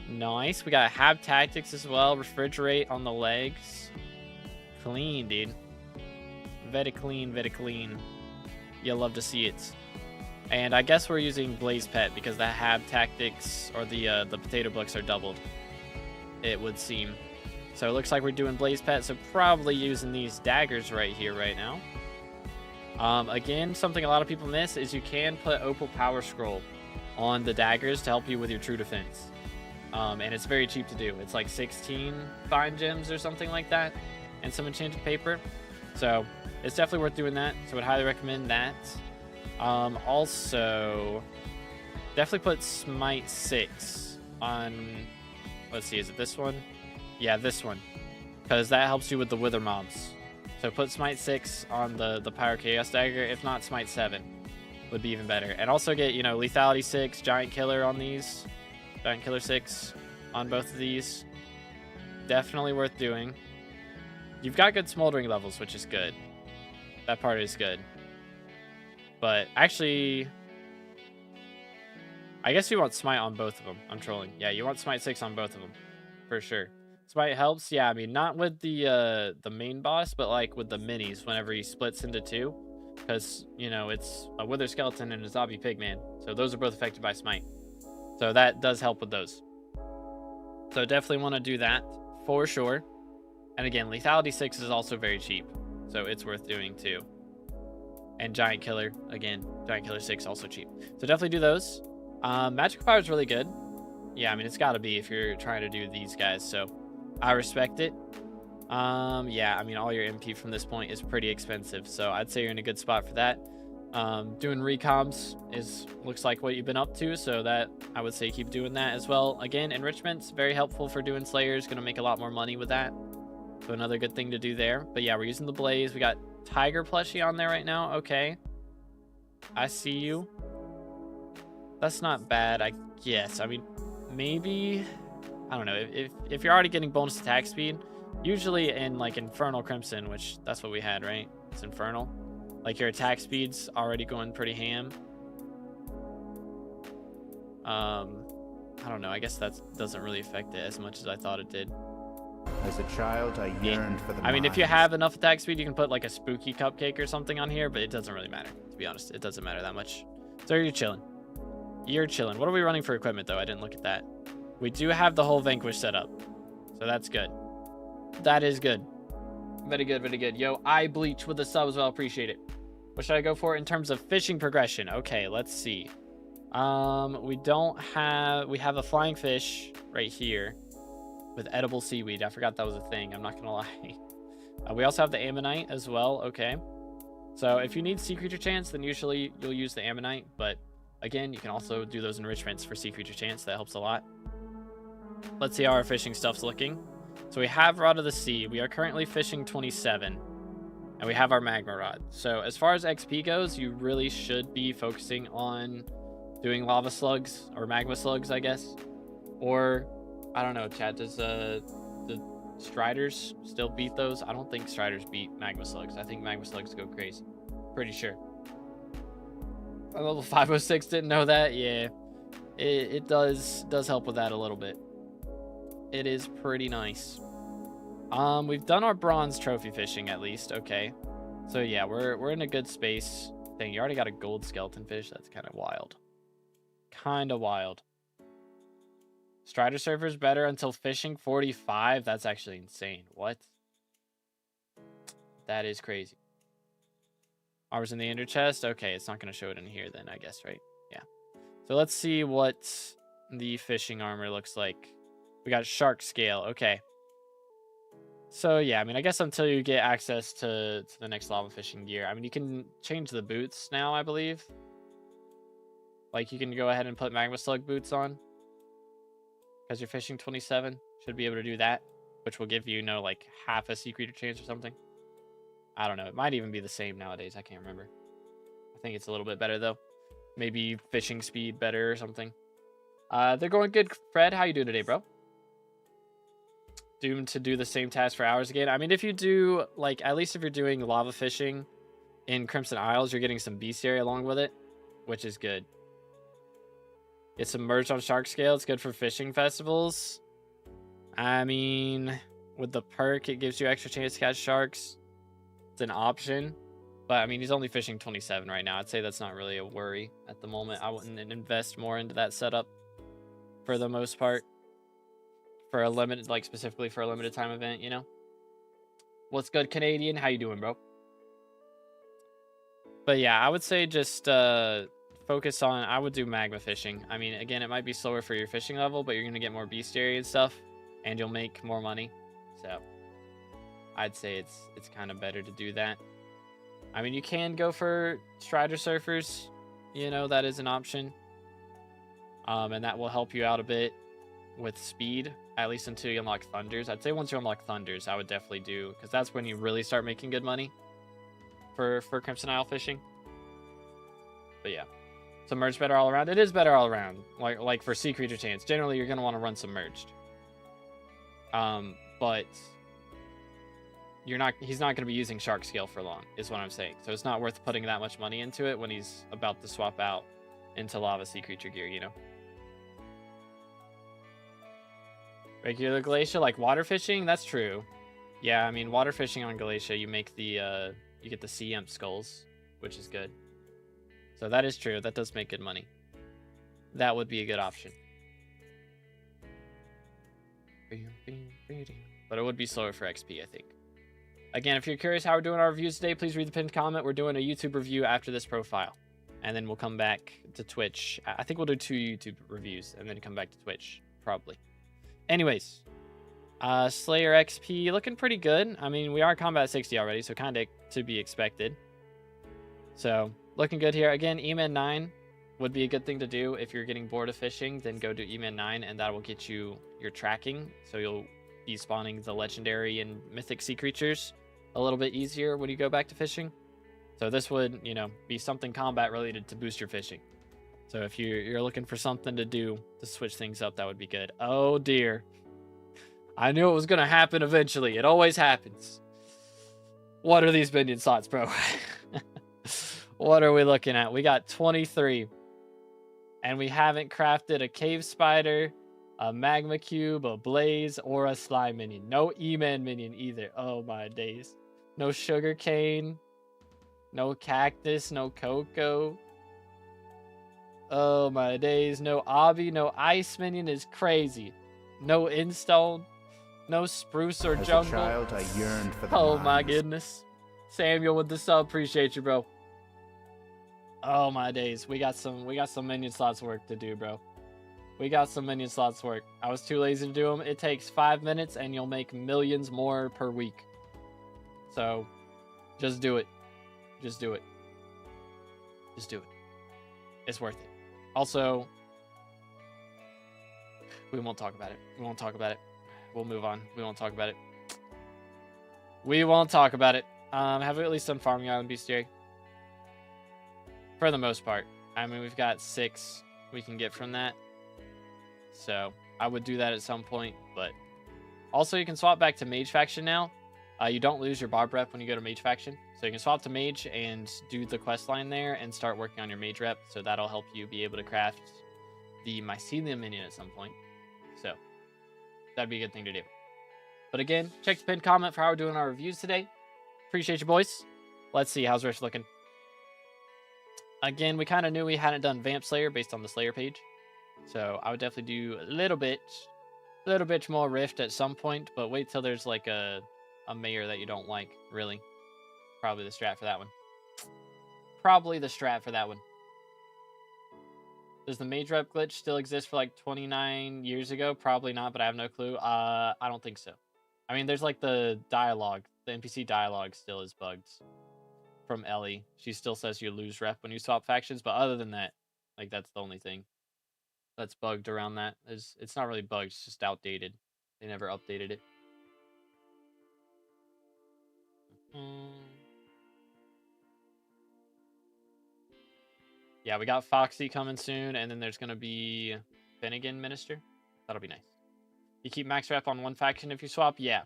Nice. We got Hab Tactics as well. Refrigerate on the legs. Clean, dude. Very clean, very clean. You'll love to see it. And I guess we're using Blaze Pet because the Hab Tactics or the potato blocks are doubled, it would seem. So it looks like we're doing Blaze Pet, so probably using these daggers right here, right now. Again, something a lot of people miss is you can put Opal Power Scroll on the daggers to help you with your true defense. And it's very cheap to do. It's like 16 fine gems or something like that, and some enchanted paper. So it's definitely worth doing that. So I'd highly recommend that. Also, definitely put Smite 6 on. Let's see, is it this one? Yeah, this one, because that helps you with the Wither mobs. So put Smite 6 on the Pyro Chaos Dagger. If not, Smite 7 would be even better. And also get, you know, Lethality 6, Giant Killer on these. Giant Killer 6 on both of these. Definitely worth doing. you've got good smoldering levels, which is good. That part is good. But actually, I guess you want smite on both of them. I'm trolling. Yeah, you want smite 6 on both of them, for sure. Smite helps. Yeah, I mean, not with the main boss, but like with the minis whenever he splits into 2, because you know it's a wither skeleton and a zombie pigman, so those are both affected by smite. So that does help with those. So definitely want to do that for sure. And again, lethality 6 is also very cheap, so it's worth doing too. And giant killer, again, giant killer 6 also cheap. So definitely do those. Magical power is really good. Yeah, I mean, it's got to be if you're trying to do these guys, so I respect it. Yeah, I mean, all your MP from this point is pretty expensive, so I'd say you're in a good spot for that. Doing recoms looks like what you've been up to, so that I would say keep doing that as well. Again, enrichment's very helpful for doing slayers, gonna make a lot more money with that, so another good thing to do there. But yeah, we're using the blaze. We got tiger plushie on there right now. Okay, I see you. That's not bad, I guess. I mean, maybe, I don't know, if you're already getting bonus attack speed, usually in like Infernal Crimson, which that's what we had, right? It's Infernal. Like your attack speed's already going pretty ham. I don't know. I guess that doesn't really affect it as much as I thought it did. As a child, I yearned for the I mean, if you mines. have enough attack speed, you can put like a spooky cupcake or something on here, but it doesn't really matter. To be honest, it doesn't matter that much. So you're chilling. You're chilling. What are we running for equipment though? I didn't look at that. We do have the whole Vanquish set up, so that's good. That is good. Very good, very good. Yo, I bleach with the sub as well. Appreciate it. What should I go for in terms of fishing progression? Okay, let's see. We have a flying fish right here with edible seaweed. I forgot that was a thing. I'm not gonna lie. We also have the ammonite as well. Okay. So if you need sea creature chance, then usually you'll use the ammonite. But again, you can also do those enrichments for sea creature chance. That helps a lot. Let's see how our fishing stuff's looking. So we have Rod of the Sea. We are currently fishing 27. And we have our magma rod. So as far as XP goes, you really should be focusing on doing lava slugs or magma slugs, I guess. Or, I don't know, chat, does the striders still beat those? I don't think striders beat magma slugs. I think magma slugs go crazy. Pretty sure. Level 506 didn't know that. Yeah, it does help with that a little bit. It is pretty nice. We've done our bronze trophy fishing at least. Okay, so yeah, we're in a good space. Dang, you already got a gold skeleton fish. That's kind of wild. Kind of wild. Strider surfer's better until fishing 45. That's actually insane. What? That is crazy. Armor's in the ender chest. Okay, it's not going to show it in here then, I guess, right? Yeah. So let's see what the fishing armor looks like. We got shark scale. Okay. So yeah, I mean, I guess until you get access to the next lava fishing gear. I mean, you can change the boots now, I believe. Like, you can go ahead and put magma slug boots on. Because you're fishing 27. Should be able to do that. Which will give you, like half a sea creature chance or something. I don't know. It might even be the same nowadays. I can't remember. I think it's a little bit better, though. Maybe fishing speed better or something. They're going good. Fred, how you doing today, bro? Doomed to do the same task for hours again. I mean, if you do, like, at least if you're doing lava fishing in Crimson Isles, you're getting some bestiary along with it, which is good. It's submerged on shark scale. It's good for fishing festivals. I mean, with the perk, it gives you extra chance to catch sharks. It's an option. But, I mean, he's only fishing 27 right now. I'd say that's not really a worry at the moment. I wouldn't invest more into that setup for the most part. For a limited, like, specifically for a limited time event, you know? What's good, Canadian? How you doing, bro? But, yeah, I would say just focus on... I would do magma fishing. I mean, again, it might be slower for your fishing level, but you're going to get more bestiary and stuff. And you'll make more money. So, I'd say it's kind of better to do that. I mean, you can go for Strider Surfers. You know, that is an option. And that will help you out a bit with speed, at least until you unlock Thunders. I'd say once you unlock Thunders, I would definitely do, because that's when you really start making good money for Crimson Isle fishing. But yeah, submerged better all around. It is better all around. Like for sea creature chance, generally you're gonna want to run submerged. But he's not going to be using shark scale for long, is what I'm saying. So it's not worth putting that much money into it when he's about to swap out into lava sea creature gear, you know. Regular Glacier, like water fishing, that's true. Yeah, I mean, water fishing on Glacier, you make the you get the sea imp skulls, which is good. So that is true. That does make good money. That would be a good option. But it would be slower for XP, I think. Again, if you're curious how we're doing our reviews today, please read the pinned comment. We're doing a YouTube review after this profile. And then we'll come back to Twitch. I think we'll do 2 YouTube reviews and then come back to Twitch, probably. Anyways, Slayer XP looking pretty good. I mean, we are combat 60 already, so kind of to be expected. So, looking good here. Again, E-Man 9 would be a good thing to do. If you're getting bored of fishing, then go to E-Man 9, and that will get you your tracking. So you'll be spawning the legendary and mythic sea creatures a little bit easier when you go back to fishing. So this would, you know, be something combat related to boost your fishing. So if you're looking for something to do to switch things up, that would be good. Oh dear. I knew it was going to happen eventually. It always happens. What are these minion slots, bro? What are we looking at? We got 23. And we haven't crafted a cave spider, a magma cube, a blaze, or a slime minion. No E-Man minion either. Oh my days. No sugar cane. No cactus. No cocoa. Oh my days. No obby. No ice minion is crazy. No instone. No spruce or jungle. As a child, I yearned for the Oh my mines. goodness. Samuel with the sub. Appreciate you, bro. Oh my days. We got some minion slots work to do, bro. We got some minion slots work. I was too lazy to do them. It takes 5 minutes and you'll make millions more per week. So just do it. Just do it. Just do it. It's worth it. Also, we won't talk about it. We won't talk about it. We'll move on. We won't talk about it. We won't talk about it. Have we at least done Farming Island Bestiary? For the most part. I mean, we've got 6 we can get from that. So, I would do that at some point, but... Also, you can swap back to Mage Faction now. You don't lose your Barb Rep when you go to Mage Faction. So you can swap to Mage and do the quest line there and start working on your Mage Rep. So that'll help you be able to craft the Mycelium Minion at some point. So, that'd be a good thing to do. But again, check the pinned comment for how we're doing our reviews today. Appreciate you, boys. Let's see, how's Rich looking? Again, we kind of knew we hadn't done Vamp Slayer based on the Slayer page. So I would definitely do a little bit more Rift at some point, but wait till there's like a mayor that you don't like, really. Probably the strat for that one. Probably the strat for that one. Does the Mage Rep glitch still exist for like 29 years ago? Probably not, but I have no clue. I don't think so. I mean, there's like the dialogue. The NPC dialogue still is bugged from Ellie. She still says you lose rep when you swap factions, but other than that, like that's the only thing that's bugged around that. It's not really bugged, it's just outdated. They never updated it. Yeah, we got Foxy coming soon, and then there's gonna be Finnegan Minister. That'll be nice. You keep max rep on one faction if you swap? Yeah.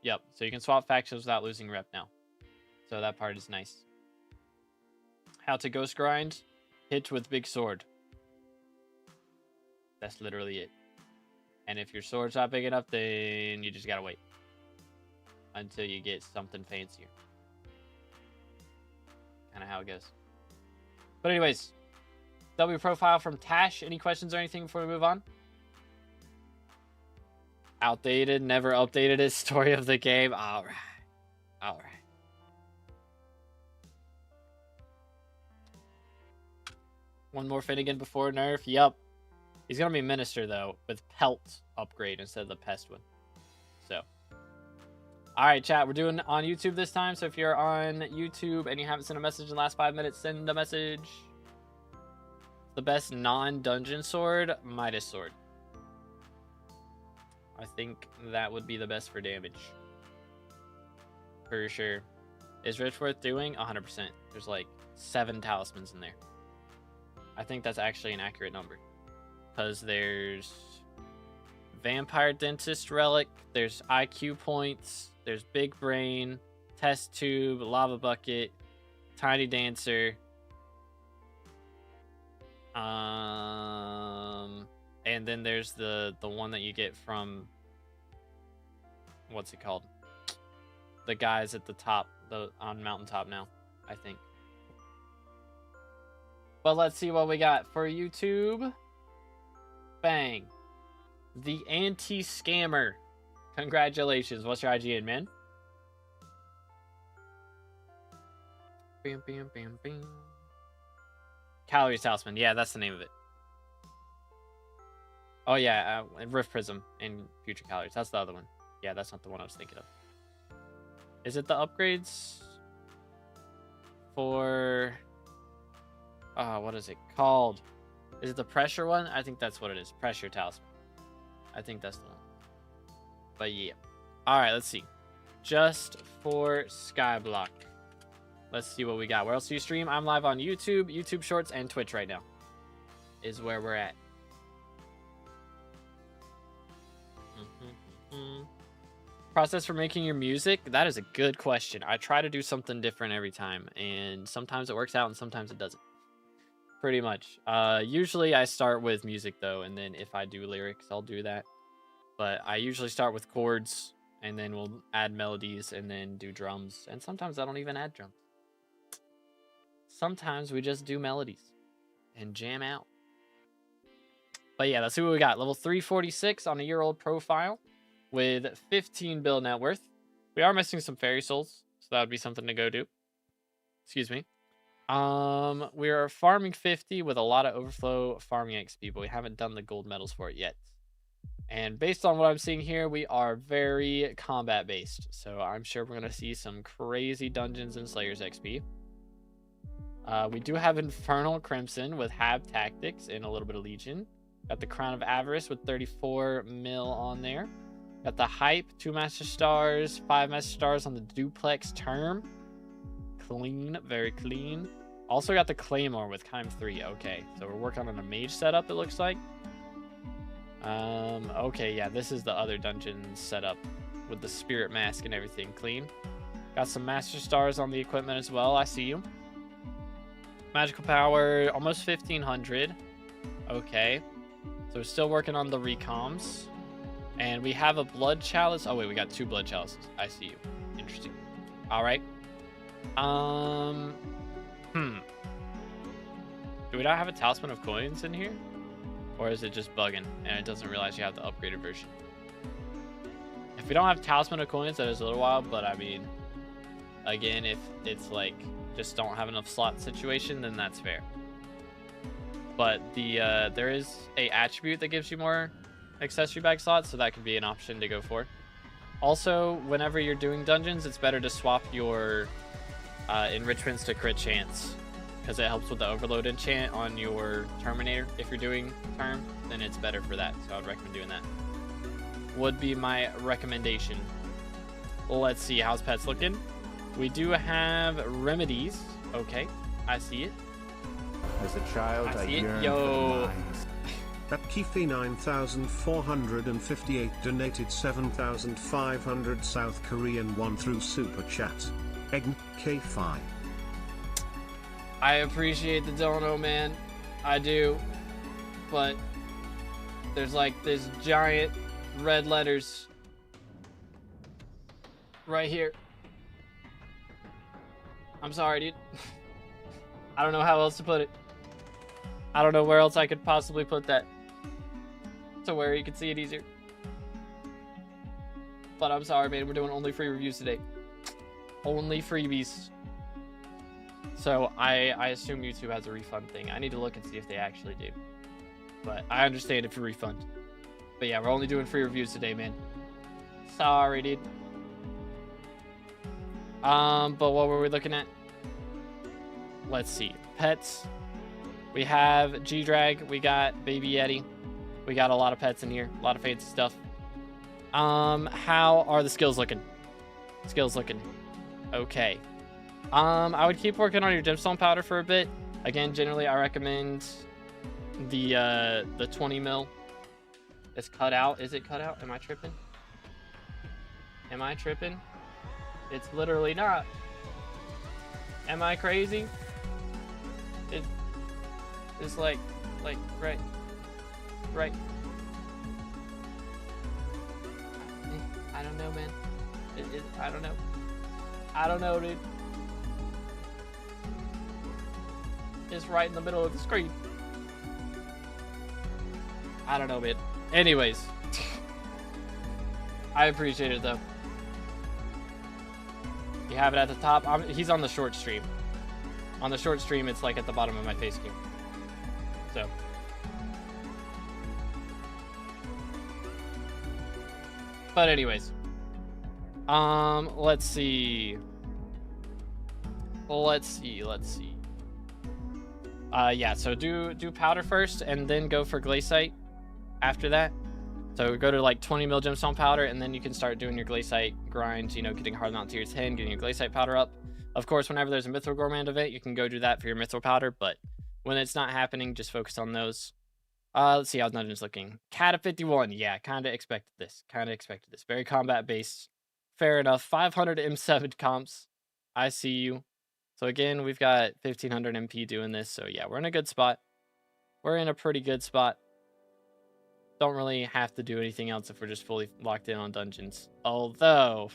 Yep. So you can swap factions without losing rep now. So that part is nice. How to ghost grind? Hit with big sword. That's literally it. And if your sword's not big enough, then you just gotta wait until you get something fancier. Kind of how it goes. But anyways, W profile from Tash. Any questions or anything before we move on? Outdated, never updated it. Story of the game. All right. All right. One more Finnegan before nerf. Yup. He's going to be Minister, though, with Pelt upgrade instead of the Pest one. So. Alright, chat. We're doing on YouTube this time. So if you're on YouTube and you haven't sent a message in the last 5 minutes, send a message. The best non-dungeon sword? Midas sword. I think that would be the best for damage. For sure. Is Rich worth doing? 100%. There's like 7 talismans in there. I think that's actually an accurate number. Because there's Vampire Dentist Relic. There's IQ points. There's Big Brain, Test Tube, Lava Bucket, Tiny Dancer. And then there's the one that you get from, what's it called? The guys at the top, on Mountaintop now, I think. But let's see what we got for YouTube. Bang. The Anti-Scammer. Congratulations. What's your IGN, man? Bam, bam, bam, bam. Calories Talisman. Yeah, that's the name of it. Oh, yeah. Rift Prism and Future Calories. That's the other one. Yeah, that's not the one I was thinking of. Is it the upgrades for... what is it called? Is it the pressure one? I think that's what it is. Pressure Talisman. I think that's the one. But yeah. Alright, let's see. Just for SkyBlock. Let's see what we got. Where else do you stream? I'm live on YouTube, YouTube Shorts, and Twitch right now. Is where we're at. Process for making your music? That is a good question. I try to do something different every time. And sometimes it works out and sometimes it doesn't. Pretty much. Usually I start with music though, and then if I do lyrics, I'll do that. But I usually start with chords, and then we'll add melodies, and then do drums. And sometimes I don't even add drums. Sometimes we just do melodies and jam out. But yeah, let's see what we got. Level 346 on a year-old profile with 15 bill net worth. We are missing some fairy souls, so that would be something to go do. Excuse me. We are farming 50 with a lot of overflow farming XP, but we haven't done the gold medals for it yet. And based on what I'm seeing here, we are very combat based. So I'm sure we're going to see some crazy dungeons and slayers XP. We do have Infernal Crimson with Hab Tactics and a little bit of Legion. Got the Crown of Avarice with 34 mil on there. Got the Hype, 2 Master Stars, 5 Master Stars on the Duplex Term. Clean, very clean. Also got the Claymore with Time 3. Okay, so we're working on a mage setup, it looks like. Okay, yeah, this is the other dungeon setup with the Spirit Mask and everything. Clean. Got some Master Stars on the equipment as well. I see you. Magical Power, almost 1500. Okay. So we're still working on the recoms. And we have a Blood Chalice. Oh, wait, we got 2 Blood Chalices. I see you. Interesting. All right. Do we not have a Talisman of Coins in here? Or is it just bugging and it doesn't realize you have the upgraded version? If we don't have Talisman of Coins, that is a little wild, but I mean, again, if it's like just don't have enough slot situation, then that's fair. But there is a attribute that gives you more accessory bag slots, so that could be an option to go for. Also, whenever you're doing dungeons, it's better to swap your enrichments to crit chance, because it helps with the overload enchant on your Terminator. If you're doing Term, then it's better for that, so I would recommend doing that. Would be my recommendation. Let's see, how's pets looking? We do have remedies. Okay, I see it. As a child, I yearned for the mines. At Kifi 9458 donated 7500 South Korean 1 through Super Chat. NKJV. I appreciate the dono, man. I do. But there's like this giant red letters right here. I'm sorry, dude. I don't know how else to put it. I don't know where else I could possibly put that to where you could see it easier. But I'm sorry, man. We're doing only free reviews today. Only freebies. So I assume YouTube has a refund thing. I need to look and see if they actually do. But I understand if you refund. But yeah, we're only doing free reviews today, man. Sorry, dude. But what were we looking at? Let's see. Pets. We have G-Drag. We got Baby Yeti. We got a lot of pets in here. A lot of fancy stuff. How are the skills looking? Skills looking okay. I would keep working on your gemstone powder for a bit. Again, generally I recommend the 20 mil It's cut out. Is it cut out? Am I tripping? Am I tripping? It's literally not. Am I crazy? It's like right. I don't know, man. I don't know. I don't know, dude. It's right in the middle of the screen. I don't know, man. Anyways. I appreciate it, though. You have it at the top. He's on the short stream. On the short stream, it's like at the bottom of my face cube. So. But anyways. Let's see. Yeah, so do powder first and then go for glaciite after that. So go to like 20 mil gemstone powder, and then you can start doing your glaciite grinds, you know, getting hard mount tier 10, getting your glaciite powder up. Of course, whenever there's a Mithril Gourmand event, you can go do that for your Mithril powder, but when it's not happening, just focus on those. Let's see how Dungeon's looking. Cat of 51. Yeah, kind of expected this. Very combat-based. Fair enough. 500 M7 comps. I see you. So again, we've got 1500 MP doing this. So yeah, we're in a good spot. We're in a pretty good spot. Don't really have to do anything else if we're just fully locked in on dungeons. Although...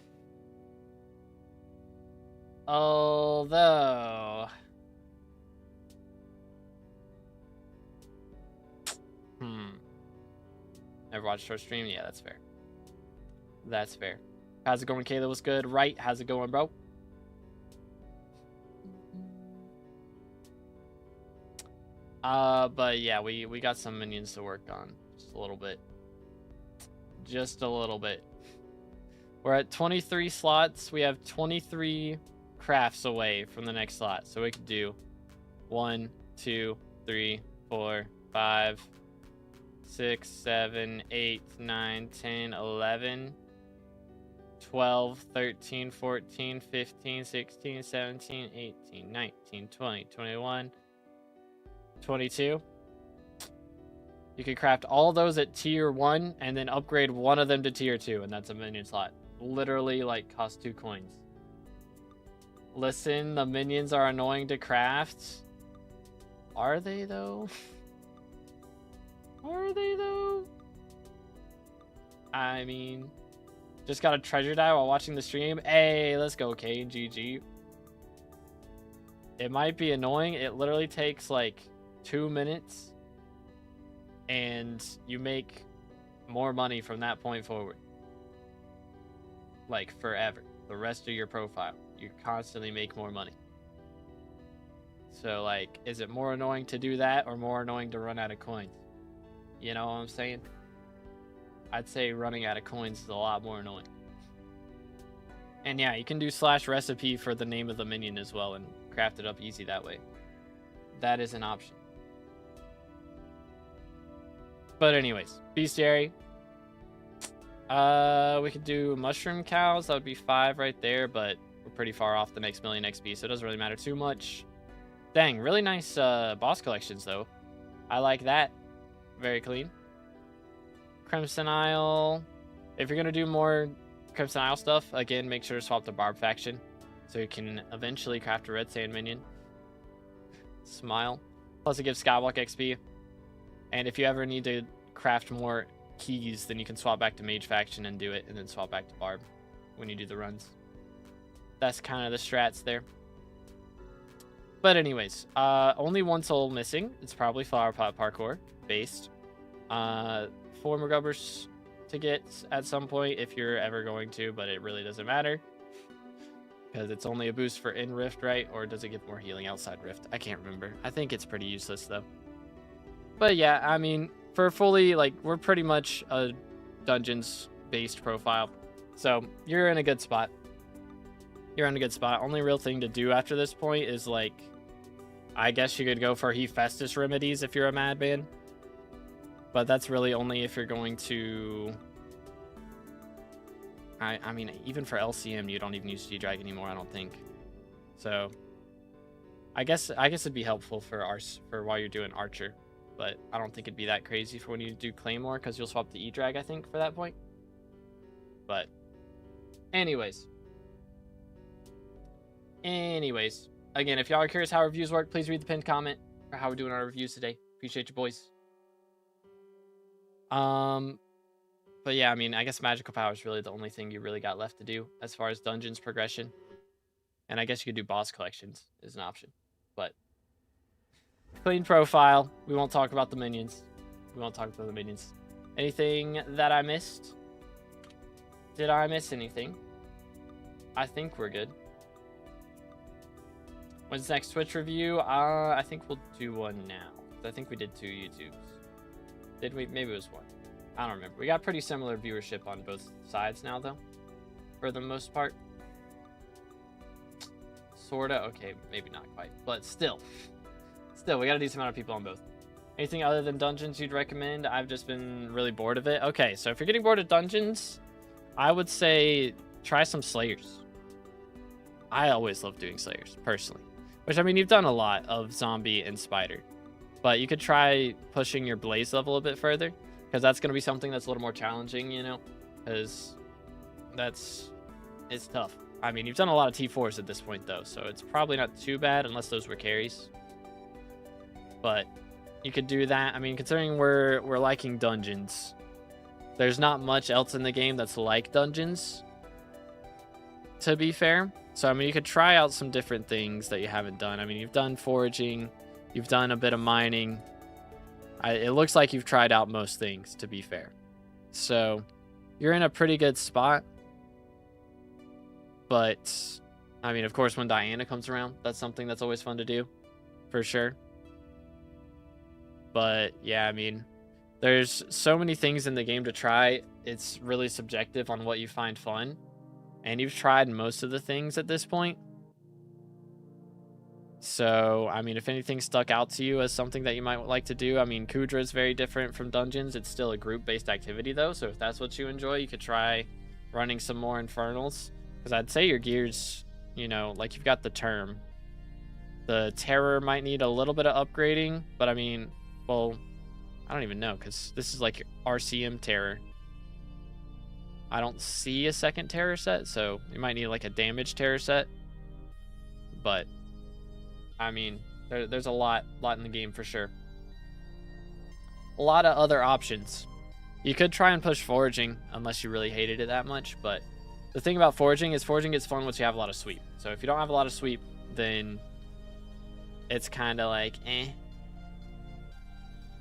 Never watched her stream? Yeah, that's fair. That's fair. How's it going, Kayla? What's good? Right, how's it going, bro? But yeah, we got some minions to work on. Just a little bit. Just a little bit. We're at 23 slots. We have 23 crafts away from the next slot. So we could do 1, 2, 3, 4, 5, 6, 7, 8, 9, 10, 11, 12, 13, 14, 15, 16, 17, 18, 19, 20, 21, 22. You can craft all those at tier 1 and then upgrade one of them to tier 2, and that's a minion slot. Literally, like, cost 2 coins. Listen, the minions are annoying to craft. Are they, though? Are they, though? I mean, just got a treasure die while watching the stream. Hey, let's go, KGG. It might be annoying. It literally takes, like, 2 minutes. And you make more money from that point forward. Like, forever. The rest of your profile. You constantly make more money. So, like, is it more annoying to do that or more annoying to run out of coins? You know what I'm saying? I'd say running out of coins is a lot more annoying. And yeah, you can do /recipe for the name of the minion as well and craft it up easy that way. That is an option. But anyways, bestiary. We could do mushroom cows. That would be 5 right there, but we're pretty far off the next million XP, so it doesn't really matter too much. Dang, really nice boss collections, though. I like that. Very clean. Crimson Isle. If you're going to do more Crimson Isle stuff, again, make sure to swap the Barb faction so you can eventually craft a red sand minion. Smile. Plus, it gives SkyBlock XP. And if you ever need to craft more keys, then you can swap back to Mage faction and do it, and then swap back to Barb when you do the runs. That's kind of the strats there. But anyways, only 1 soul missing. It's probably Flower Pot Parkour based. 4 McGubbers to get at some point if you're ever going to, but it really doesn't matter. Because it's only a boost for in Rift, right? Or does it give more healing outside Rift? I can't remember. I think it's pretty useless, though. But yeah, I mean, for fully, like, we're pretty much a dungeons-based profile. So, you're in a good spot. You're in a good spot. Only real thing to do after this point is, like, I guess you could go for Hephaestus remedies if you're a madman. But that's really only if you're going to... I mean, even for LCM, you don't even use G-Drag anymore, I don't think. So, I guess it'd be helpful for while you're doing Archer. but I don't think it'd be that crazy for when you do Claymore, because you'll swap the E-Drag, I think, for that point. But anyways, again, if y'all are curious how reviews work, please read the pinned comment for how we're doing our reviews today. Appreciate you, boys. But yeah, I mean, I guess magical power is really the only thing you really got left to do as far as dungeons progression. And I guess you could do boss collections is an option. But clean profile. We won't talk about the minions. Anything that I missed? Did I miss anything? I think we're good. When's the next Twitch review? I think we'll do one now. I think we did 2 YouTubes. Did we? Maybe it was 1. I don't remember. We got pretty similar viewership on both sides now, though. For the most part. Sorta. Okay, maybe not quite. But still. We got a decent amount of people on both. Anything other than dungeons you'd recommend? I've just been really bored of it. Okay, so if you're getting bored of dungeons, I would say try some Slayers. I always love doing Slayers, personally. Which, I mean, you've done a lot of Zombie and Spider. But you could try pushing your Blaze level a bit further. Because that's going to be something that's a little more challenging, you know? Because it's tough. I mean, you've done a lot of T4s at this point, though. So it's probably not too bad, unless those were carries. But you could do that. I mean, considering we're liking dungeons, there's not much else in the game that's like dungeons, to be fair. So, I mean, you could try out some different things that you haven't done. I mean, you've done foraging. You've done a bit of mining. It looks like you've tried out most things, to be fair. So, you're in a pretty good spot. But, I mean, of course, when Diana comes around, that's something that's always fun to do. For sure. But, yeah, I mean, there's so many things in the game to try. It's really subjective on what you find fun. And you've tried most of the things at this point. So, I mean, if anything stuck out to you as something that you might like to do, I mean, Kudra is very different from dungeons. It's still a group-based activity, though. So if that's what you enjoy, you could try running some more Infernals. Because I'd say your gears, you know, like you've got the Term. The Terror might need a little bit of upgrading. But, I mean, well, I don't even know. Because this is like your RCM Terror. I don't see a second Terror set. So you might need like a damage Terror set. But I mean, there's a lot in the game for sure. A lot of other options. You could try and push foraging, unless you really hated it that much. But the thing about foraging is foraging gets fun once you have a lot of sweep. So if you don't have a lot of sweep, then it's kind of like, eh.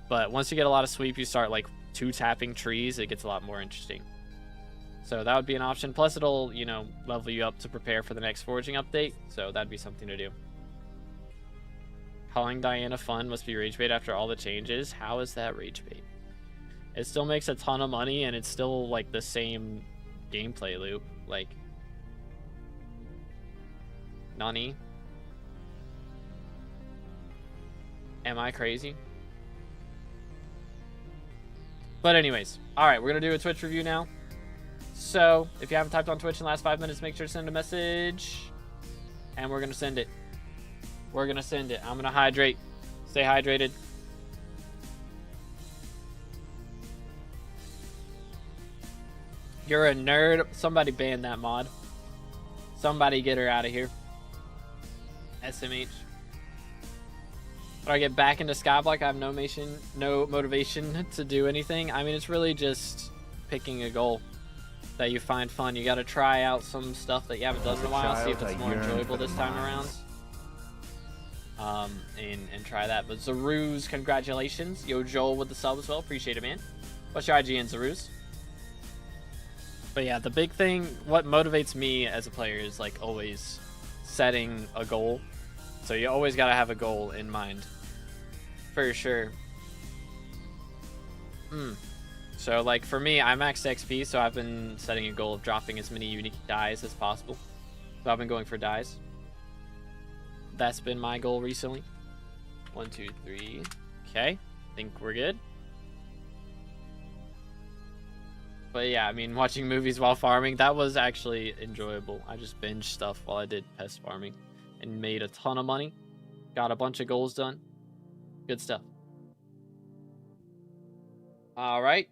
But once you get a lot of sweep, you start like 2-tapping trees. It gets a lot more interesting. So that would be an option. Plus it'll, you know, level you up to prepare for the next foraging update. So that'd be something to do. Calling Diana fun must be rage bait after all the changes. How is that rage bait? It still makes a ton of money and it's still like the same gameplay loop. Like, Nani? Am I crazy? But anyways, alright, we're gonna do a Twitch review now. So, if you haven't typed on Twitch in the last 5 minutes, make sure to send a message. And we're gonna send it. We're gonna send it. I'm gonna hydrate. Stay hydrated. You're a nerd. Somebody ban that mod. Somebody get her out of here. SMH. When I get back into SkyBlock, I have no motivation to do anything. I mean, it's really just picking a goal that you find fun. You gotta try out some stuff that you haven't done in a while, see if it's more enjoyable this time around. And try that. But Zaruz, congratulations. Yo, Joel with the sub as well. Appreciate it, man. What's your IGN, Zaruz? But yeah, the big thing, what motivates me as a player is like always setting a goal. So you always gotta have a goal in mind. For sure. So like for me, I maxed XP, so I've been setting a goal of dropping as many unique dies as possible. So I've been going for dies. That's been my goal recently. 1, 2, 3. Okay, think we're good. But yeah, I mean, watching movies while farming, that was actually enjoyable. I just binged stuff while I did pest farming and made a ton of money. Got a bunch of goals done. Good stuff. All right.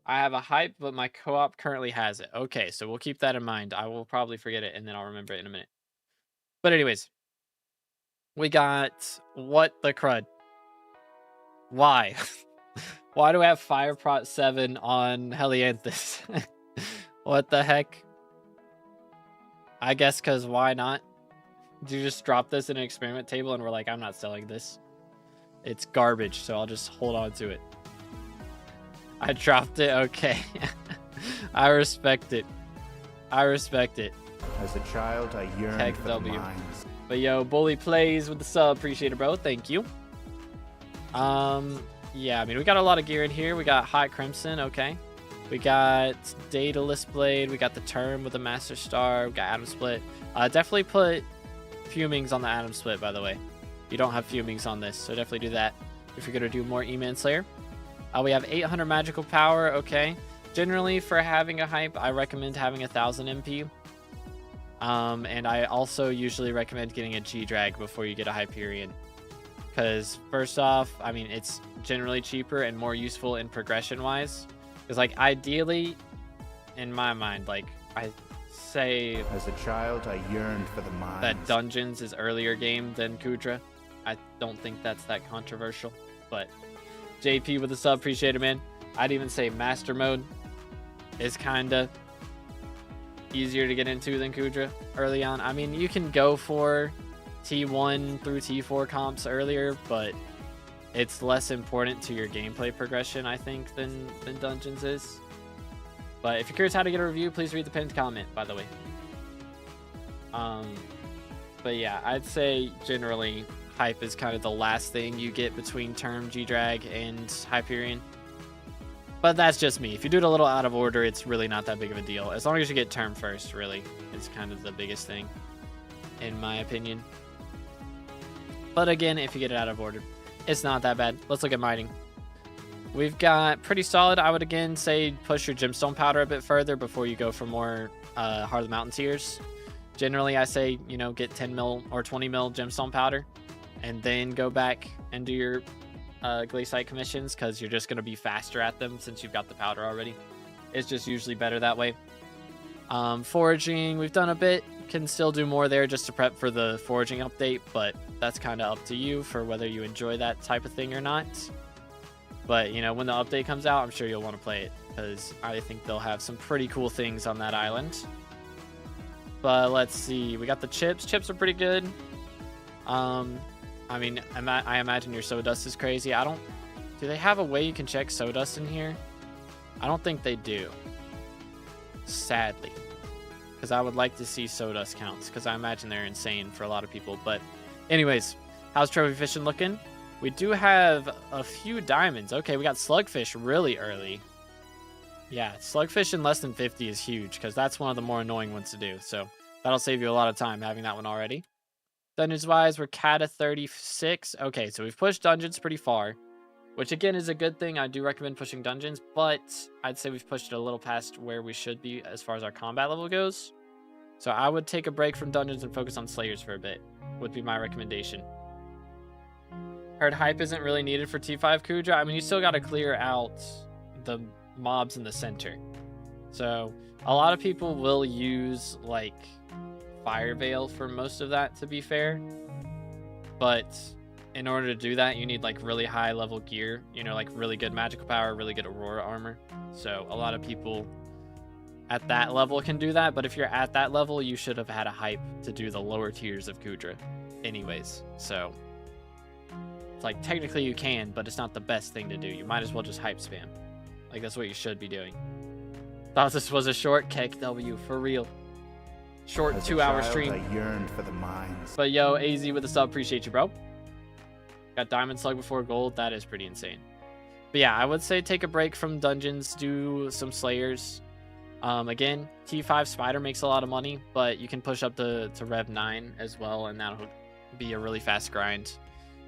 I have a hype, but my co-op currently has it. Okay, so we'll keep that in mind. I will probably forget it, and then I'll remember it in a minute. But anyways, we got what the crud. Why? Why do I have Fire Prot 7 on Helianthus? What the heck? I guess because why not? Did you just drop this in an experiment table and we're like, I'm not selling this. It's garbage, so I'll just hold on to it. I dropped it? Okay. I respect it. I respect it. As a child, I yearned for the mines. But yo, Bully Plays with the sub. Appreciate it, bro. Thank you. Yeah, I mean, we got a lot of gear in here. We got Hot Crimson, okay. We got Daedalus Blade. We got the Term with the Master Star. We got Atom Split. Definitely put Fumings on the Atom Split, by the way. You don't have Fumings on this, so definitely do that if you're going to do more E-Man Slayer. We have 800 magical power, okay. Generally, for having a hype, I recommend having 1000 MP. And I also usually recommend getting a G-Drag before you get a Hyperion. Because, first off, I mean, it's generally cheaper and more useful in progression-wise. Because, like, ideally, in my mind, like, I say... As a child, I yearned for the mines. That Dungeons is earlier game than Kudra. I don't think that's that controversial. But, JP with the sub, appreciate it, man. I'd even say Master Mode is kind of easier to get into than Kudra early on. I mean, you can go for T1 through T4 comps earlier, but it's less important to your gameplay progression, I think, than Dungeons is. But if you're curious how to get a review, please read the pinned comment, by the way. But yeah, I'd say generally hype is kind of the last thing you get between Term, G-Drag, and Hyperion. But that's just me. If you do it a little out of order, it's really not that big of a deal. As long as you get Term first, really, is kind of the biggest thing, in my opinion. But again, if you get it out of order, it's not that bad. Let's look at mining. We've got pretty solid. I would again say push your gemstone powder a bit further before you go for more Heart of the Mountain tiers. Generally, I say, you know, get 10 mil or 20 mil gemstone powder and then go back and do your glaciite commissions, because you're just going to be faster at them since you've got the powder already. It's just usually better that way. Foraging, we've done a bit. Can still do more there just to prep for the foraging update, but that's kind of up to you for whether you enjoy that type of thing or not. But, you know, when the update comes out, I'm sure you'll want to play it, because I think they'll have some pretty cool things on that island. But let's see. We got the chips. Chips are pretty good. I mean, I imagine your Sawdust is crazy. Do they have a way you can check Sawdust in here? I don't think they do. Sadly. Because I would like to see Sawdust counts, because I imagine they're insane for a lot of people. But anyways, how's trophy fishing looking? We do have a few diamonds. Okay, we got slugfish really early. Yeah, slugfish in less than 50 is huge, because that's one of the more annoying ones to do. So that'll save you a lot of time having that one already. Dungeons-wise, we're Cata 36. Okay, so we've pushed dungeons pretty far, which again is a good thing. I do recommend pushing dungeons, but I'd say we've pushed it a little past where we should be as far as our combat level goes. So I would take a break from dungeons and focus on slayers for a bit, would be my recommendation. Heard hype isn't really needed for T5 Kudra. I mean, you still got to clear out the mobs in the center. So a lot of people will use like Fire Veil for most of that, to be fair. But in order to do that, you need like really high level gear, you know, like really good magical power, really good Aurora armor. So a lot of people at that level can do that, but if you're at that level, you should have had a hype to do the lower tiers of Kudra anyways. So it's like technically you can, but it's not the best thing to do. You might as well just hype spam. Like that's what you should be doing. Thought this was a short KW for real. Short 2-hour stream. I yearned for the mines. But yo, AZ with the sub, appreciate you, bro. Got diamond slug before gold. That is pretty insane. But yeah, I would say take a break from dungeons, do some slayers. Again, T5 spider makes a lot of money, but you can push up to Rev 9 as well, and that'll be a really fast grind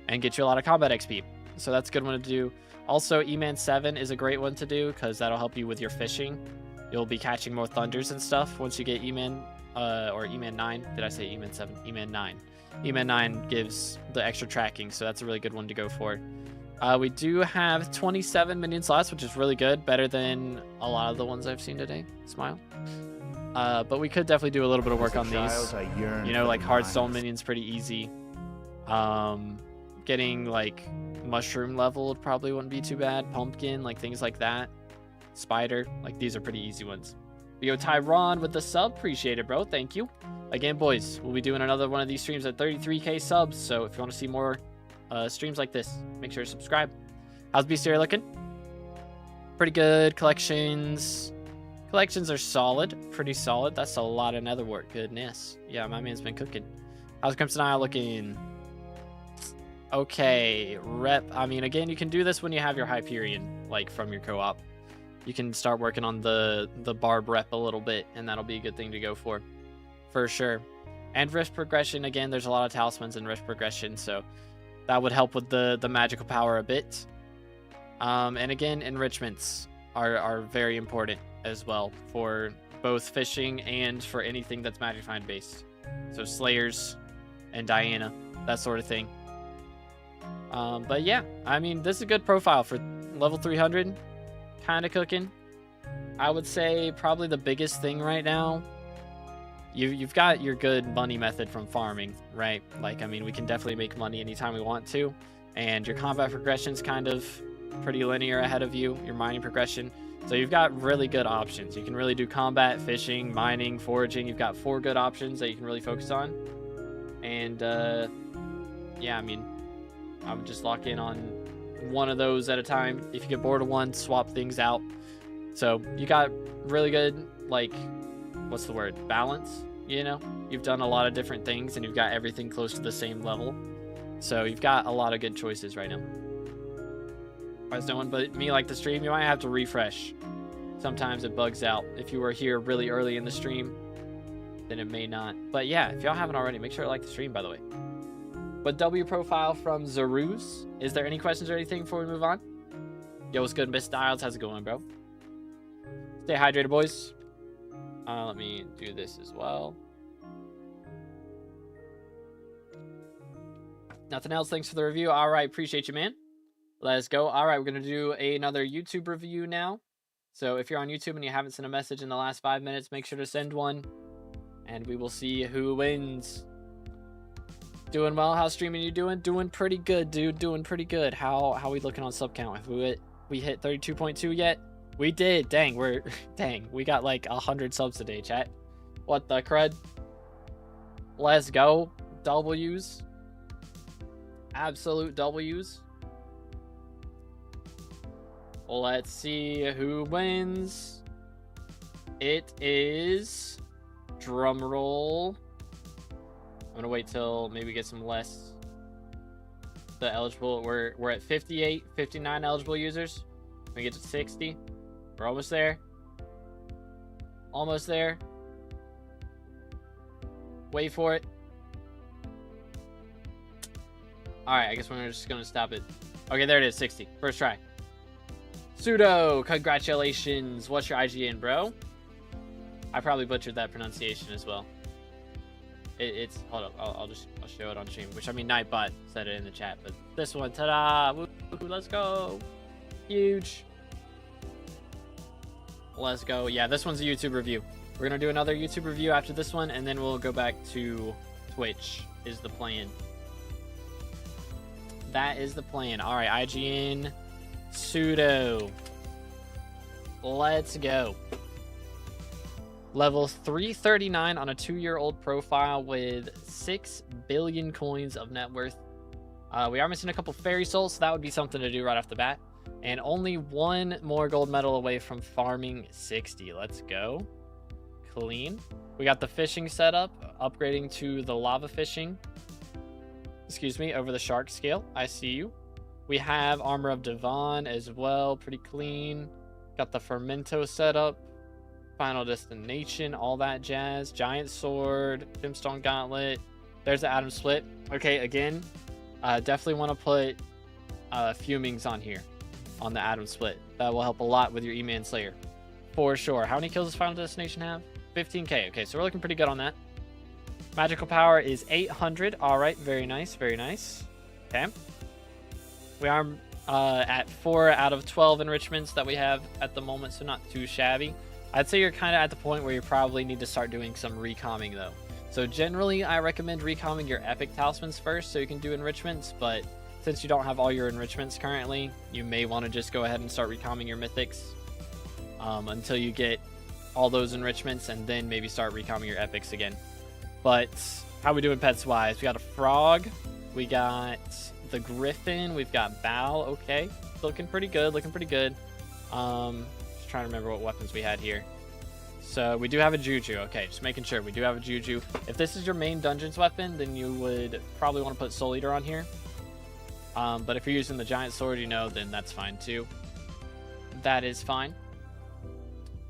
and get you a lot of combat XP. So that's a good one to do. Also, E-Man 7 is a great one to do, because that'll help you with your fishing. You'll be catching more thunders and stuff once you get E-Man, or E-Man 9. Did I say E-Man 7? E-Man 9. E-Man 9 gives the extra tracking, so that's a really good one to go for. We do have 27 minion slots, which is really good. Better than a lot of the ones I've seen today. Smile. But we could definitely do a little bit of work on these. You know, like hardstone minions pretty easy. Getting like mushroom leveled probably wouldn't be too bad. Pumpkin, like things like that. Spider, like these are pretty easy ones. Yo, Tyron with the sub, appreciate it, bro. Thank you. Again, boys, we'll be doing another one of these streams at 33k subs. So if you want to see more streams like this, make sure to subscribe. How's Bestiary looking? Pretty good. Collections are solid, pretty solid. That's a lot of nether work. Goodness. Yeah, my man's been cooking. How's Crimson Isle looking? Okay, rep. I mean, again, you can do this when you have your Hyperion, like from your co-op. You can start working on the barb rep a little bit, and that'll be a good thing to go for sure. And rift progression, again, there's a lot of talismans in rift progression, so that would help with the magical power a bit. And again, enrichments are very important as well for both fishing and for anything that's Magic Find based. So Slayers and Diana, that sort of thing. But yeah, I mean, this is a good profile for level 300. Kind of cooking. I would say probably the biggest thing right now, you've got your good money method from farming, right? Like, I mean, we can definitely make money anytime we want to, and your combat progression's kind of pretty linear ahead of you, your mining progression. So you've got really good options. You can really do combat, fishing, mining, foraging. You've got 4 good options that you can really focus on. And yeah, I mean, I would just lock in on one of those at a time. If you get bored of one, swap things out. So you got really good, like, what's the word? Balance, you know? You've done a lot of different things and you've got everything close to the same level. So you've got a lot of good choices right now. Why does no one but me like the stream? You might have to refresh. Sometimes it bugs out. If you were here really early in the stream, then it may not. But yeah, if y'all haven't already, make sure to like the stream, by the way. But W profile from Zaruz. Is there any questions or anything before we move on? Yo, what's good, Miss Styles? How's it going, bro? Stay hydrated, boys. Let me do this as well. Nothing else. Thanks for the review. All right, appreciate you, man. Let's go. All right, we're going to do another YouTube review now. So if you're on YouTube and you haven't sent a message in the last 5 minutes, make sure to send one. And we will see who wins. Doing well. How's streaming you doing? Doing pretty good, dude. Doing pretty good. How we looking on sub count? Have we hit 32.2 yet? We did. Dang, we got like 100 subs today, chat. What the crud? Let's go. W's. Absolute W's. Let's see who wins. It is, drum roll, I'm gonna wait till maybe get some less. The eligible, we're at 58, 59 eligible users. We get to 60. We're almost there. Almost there. Wait for it. All right, I guess we're just gonna stop it. Okay, there it is, 60. First try. Pseudo, congratulations. What's your IGN, bro? I probably butchered that pronunciation as well. It's hold up, I'll show it on stream. Which, I mean, Nightbot said it in the chat, but this one, ta-da! Woo, let's go! Huge. Let's go. Yeah, this one's a YouTube review. We're gonna do another YouTube review after this one, and then we'll go back to Twitch. Is the plan? That is the plan. All right, IGN. Pseudo. Let's go. Level 339 on a 2-year-old profile with 6 billion coins of net worth. We are missing a couple fairy souls, so that would be something to do right off the bat. And only 1 more gold medal away from farming 60. Let's go. Clean. We got the fishing setup, upgrading to the lava fishing. Excuse me, over the shark scale. I see you. We have Armor of Devon as well, pretty clean. Got the Fermento setup, Final Destination, all that jazz. Giant Sword, Brimstone Gauntlet. There's the Atom Split. Okay, again, definitely want to put Fumings on here, on the Atom Split. That will help a lot with your E-Man Slayer, for sure. How many kills does Final Destination have? 15k. Okay, so we're looking pretty good on that. Magical power is 800. All right, very nice, very nice. Okay. We are at 4 out of 12 enrichments that we have at the moment, so not too shabby. I'd say you're kind of at the point where you probably need to start doing some recomming though. So generally, I recommend recomming your epic talismans first so you can do enrichments, but since you don't have all your enrichments currently, you may want to just go ahead and start recomming your mythics until you get all those enrichments, and then maybe start recomming your epics again. But how we doing pets wise? We got a frog, we got the griffin, we've got Bao. Okay, looking pretty good, looking pretty good. Just trying to remember what weapons we had here. So we do have a juju. Okay, just making sure we do have a juju. If this is your main dungeons weapon, then you would probably want to put Soul Eater on here. But if you're using the giant sword, you know, then that's fine too. That is fine.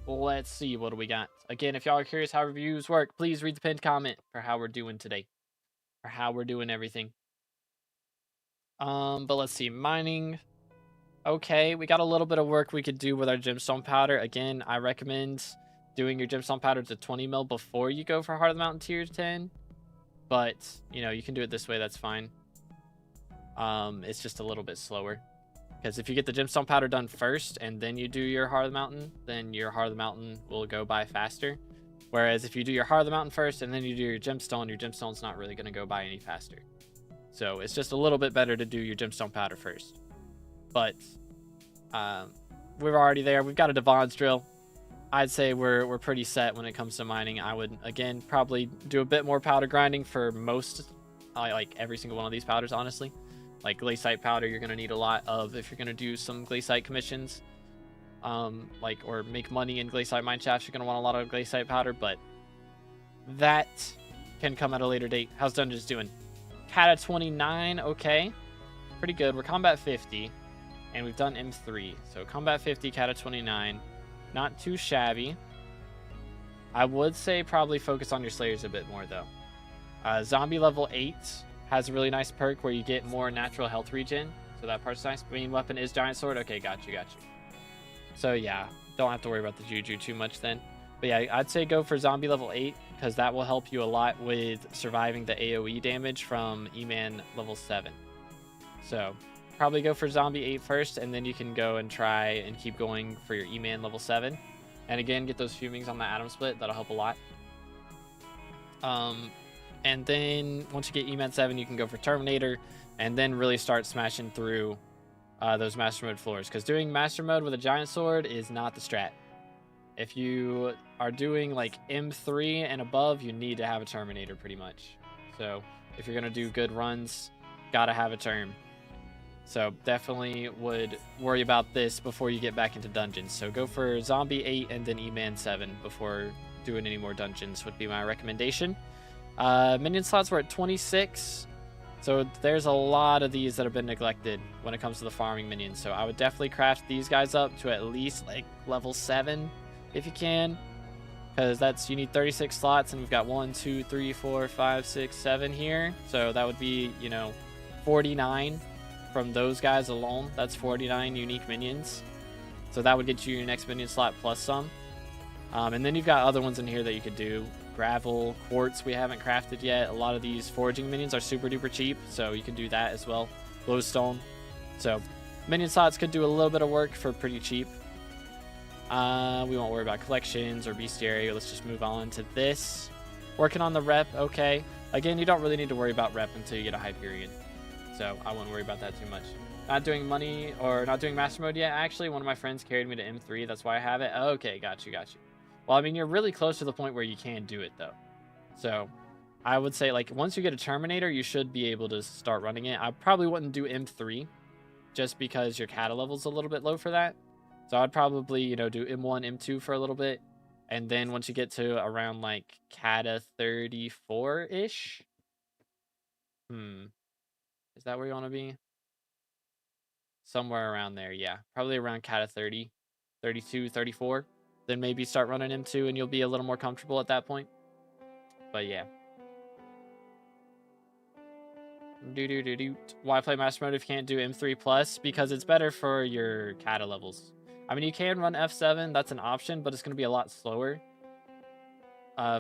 Let's see, what do we got? Again, if y'all are curious how reviews work, please read the pinned comment for how we're doing today, or how we're doing everything. But let's see, mining. Okay, we got a little bit of work we could do with our gemstone powder. Again, I recommend doing your gemstone powder to 20 mil before you go for Heart of the Mountain tier 10. But, you know, you can do it this way, that's fine. It's just a little bit slower. Because if you get the gemstone powder done first and then you do your Heart of the Mountain, then your Heart of the Mountain will go by faster. Whereas if you do your Heart of the Mountain first and then you do your gemstone's not really going to go by any faster. So it's just a little bit better to do your gemstone powder first. But we're already there. We've got a Devon's drill. I'd say we're pretty set when it comes to mining. I would, again, probably do a bit more powder grinding for most, like every single one of these powders, honestly. Like glaciite powder, you're going to need a lot of if you're going to do some glaciite commissions. Or make money in glaciite mine shafts, you're going to want a lot of glaciite powder, but that can come at a later date. How's Dungeons doing? Kata 29, okay. Pretty good. We're combat 50, and we've done M3. So combat 50, Kata 29. Not too shabby. I would say probably focus on your Slayers a bit more, though. Zombie level 8 has a really nice perk where you get more natural health regen. So that part's nice. Main weapon is Giant Sword. Okay, got you. So yeah, don't have to worry about the Juju too much then. But yeah, I'd say go for Zombie level 8 because that will help you a lot with surviving the AoE damage from E-Man level 7. So probably go for Zombie 8 first, and then you can go and try and keep going for your E-Man level 7. And again, get those fumings on the Atom Split. That'll help a lot. And then once you get E-Man 7, you can go for Terminator and then really start smashing through those Master Mode floors. Because doing Master Mode with a Giant Sword is not the strat. If you are doing like M3 and above, you need to have a Terminator pretty much. So if you're going to do good runs, gotta have a Term. So definitely would worry about this before you get back into dungeons. So go for Zombie 8 and then E-Man 7 before doing any more dungeons would be my recommendation. Minion slots were at 26. So there's a lot of these that have been neglected when it comes to the farming minions. So I would definitely craft these guys up to at least like level 7 if you can. Because you need 36 slots, and we've got 1, 2, 3, 4, 5, 6, 7 here. So that would be, 49 from those guys alone. That's 49 unique minions. So that would get you your next minion slot plus some. And then you've got other ones in here that you could do. Gravel, quartz we haven't crafted yet. A lot of these foraging minions are super duper cheap, so you can do that as well. Glowstone. So minion slots could do a little bit of work for pretty cheap. We won't worry about collections or bestiary. Let's just move on to this. Working on the rep, okay. Again, you don't really need to worry about rep until you get a Hyperion. So I wouldn't worry about that too much. Not doing money or not doing master mode yet. Actually, one of my friends carried me to M3. That's why I have it. Okay, got you. Well, I mean, you're really close to the point where you can do it, though. So I would say, like, once you get a Terminator, you should be able to start running it. I probably wouldn't do M3 just because your Kata level's a little bit low for that. So I'd probably, do M1, M2 for a little bit. And then once you get to around, like, Kata 34-ish. Is that where you want to be? Somewhere around there, yeah. Probably around Kata 30, 32, 34. Then maybe start running M2 and you'll be a little more comfortable at that point. But yeah. Why play Master Mode if you can't do M3 plus? Because it's better for your Kata levels. I mean, you can run F7. That's an option, but it's going to be a lot slower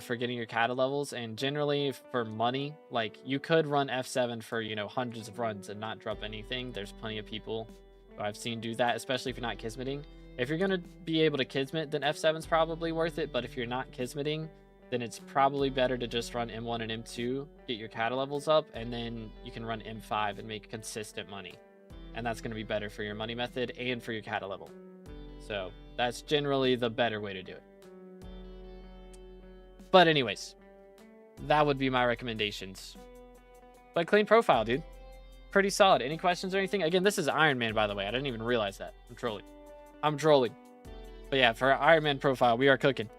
for getting your Kata levels. And generally for money, like you could run F7 for, hundreds of runs and not drop anything. There's plenty of people who I've seen do that, especially if you're not kismeting. If you're going to be able to kismet, then F7's probably worth it, but if you're not kismeting, then it's probably better to just run M1 and M2, get your kata levels up, and then you can run M5 and make consistent money. And that's going to be better for your money method and for your kata level. So that's generally the better way to do it. But anyways, that would be my recommendations. But clean profile, dude. Pretty solid. Any questions or anything? Again, this is Iron Man, by the way. I didn't even realize that. I'm trolling. But yeah, for our Iron Man profile, we are cooking.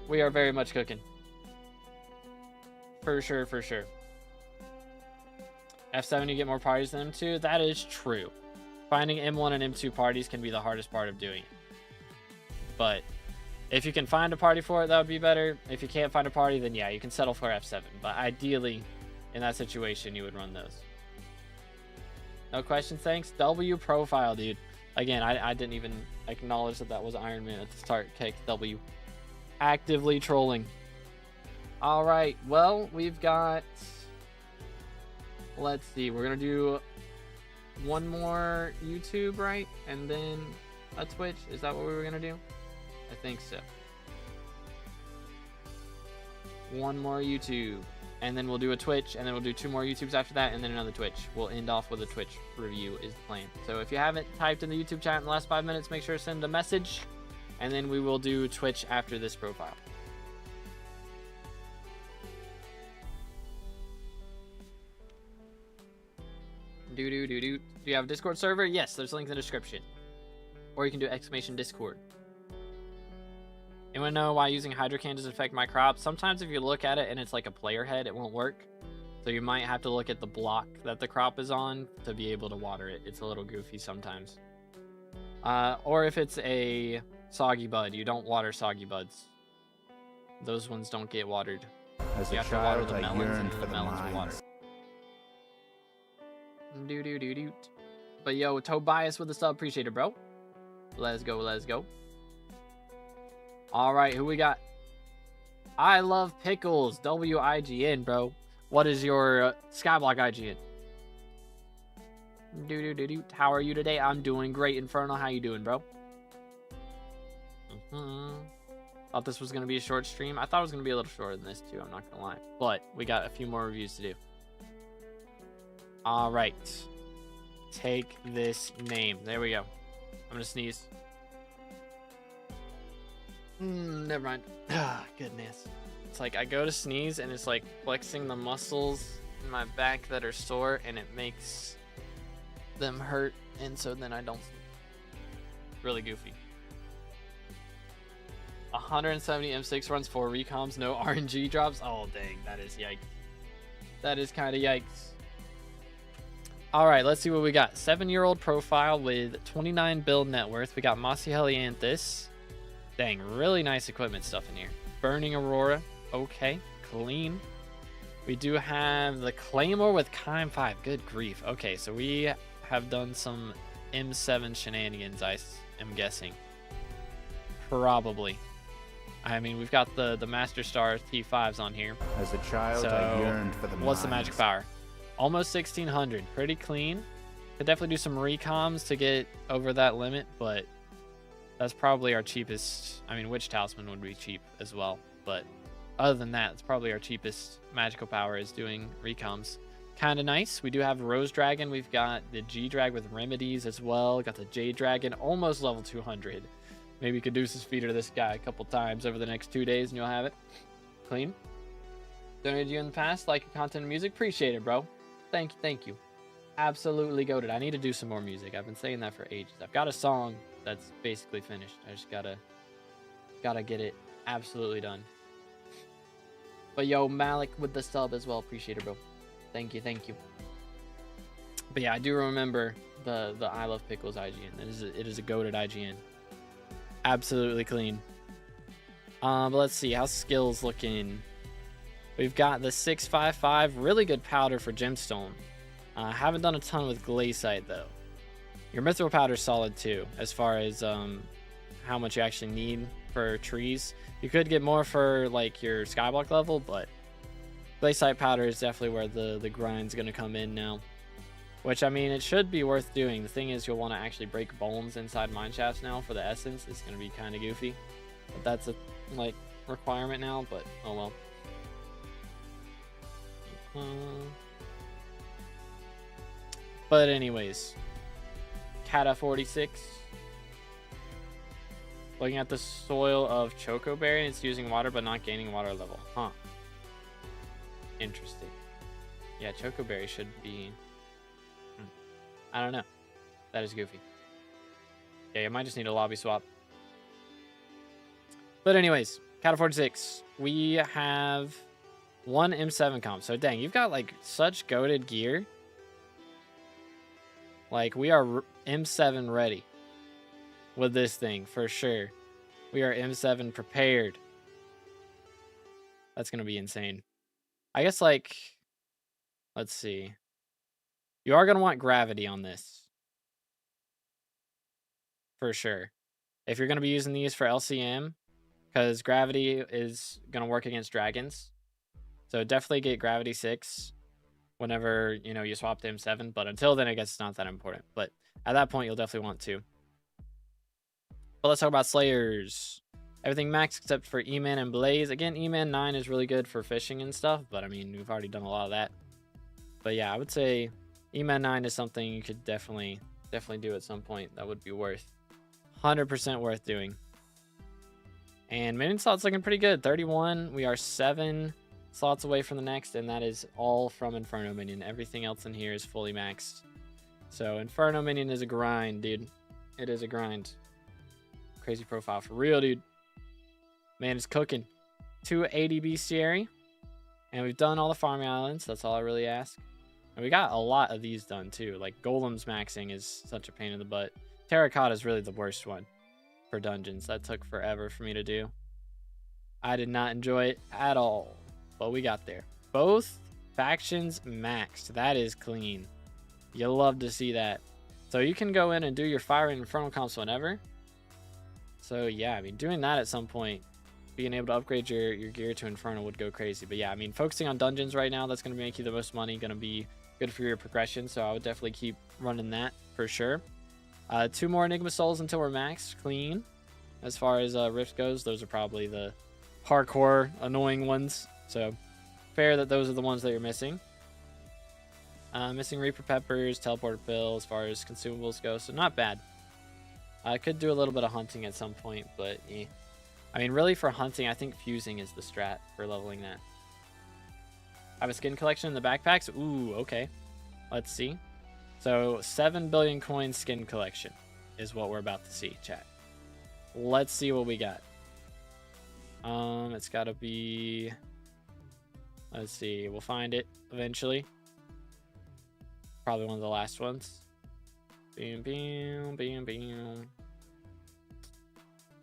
We are very much cooking. For sure, for sure. F7, you get more parties than M2. That is true. Finding M1 and M2 parties can be the hardest part of doing it. But if you can find a party for it, that would be better. If you can't find a party, then yeah, you can settle for F7. But ideally, in that situation, you would run those. No questions, thanks. W profile, dude. Again, I didn't even acknowledge that was Iron Man at the start. Okay, W. Actively trolling. All right, well, we've got... Let's see, we're going to do one more YouTube, right? And then a Twitch. Is that what we were going to do? I think so. One more YouTube. And then we'll do a Twitch, and then we'll do 2 more YouTubes after that, and then another Twitch. We'll end off with a Twitch review is the plan. So if you haven't typed in the YouTube chat in the last 5 minutes, make sure to send a message, and then we will do Twitch after this profile. Do you have a Discord server? Yes, there's links in the description. Or you can do !Discord. Anyone know why using Hydrocan doesn't affect my crops? Sometimes if you look at it and it's like a player head, it won't work. So you might have to look at the block that the crop is on to be able to water it. It's a little goofy sometimes. Or if it's a soggy bud, you don't water soggy buds. Those ones don't get watered. As you a have to water child, the I melons, yearned and for the the melons will water. mines. But yo, Tobias with the sub, appreciate it, bro. Let's go, let's go. All right, who we got? I love pickles. WIGN, bro. What is your SkyBlock IGN? How are you today? I'm doing great, Inferno. How you doing, bro? Thought this was going to be a short stream. I thought it was going to be a little shorter than this, too. I'm not going to lie. But we got a few more reviews to do. All right. Take this name. There we go. I'm going to sneeze. Never mind. Ah, goodness. It's like I go to sneeze and it's like flexing the muscles in my back that are sore and it makes them hurt, and so then I don't sneeze. Really goofy. 170 M6 runs 4 recoms, no RNG drops. Oh dang, that is yikes. That is kind of yikes. All right, let's see what we got. 7-year-old profile with 29 build net worth. We got Mossy Helianthus. Dang, really nice equipment stuff in here. Burning Aurora. Okay, clean. We do have the Claymore with Kime 5. Good grief. Okay, so we have done some M7 shenanigans, I am guessing. Probably. I mean, we've got the Master Star T5s on here. As a child, so I yearned for the what's the mines. magic power? Almost 1600. Pretty clean. Could definitely do some recoms to get over that limit, but that's probably our cheapest. I mean, Witch Talisman would be cheap as well, but other than that, it's probably our cheapest magical power is doing recoms. Kind of nice. We do have Rose Dragon. We've got the G Drag with remedies as well. Got the J Dragon, almost level 200. Maybe Caduceus feeder this guy a couple times over the next 2 days and you'll have it. Clean. Donated you in the past, like your content and music. Appreciate it, bro. Thank you. Absolutely goated. I need to do some more music. I've been saying that for ages. I've got a song that's basically finished. I just gotta get it absolutely done. But yo, Malik with the sub as well. Appreciate it, bro. Thank you. But yeah, I do remember the I Love Pickles IGN. It is a goated IGN. Absolutely clean. But let's see how's skills looking. We've got the 655, really good powder for gemstone. Haven't done a ton with glaciite though. Your mithril powder is solid too, as far as how much you actually need for trees. You could get more for like your skyblock level, but glaciite powder is definitely where the grind's gonna come in now. Which, I mean, it should be worth doing. The thing is, you'll want to actually break bones inside mine shafts now for the essence. It's going to be kind of goofy. But that's a, like, requirement now, but oh well. But anyways, Kata 46. Looking at the soil of Chocoberry, it's using water but not gaining water level. Huh. Interesting. Yeah, Chocoberry should be... I don't know. That is goofy. Yeah, you might just need a lobby swap. But anyways, Kata 46. We have one M7 comp. So dang, you've got like such goated gear. Like, we are M7 ready with this thing for sure. We are M7 prepared. That's going to be insane. I guess, like, let's see. You are going to want gravity on this. For sure. If you're going to be using these for LCM, because gravity is going to work against dragons. So definitely get gravity 6 whenever, you know, you swap to M7. But until then, I guess it's not that important. But at that point, you'll definitely want to. But let's talk about Slayers. Everything max except for E-Man and Blaze. Again, E-Man 9 is really good for fishing and stuff. But, I mean, we've already done a lot of that. But, yeah, I would say E-Man 9 is something you could definitely do at some point. That would be 100% worth doing. And minion slots looking pretty good. 31. We are 7 slots away from the next. And that is all from Inferno Minion. Everything else in here is fully maxed. So, Inferno Minion is a grind, dude. It is a grind. Crazy profile for real, dude. Man, it's cooking. 280 bestiary. And we've done all the farming islands. That's all I really ask. And we got a lot of these done, too. Like, Golems maxing is such a pain in the butt. Terracotta is really the worst one for dungeons. That took forever for me to do. I did not enjoy it at all. But we got there. Both factions maxed. That is clean. You'll love to see that. So you can go in and do your fire and infernal comps whenever. So yeah, I mean, doing that at some point, being able to upgrade your gear to Inferno would go crazy. But yeah, I mean, focusing on dungeons right now, that's going to make you the most money, going to be good for your progression. So I would definitely keep running that for sure. 2 more Enigma Souls until we're maxed, clean. As far as Rift goes, those are probably the hardcore annoying ones. So fair that those are the ones that you're missing. Missing Reaper Peppers, Teleporter Pill as far as consumables go, so not bad. I could do a little bit of hunting at some point, but eh. I mean, really for hunting, I think fusing is the strat for leveling that. I have a skin collection in the backpacks. Ooh, okay. Let's see. So 7 billion coin skin collection is what we're about to see, chat. Let's see what we got. It's got to be... Let's see. We'll find it eventually. Probably one of the last ones. Bam, bam, bam, bam.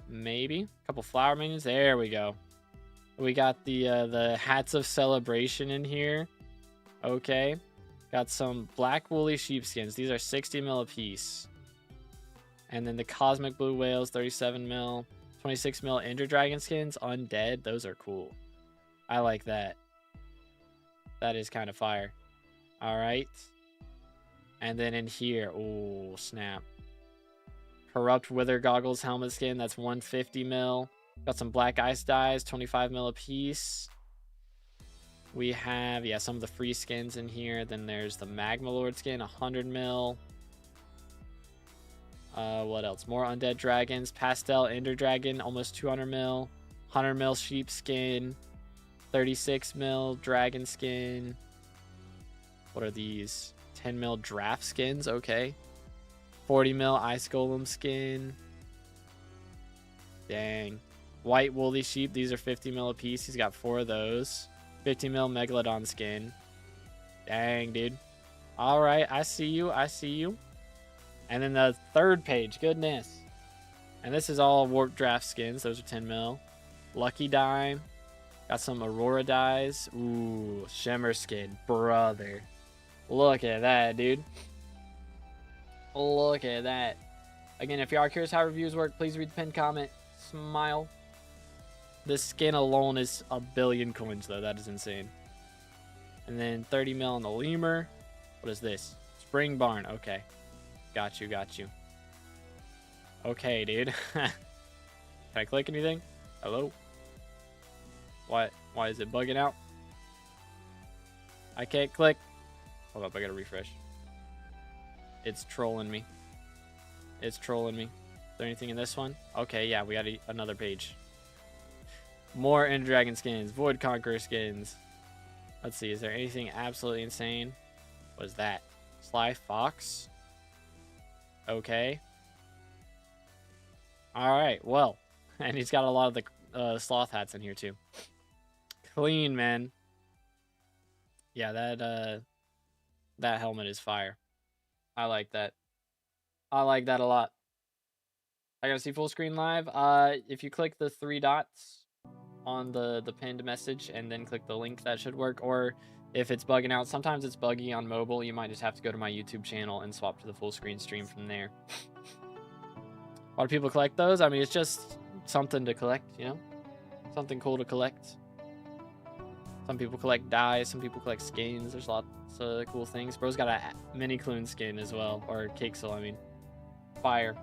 Maybe a couple flower minions. There we go. We got the hats of celebration in here. Okay. Got some black woolly sheepskins. These are 60 mil a piece. And then the cosmic blue whales, 37 mil. 26 mil Ender Dragon skins, undead. Those are cool. I like that. That is kind of fire. All right. And then in here, oh snap. Corrupt Wither Goggles helmet skin, that's 150 mil. Got some black ice dyes, 25 mil a piece. We have, yeah, some of the free skins in here. Then there's the Magma Lord skin, 100 mil. What else? More Undead Dragons. Pastel Ender Dragon, almost 200 mil. 100 mil Sheep skin. 36 mil Dragon skin. What are these? 10 mil Draft skins, okay. 40 mil Ice Golem skin. Dang. White Woolly Sheep, these are 50 mil a piece. He's got 4 of those. 50 mil Megalodon skin. Dang, dude. All right, I see you. I see you. And then the third page, goodness. And this is all Warp Draft skins. Those are 10 mil. Lucky Dime. Got some Aurora dyes. Ooh, Shimmer skin, brother. Look at that, dude. Look at that. Again, if you are curious how reviews work, please read the pinned comment. Smile. This skin alone is 1 billion coins, though. That is insane. And then 30 mil on the lemur. What is this? Spring barn. Okay. Got you, got you. Okay, dude. Can I click anything? Hello? Why is it bugging out? I can't click. Hold up, I gotta refresh. It's trolling me. It's trolling me. Is there anything in this one? Okay, yeah, we got another page. More Ender Dragon skins. Void Conqueror skins. Let's see, is there anything absolutely insane? What is that? Sly Fox? Okay. Alright, well. And he's got a lot of the sloth hats in here too. Clean, man. Yeah, that helmet is fire. I like that. I like that a lot. I gotta see full screen live. If you click the 3 dots on the pinned message and then click the link, that should work. Or if it's bugging out, sometimes it's buggy on mobile, you might just have to go to my YouTube channel and swap to the full screen stream from there. A lot of people collect those. I mean, it's just something to collect, you know? Something cool to collect. Some people collect dyes, some people collect skins. There's lots of cool things. Bro's got a mini Clune skin as well, or Hypixel, I mean. Fire.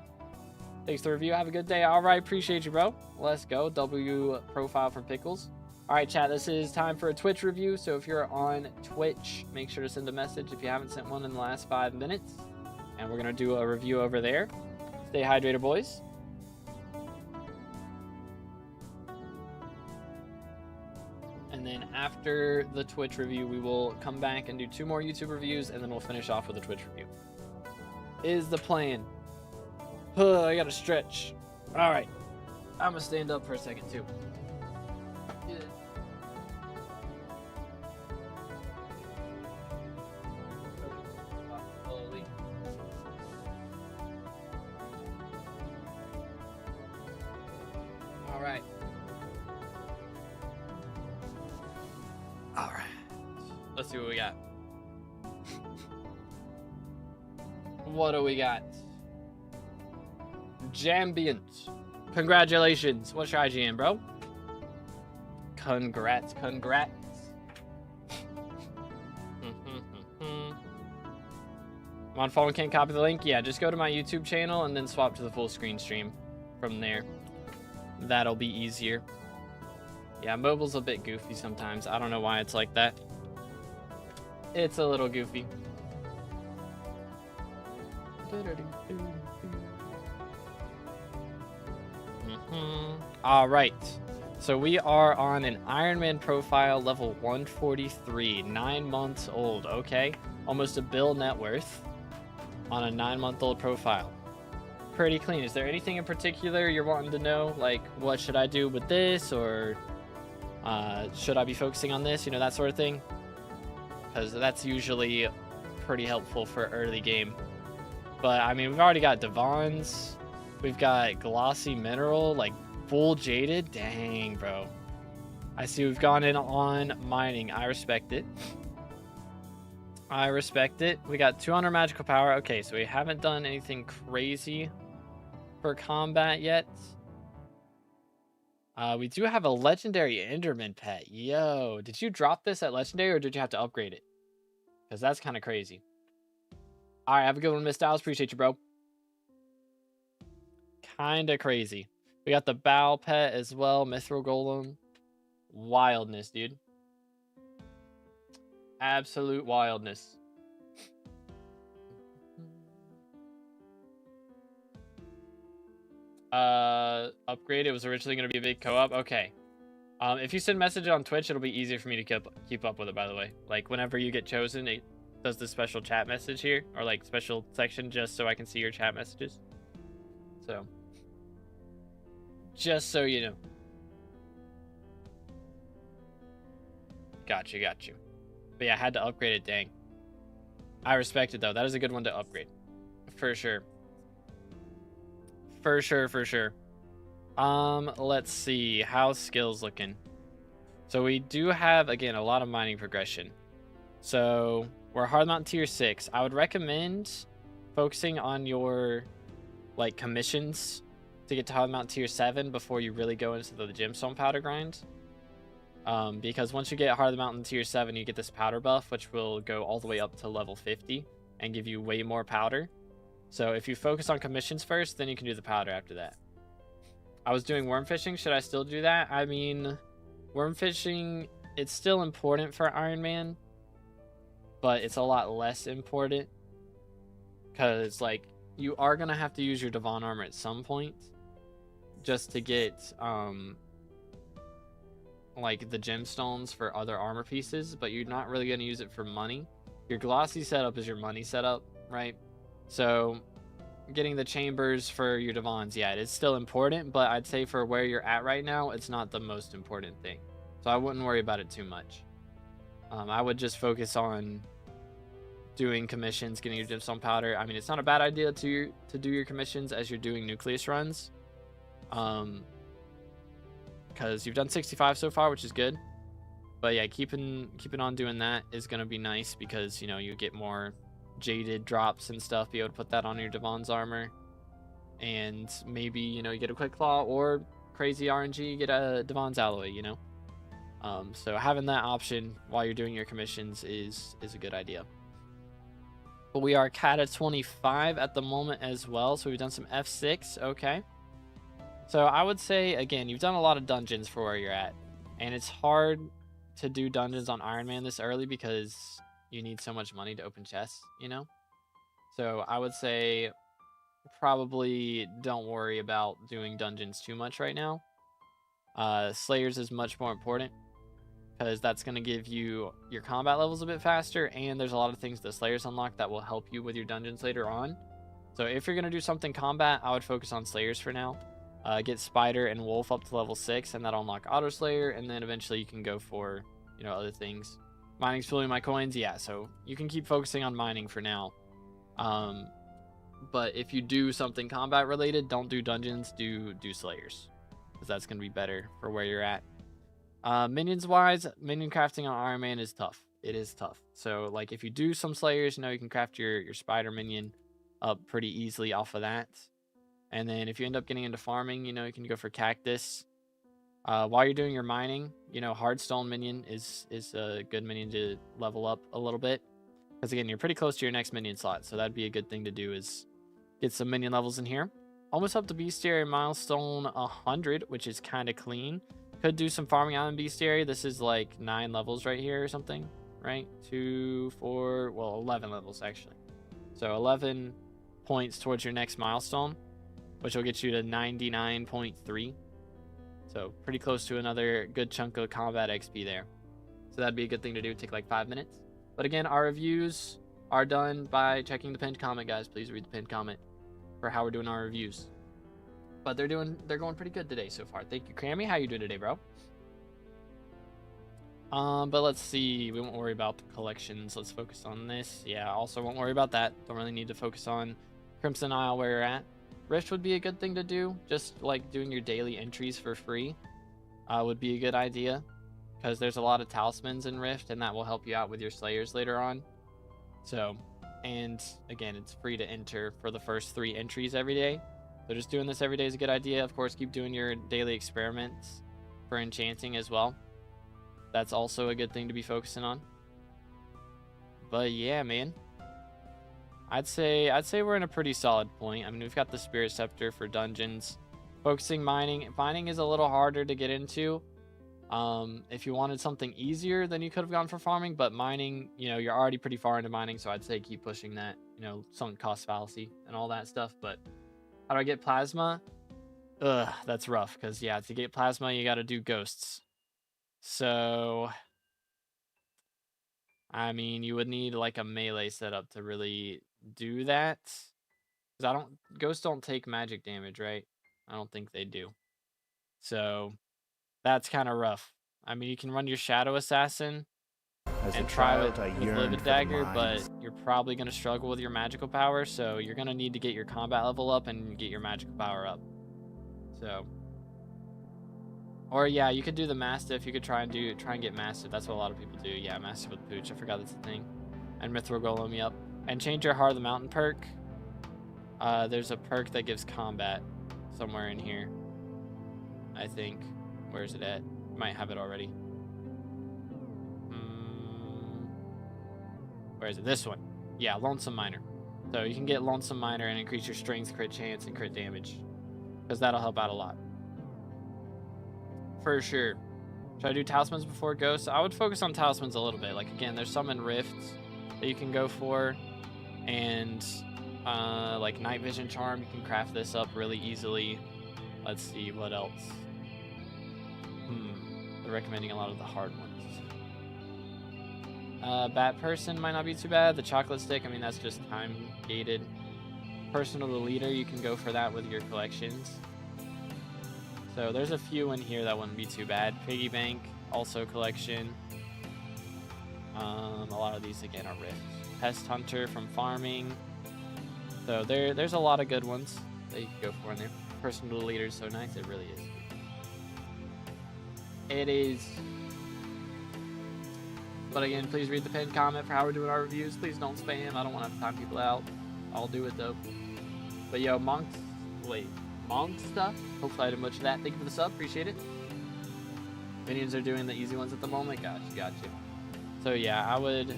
Thanks for the review. Have a good day. All right, appreciate you, bro. Let's go. W profile from Pickles. All right, chat, this is time for a Twitch review. So if you're on Twitch, make sure to send a message if you haven't sent one in the last 5 minutes. And we're going to do a review over there. Stay hydrated, boys. And then after the Twitch review, we will come back and do 2 more YouTube reviews, and then we'll finish off with a Twitch review. Is the plan. I gotta stretch. All right. I'm gonna stand up for a second, too. Yeah. Slowly. All right. All right. Let's see what we got. What do we got? Jambient. Congratulations. What's your IGN, bro? Congrats. On phone, can't copy the link? Yeah, just go to my YouTube channel and then swap to the full screen stream from there. That'll be easier. Yeah, mobile's a bit goofy sometimes. I don't know why it's like that. It's a little goofy. All right. So we are on an Iron Man profile, level 143, 9 months old. Okay. Almost a bill net worth on a 9-month-old profile. Pretty clean. Is there anything in particular you're wanting to know? Like, what should I do with this? Or should I be focusing on this? You know, that sort of thing. Because that's usually pretty helpful for early game. But, I mean, we've already got Devons. We've got Glossy Mineral, like, full Jaded. Dang, bro. I see we've gone in on Mining. I respect it. I respect it. We got 200 Magical Power. Okay, so we haven't done anything crazy for combat yet. We do have a Legendary Enderman pet. Yo, did you drop this at Legendary or did you have to upgrade it? Because that's kind of crazy. All right, have a good one, Miss Styles. Appreciate you, bro. Kind of crazy. We got the Bow pet as well. Mithril Golem. Wildness, dude. Absolute wildness. Upgrade. It was originally going to be a big co-op. Okay. If you send a message on Twitch, it'll be easier for me to keep up with it, by the way. Like, whenever you get chosen, it does the special chat message here. Or, like, special section just so I can see your chat messages. So. Just so you know. Got you. But yeah, I had to upgrade it, dang. I respect it, though. That is a good one to upgrade. For sure. For sure. Let's see. How's skills looking? So we do have, again, a lot of mining progression. So we're hard mount tier 6. I would recommend focusing on your, like, commissions to get to hard mount tier 7 before you really go into the gemstone powder grind. Because once you get hard mountain tier 7, you get this powder buff, which will go all the way up to level 50. and give you way more powder. So if you focus on commissions first, then you can do the powder after that. I was doing worm fishing. Should I still do that? I mean, worm fishing, it's still important for Iron Man, but it's a lot less important because, like, you are going to have to use your Devon armor at some point just to get, like, the gemstones for other armor pieces, but you're not really going to use it for money. Your glossy setup is your money setup, right? So getting the chambers for your Devons, yeah, it is still important, but I'd say for where you're at right now, it's not the most important thing. So I wouldn't worry about it too much. I would just focus on doing commissions, getting your gemstone powder. I mean, it's not a bad idea to do your commissions as you're doing nucleus runs, because you've done 65 so far, which is good. But yeah, keeping on doing that is gonna be nice because, you know, you get more jaded drops and stuff, be able to put that on your Devon's armor, and maybe, you know, you get a quick claw, or crazy RNG, you get a Devon's alloy, you know. So having that option while you're doing your commissions is a good idea. But we are Kata 25 at the moment as well, so we've done some F6. Okay, so I would say, again, you've done a lot of dungeons for where you're at, and it's hard to do dungeons on Iron Man this early because you need so much money to open chests, you know. So I would say probably don't worry about doing dungeons too much right now. Slayers is much more important because that's going to give you your combat levels a bit faster, and there's a lot of things that Slayers unlock that will help you with your dungeons later on. So if you're going to do something combat, I would focus on Slayers for now. Get Spider and Wolf up to level 6, and that'll unlock Auto Slayer, and then eventually you can go for, you know, other things. Mining's filling my coins, yeah, so you can keep focusing on mining for now. But if you do something combat related, don't do dungeons, do Slayers, because that's going to be better for where you're at. Minions wise, minion crafting on Iron Man is tough. It is tough. So like if you do some Slayers, you know, you can craft your Spider minion up pretty easily off of that. And then if you end up getting into farming, you know, you can go for Cactus. While you're doing your mining, you know, Hardstone minion is a good minion to level up a little bit, because again, you're pretty close to your next minion slot, so that'd be a good thing to do, is get some minion levels in here. Almost up to Bestiary milestone 100, which is kind of clean. Could do some farming out in Bestiary. This is like 9 levels right here or something, right? 2, 4, well, 11 levels actually. So 11 points towards your next milestone, which will get you to 99.3. So pretty close to another good chunk of combat XP there. So that'd be a good thing to do. Take like 5 minutes. But again, our reviews are done by checking the pinned comment, guys. Please read the pinned comment for how we're doing our reviews. But they're going pretty good today so far. Thank you, Crammy. How you doing today, bro? But let's see. We won't worry about the collections. Let's focus on this. Yeah, also won't worry about that. Don't really need to focus on Crimson Isle where you're at. Rift would be a good thing to do. Just like doing your daily entries for free would be a good idea, because there's a lot of talismans in Rift, and that will help you out with your Slayers later on. So, and again, it's free to enter for the first 3 entries every day. So just doing this every day is a good idea. Of course, keep doing your daily experiments for enchanting as well. That's also a good thing to be focusing on. But yeah, man, I'd say we're in a pretty solid point. I mean, we've got the Spirit Scepter for dungeons. Focusing mining is a little harder to get into. If you wanted something easier, then you could have gone for farming, but mining, you know, you're already pretty far into mining, so I'd say keep pushing that, you know, sunk cost fallacy and all that stuff. But how do I get plasma? Ugh, that's rough, because yeah, to get plasma, you got to do ghosts. So, I mean, you would need like a melee setup to really do that. Because ghosts don't take magic damage, right? I don't think they do. So, that's kind of rough. I mean, you can run your Shadow Assassin and try it with Livid Dagger, but you're probably going to struggle with your magical power, so you're going to need to get your combat level up and get your magical power up. So, or yeah, you could do the Mastiff. You could try and get Mastiff. That's what a lot of people do. Yeah, Mastiff with Pooch. I forgot that's a thing. And Mithril Golem, yep. And change your Heart of the Mountain perk. There's a perk that gives combat somewhere in here, I think. Where's it at? Might have it already. Where is it? This one. Yeah, Lonesome Miner. So you can get Lonesome Miner and increase your strength, crit chance, and crit damage. Because that'll help out a lot. For sure. Should I do Talismans before Ghosts? I would focus on Talismans a little bit. Like, again, there's some in Rifts that you can go for. And, like, Night Vision Charm, you can craft this up really easily. Let's see, what else? They're recommending a lot of the hard ones. Bat Person might not be too bad. The Chocolate Stick, I mean, that's just time-gated. Personal Leader, you can go for that with your collections. So there's a few in here that wouldn't be too bad. Piggy Bank, also collection. A lot of these, again, are Rifts. Pest Hunter from farming. So there's a lot of good ones that you can go for in there. Personal Leader is so nice, it really is. It is. But again, please read the pinned comment for how we're doing our reviews. Please don't spam. I don't want to time people out. I'll do it though. But yo, Monk stuff. Hopefully I didn't butcher that. Thank you for the sub. Appreciate it. Minions are doing the easy ones at the moment. Gotcha. So yeah, I would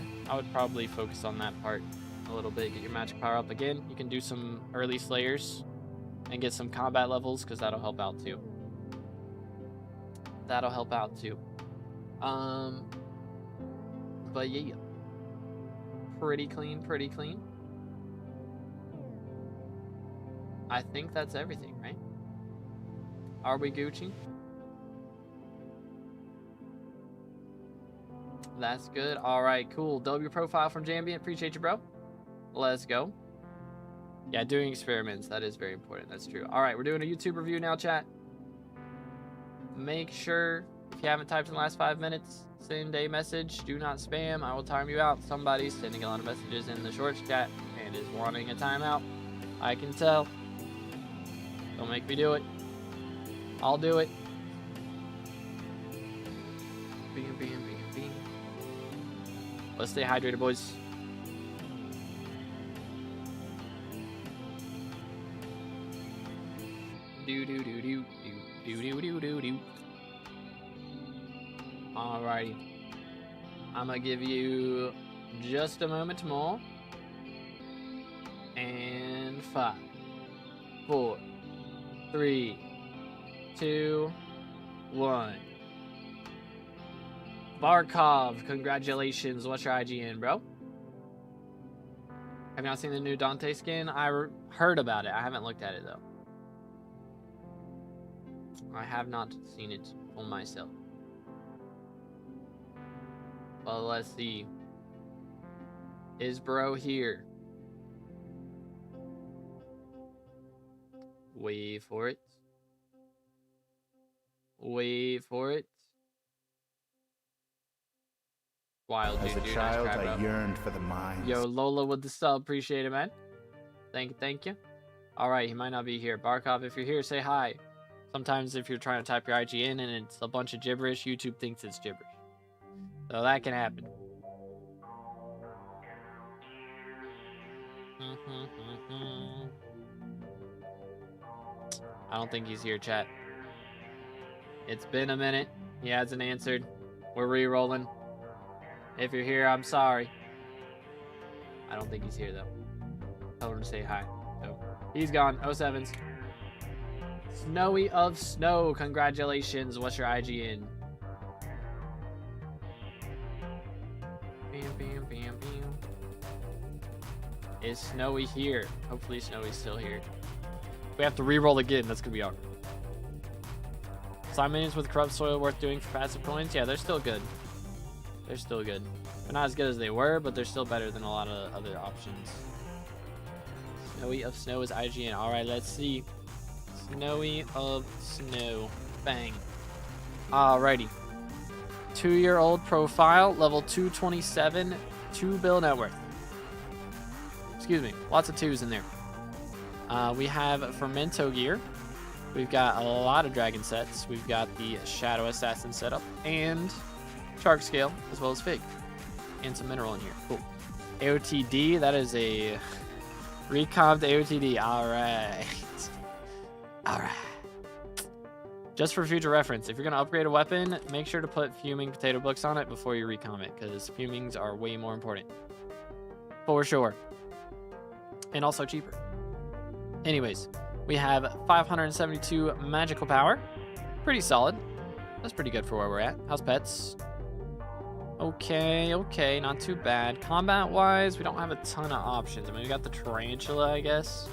probably focus on that part a little bit. Get your magic power up again. You can do some early slayers and get some combat levels because that'll help out too. But yeah, pretty clean. I think that's everything, right? Are we Gucci? That's good. All right, cool. W profile from Jambient. Appreciate you, bro. Let's go. Yeah, doing experiments. That is very important. That's true. All right, we're doing a YouTube review now, chat. Make sure, if you haven't typed in the last 5 minutes, send a message. Do not spam. I will time you out. Somebody's sending a lot of messages in the shorts chat and is wanting a timeout. I can tell. Don't make me do it. I'll do it. Bing. Let's stay hydrated, boys. Do. Alrighty. I'm gonna give you just a moment more. And 5, 4, 3, 2, 1. Barkov, congratulations. What's your IGN, bro? Have you not seen the new Dante skin? I heard about it. I haven't looked at it, though. I have not seen it on myself. Well, let's see. Is bro here? Wait for it. Wild, dude. As a child, I yearned for the mines. Yo, Lola with the sub. Appreciate it, man. Thank you. All right, he might not be here. Barkov, if you're here, say hi. Sometimes if you're trying to type your IGN and it's a bunch of gibberish, YouTube thinks it's gibberish. So that can happen. I don't think he's here, chat. It's been a minute. He hasn't answered. We're re-rolling. If you're here, I'm sorry. I don't think he's here, though. Tell him to say hi. So, he's gone. 07s. Snowy of Snow. Congratulations. What's your IGN? Bam. Is Snowy here? Hopefully Snowy's still here. We have to re-roll again. That's going to be awkward. Slime minions with corrupt soil worth doing for passive coins? Yeah, they're still good. They're still good. They're not as good as they were, but they're still better than a lot of other options. Snowy of Snow is IGN. Alright, let's see. Snowy of Snow. Bang. Alrighty. 2-year-old profile, level 227, 2 bill net worth. Excuse me, lots of 2s in there. We have Fermento gear. We've got a lot of dragon sets. We've got the Shadow Assassin setup and Shark Scale, as well as Fig. And some mineral in here. Cool. AOTD, that is a recomped AOTD. Alright. Just for future reference, if you're going to upgrade a weapon, make sure to put Fuming Potato Books on it before you recom it, because Fumings are way more important. for sure. And also cheaper. Anyways, we have 572 magical power. Pretty solid. That's pretty good for where we're at. How's pets? Okay, not too bad. Combat-wise, we don't have a ton of options. I mean, we got the tarantula, I guess.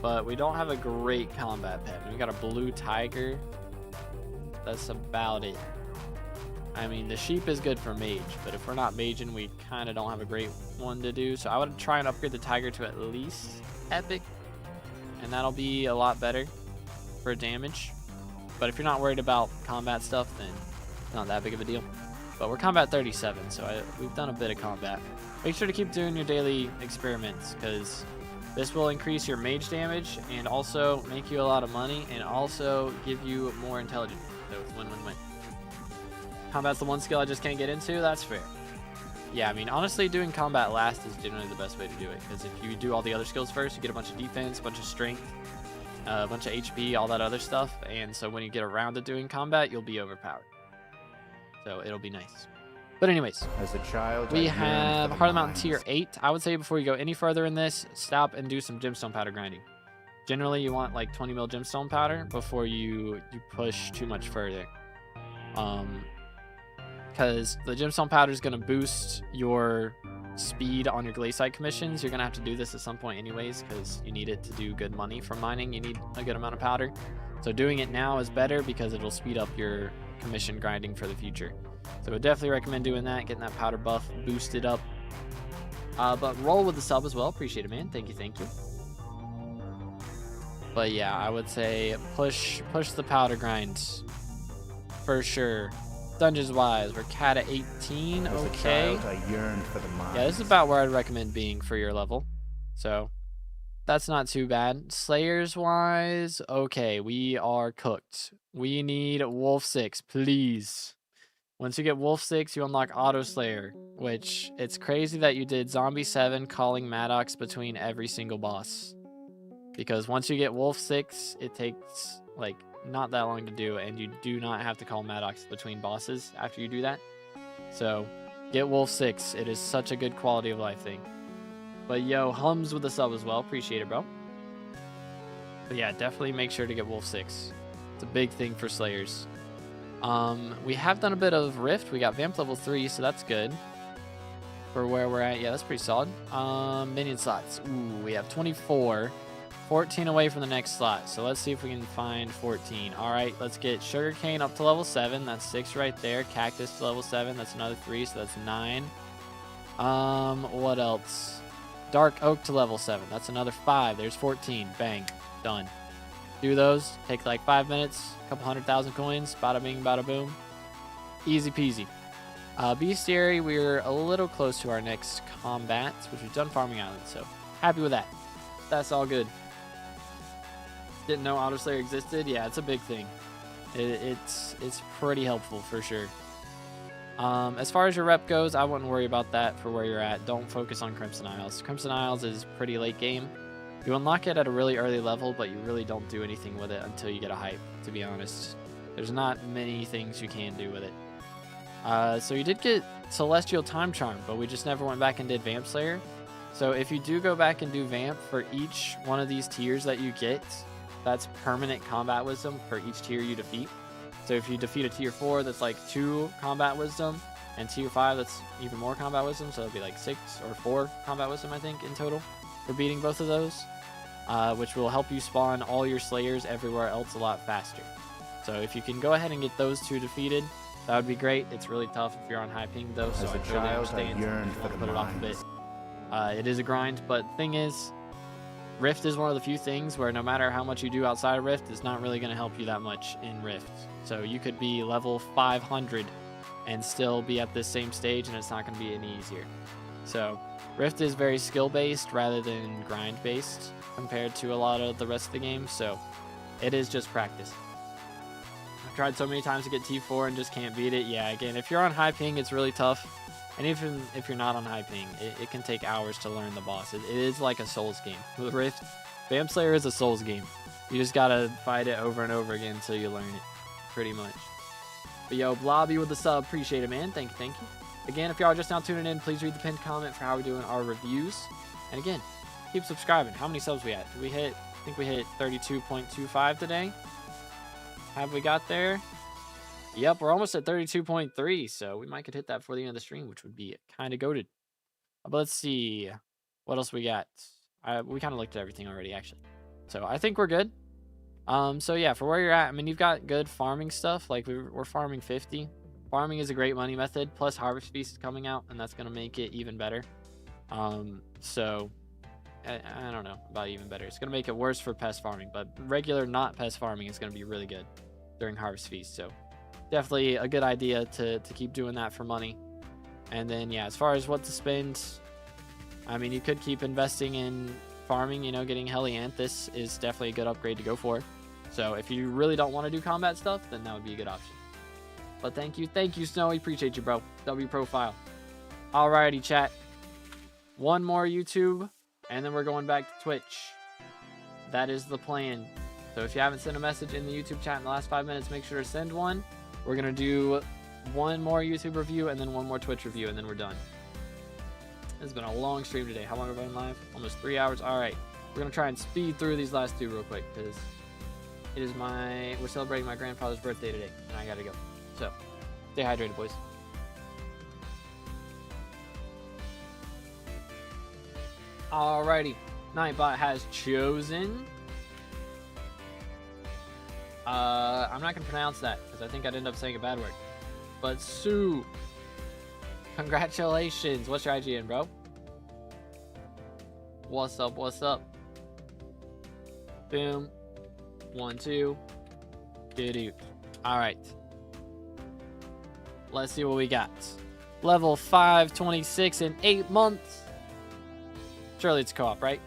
But we don't have a great combat pet. We got a blue tiger. That's about it. I mean, the sheep is good for mage, but if we're not maging, we kind of don't have a great one to do. So I would try and upgrade the tiger to at least epic, and that'll be a lot better for damage. But if you're not worried about combat stuff, then it's not that big of a deal. But we're combat 37, so we've done a bit of combat. Make sure to keep doing your daily experiments, because this will increase your mage damage and also make you a lot of money and also give you more intelligence. So it's win-win-win. Combat's the one skill I just can't get into. That's fair. Yeah, I mean, honestly, doing combat last is generally the best way to do it, because if you do all the other skills first, you get a bunch of defense, a bunch of strength, a bunch of HP, all that other stuff. And so when you get around to doing combat, you'll be overpowered. So it'll be nice. But anyways, as a child, we have Heart of the Mountain tier 8. I would say before you go any further in this, stop and do some gemstone powder grinding. Generally, you want like 20 mil gemstone powder before you push too much further. Because the gemstone powder is going to boost your speed on your glaciite commissions. You're going to have to do this at some point anyways, because you need it to do good money from mining. You need a good amount of powder. So doing it now is better because it'll speed up your commission grinding for the future. So I would definitely recommend doing that, getting that powder buff boosted up. But roll with the sub as well. Appreciate it, man. Thank you. But yeah, I would say push the powder grind for sure. Dungeons wise, we're cat at 18. As okay. a child, I yearned for the mines. Yeah, this is about where I'd recommend being for your level. So that's not too bad. Slayers wise, okay, we are cooked. We need Wolf 6, please. Once you get Wolf 6, you unlock Auto Slayer, which it's crazy that you did Zombie 7 calling Maddox between every single boss. Because once you get Wolf 6, it takes like not that long to do, and you do not have to call Maddox between bosses after you do that. So get Wolf 6. It is such a good quality of life thing. But yo, Hums with the sub as well. Appreciate it, bro. But yeah, definitely make sure to get Wolf 6. It's a big thing for Slayers. We have done a bit of Rift. We got Vamp level 3, so that's good. For where we're at, yeah, that's pretty solid. Minion slots. Ooh, we have 24. 14 away from the next slot. So let's see if we can find 14. All right, let's get Sugarcane up to level 7. That's 6 right there. Cactus to level 7. That's another 3, so that's 9. What else? Dark Oak to level 7. That's another 5. There's 14. Bang. Done. Do those. Take like 5 minutes. A couple 100,000 coins. Bada bing, bada boom. Easy peasy. Bestiary, we're a little close to our next combat, which we've done Farming Island, so happy with that. That's all good. Didn't know Auto Slayer existed. Yeah, it's a big thing. It's pretty helpful for sure. As far as your rep goes, I wouldn't worry about that for where you're at. Don't focus on Crimson Isles. Crimson Isles is pretty late game. You unlock it at a really early level, but you really don't do anything with it until you get a hype, to be honest. There's not many things you can do with it. So you did get Celestial Time Charm, but we just never went back and did Vamp Slayer. So if you do go back and do Vamp for each one of these tiers that you get, that's permanent combat wisdom for each tier you defeat. So if you defeat a tier 4, that's like 2 combat wisdom, and tier 5, that's even more combat wisdom. So it'll be like 6 or 4 combat wisdom, I think, in total for beating both of those, which will help you spawn all your Slayers everywhere else a lot faster. So if you can go ahead and get those 2 defeated, that would be great. It's really tough if you're on high ping though, so I totally understand. Put it off a bit. It is a grind, but the thing is, Rift is one of the few things where no matter how much you do outside of Rift, it's not really going to help you that much in Rift. So you could be level 500 and still be at this same stage, and it's not going to be any easier. So Rift is very skill-based rather than grind-based compared to a lot of the rest of the game, so it is just practice. I've tried so many times to get T4 and just can't beat it. Yeah, again, if you're on high ping, it's really tough. And even if you're not on high ping, it can take hours to learn the boss. It is like a Souls game. With Rift, Vamp Slayer is a Souls game. You just gotta fight it over and over again until you learn it, pretty much. But yo, Blobby with the sub, appreciate it, man. Thank you. Again, if y'all are just now tuning in, please read the pinned comment for how we're doing our reviews. And again, keep subscribing. How many subs we at? Did we hit? I think we hit 32.25 today. Have we got there? Yep, we're almost at 32.3, so we might could hit that before the end of the stream, which would be kind of goated. But let's see what else we got. We kind of looked at everything already, actually. So I think we're good. So yeah, for where you're at, I mean, you've got good farming stuff. Like we're farming 50. Farming is a great money method. Plus Harvest Feast is coming out, and that's gonna make it even better. So I don't know about even better. It's gonna make it worse for pest farming, but regular not pest farming is gonna be really good during Harvest Feast. So definitely a good idea to keep doing that for money. And then yeah, as far as what to spend, I mean, you could keep investing in farming. You know, getting Helianthus is definitely a good upgrade to go for. So if you really don't want to do combat stuff, then that would be a good option. But thank you, Snowy. Appreciate you, bro. W profile. Alrighty, chat. One more YouTube, and then we're going back to Twitch. That is the plan. So if you haven't sent a message in the YouTube chat in the last 5 minutes, make sure to send one. We're gonna do one more YouTube review and then one more Twitch review, and then we're done. It's been a long stream today. How long have I been live? Almost 3 hours. All right, we're gonna try and speed through these last two real quick because it is we're celebrating my grandfather's birthday today, and I gotta go. So, stay hydrated, boys. Alrighty, Nightbot has chosen. I'm not gonna pronounce that because I think I'd end up saying a bad word. But Sue, congratulations. What's your IGN, bro? What's up? What's up? Boom. 1, 2. Doo-doo. All right. Let's see what we got. Level 526 in 8 months. Surely it's co-op, right?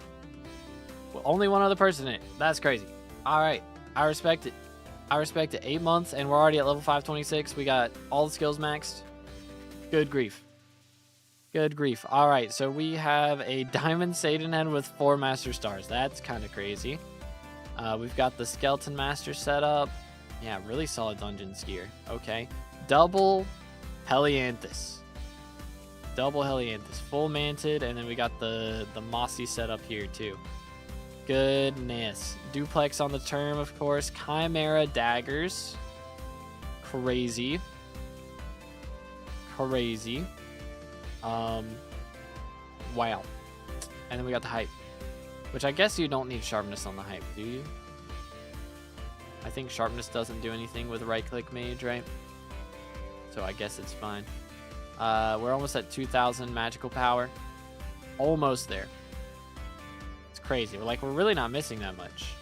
Well, only one other person in it. That's crazy. All right. I respect it. I respect it. 8 months, and we're already at level 526. We got all the skills maxed. Good grief. Good grief. All right. So we have a Diamond Satan Head with 4 Master Stars. That's kind of crazy. We've got the Skeleton Master set up. Yeah, really solid dungeon skier. Okay. Double Helianthus. Double Helianthus. Full manted, and then we got the mossy setup here too. Goodness. Duplex on the term, of course. Chimera daggers. Crazy. Crazy. Wow. And then we got the hype. Which I guess you don't need sharpness on the hype, do you? I think sharpness doesn't do anything with right-click mage, right? So I guess it's fine. We're almost at 2,000 magical power. Almost there. It's crazy. We're really not missing that much.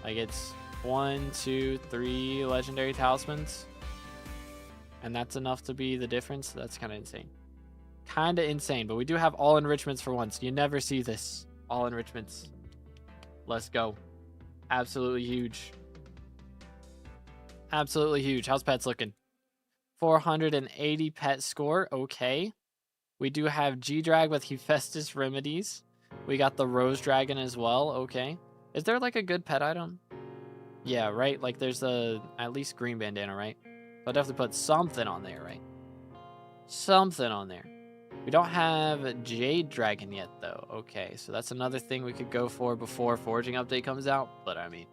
Like, it's 1, 2, 3 legendary talismans. And that's enough to be the difference. That's kind of insane. Kind of insane. But we do have all enrichments for once. You never see this. All enrichments. Let's go. Absolutely huge. Absolutely huge. How's pets looking? 480 pet score. Okay. We do have G-Drag with Hephaestus Remedies. We got the Rose Dragon as well. Okay. Is there like a good pet item? Yeah, right? Like there's at least green bandana, right? So I'll definitely put something on there, right? Something on there. We don't have Jade Dragon yet, though. Okay, so that's another thing we could go for before Forging Update comes out. But, I mean,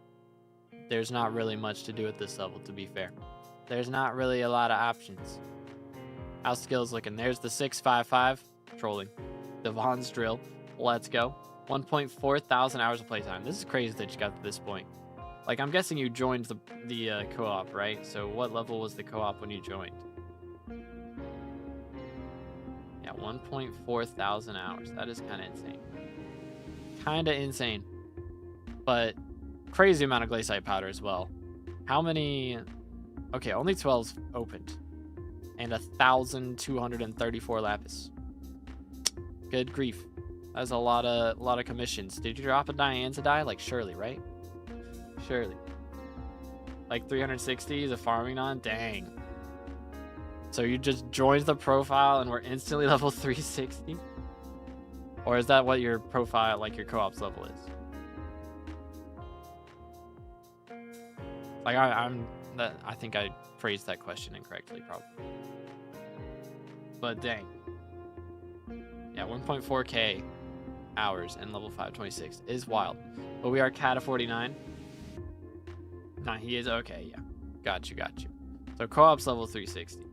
there's not really much to do at this level, to be fair. There's not really a lot of options. How's skills looking? There's the 655. Trolling. Devon's Drill. Let's go. 1.4 thousand hours of playtime. This is crazy that you got to this point. Like, I'm guessing you joined the co-op, right? So what level was the co-op when you joined? Yeah, 1.4 thousand hours. That is kind of insane. Kind of insane. But crazy amount of glaciite powder as well. How many? Okay, only 12's opened. And 1,234 lapis. Good grief. That's a lot of commissions. Did you drop a Dianza die? Like, surely, right? Surely. Like 360 is a farming on? Dang. So you just joined the profile and we're instantly level 360? Or is that what your profile, like your co-op's level is? Like I think I phrased that question incorrectly, probably. but dang. Yeah, 1.4k hours and level 526 is wild. But we are cat of 49. Nah, he is okay, yeah. Got you. So co-op's level 360.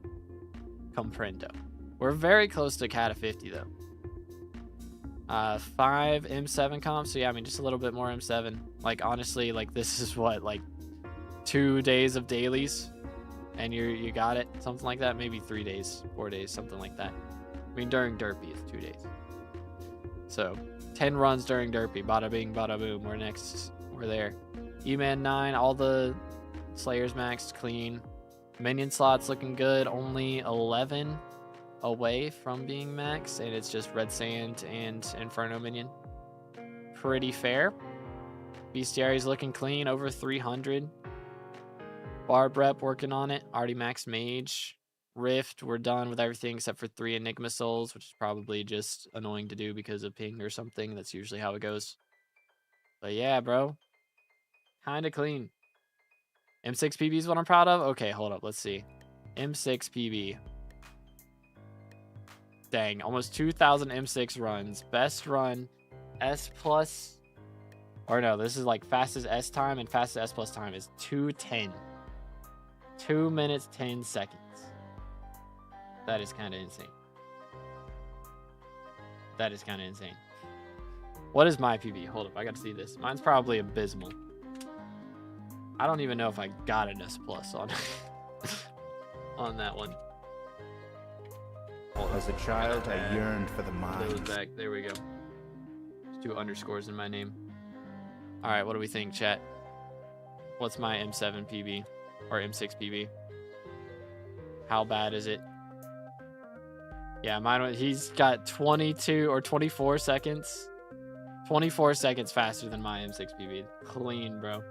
Comprendo. We're very close to cat of 50 though. 5 M7 comp, so yeah, I mean just a little bit more M7. Like honestly, like this is what, like 2 days of dailies and you got it, something like that. Maybe 3 days, 4 days, something like that. I mean during derpy it's 2 days. So 10 runs during derpy, bada bing bada boom, we're there. E-man 9, all the slayers maxed clean. Minion slots looking good, only 11 away from being maxed, and it's just red sand and inferno minion. Pretty fair. Bestiary's looking clean, over 300. Barb rep working on it, already maxed mage. Rift, we're done with everything except for 3 enigma souls, which is probably just annoying to do because of ping or something. That's usually how it goes. But yeah, bro, kind of clean. M6 PB is what I'm proud of. Okay, hold up, let's see. M6 PB. Dang, almost 2,000 M6 runs. Best run, S plus, or no, this is like fastest S time, and fastest S plus time is 2:10. 2 minutes 10 seconds. That is kind of insane. That is kind of insane. What is my PB? Hold up, I gotta see this. Mine's probably abysmal. I don't even know if I got an S plus on on that one. As a child, I yearned for the mind. Back. There we go. Just 2 underscores in my name. All right, what do we think, chat? What's my M7 PB or M6 PB? How bad is it? Yeah, mine. He's got 22 or 24 seconds. 24 seconds faster than my M6 PB. Clean, bro.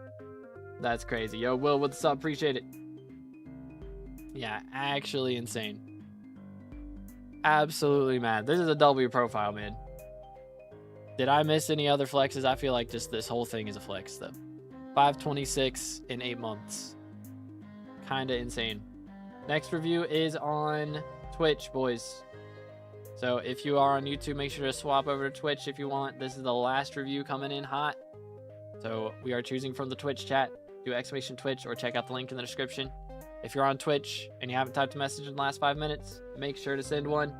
That's crazy. Yo, Will, what's up? Appreciate it. Yeah, actually insane. Absolutely mad. This is a W profile, man. Did I miss any other flexes? I feel like just this whole thing is a flex, though. 526 in 8 months. Kinda insane. Next review is on Twitch, boys. So if you are on YouTube, make sure to swap over to Twitch if you want. This is the last review coming in hot. So we are choosing from the Twitch chat. Do exclamation Twitch or check out the link in the description. If you're on Twitch and you haven't typed a message in the last 5 minutes, make sure to send one.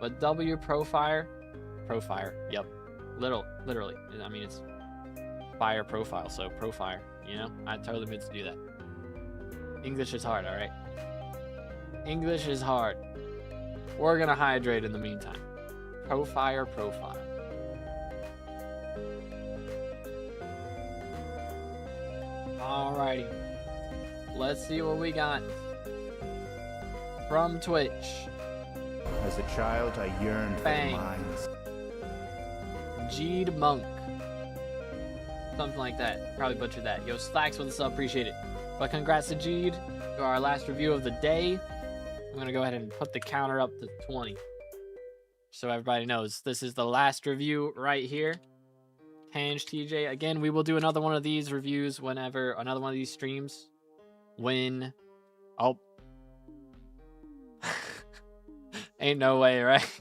But W profile, yep, literally. I mean, it's fire profile, so profile. You know, I totally meant to do that. English is hard, all right. English is hard. We're gonna hydrate in the meantime. Profile. Alrighty. Let's see what we got from Twitch. As a child, I yearned for the minds. Jeed Monk. Something like that. Probably butchered that. Yo, Slacks with us up. Appreciate it. But congrats to Jeed. To our last review of the day. I'm going to go ahead and put the counter up to 20. So everybody knows this is the last review right here. Tange TJ. Again, we will do another one of these reviews whenever, another one of these streams. When, oh. Ain't no way, right?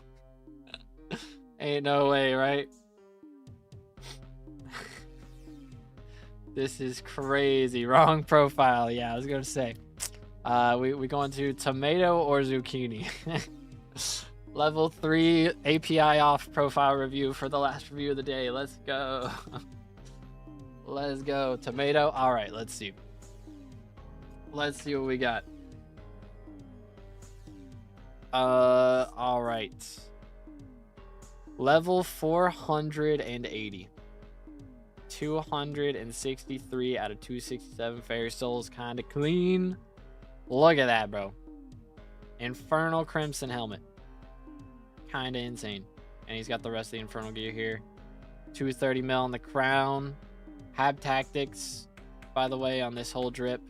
Ain't no way, right? This is crazy. Wrong profile. Yeah, I was going to say. We going to tomato or zucchini. Level 3 API off profile review for the last review of the day. Let's go. Let's go. Tomato. All right, let's see. Let's see what we got. All right. Level 480. 263 out of 267 fairy souls, kind of clean. Look at that, bro. Infernal Crimson helmet. Kind of insane. And he's got the rest of the Infernal gear here. 230 mil on the crown. Hab tactics, by the way, on this whole drip.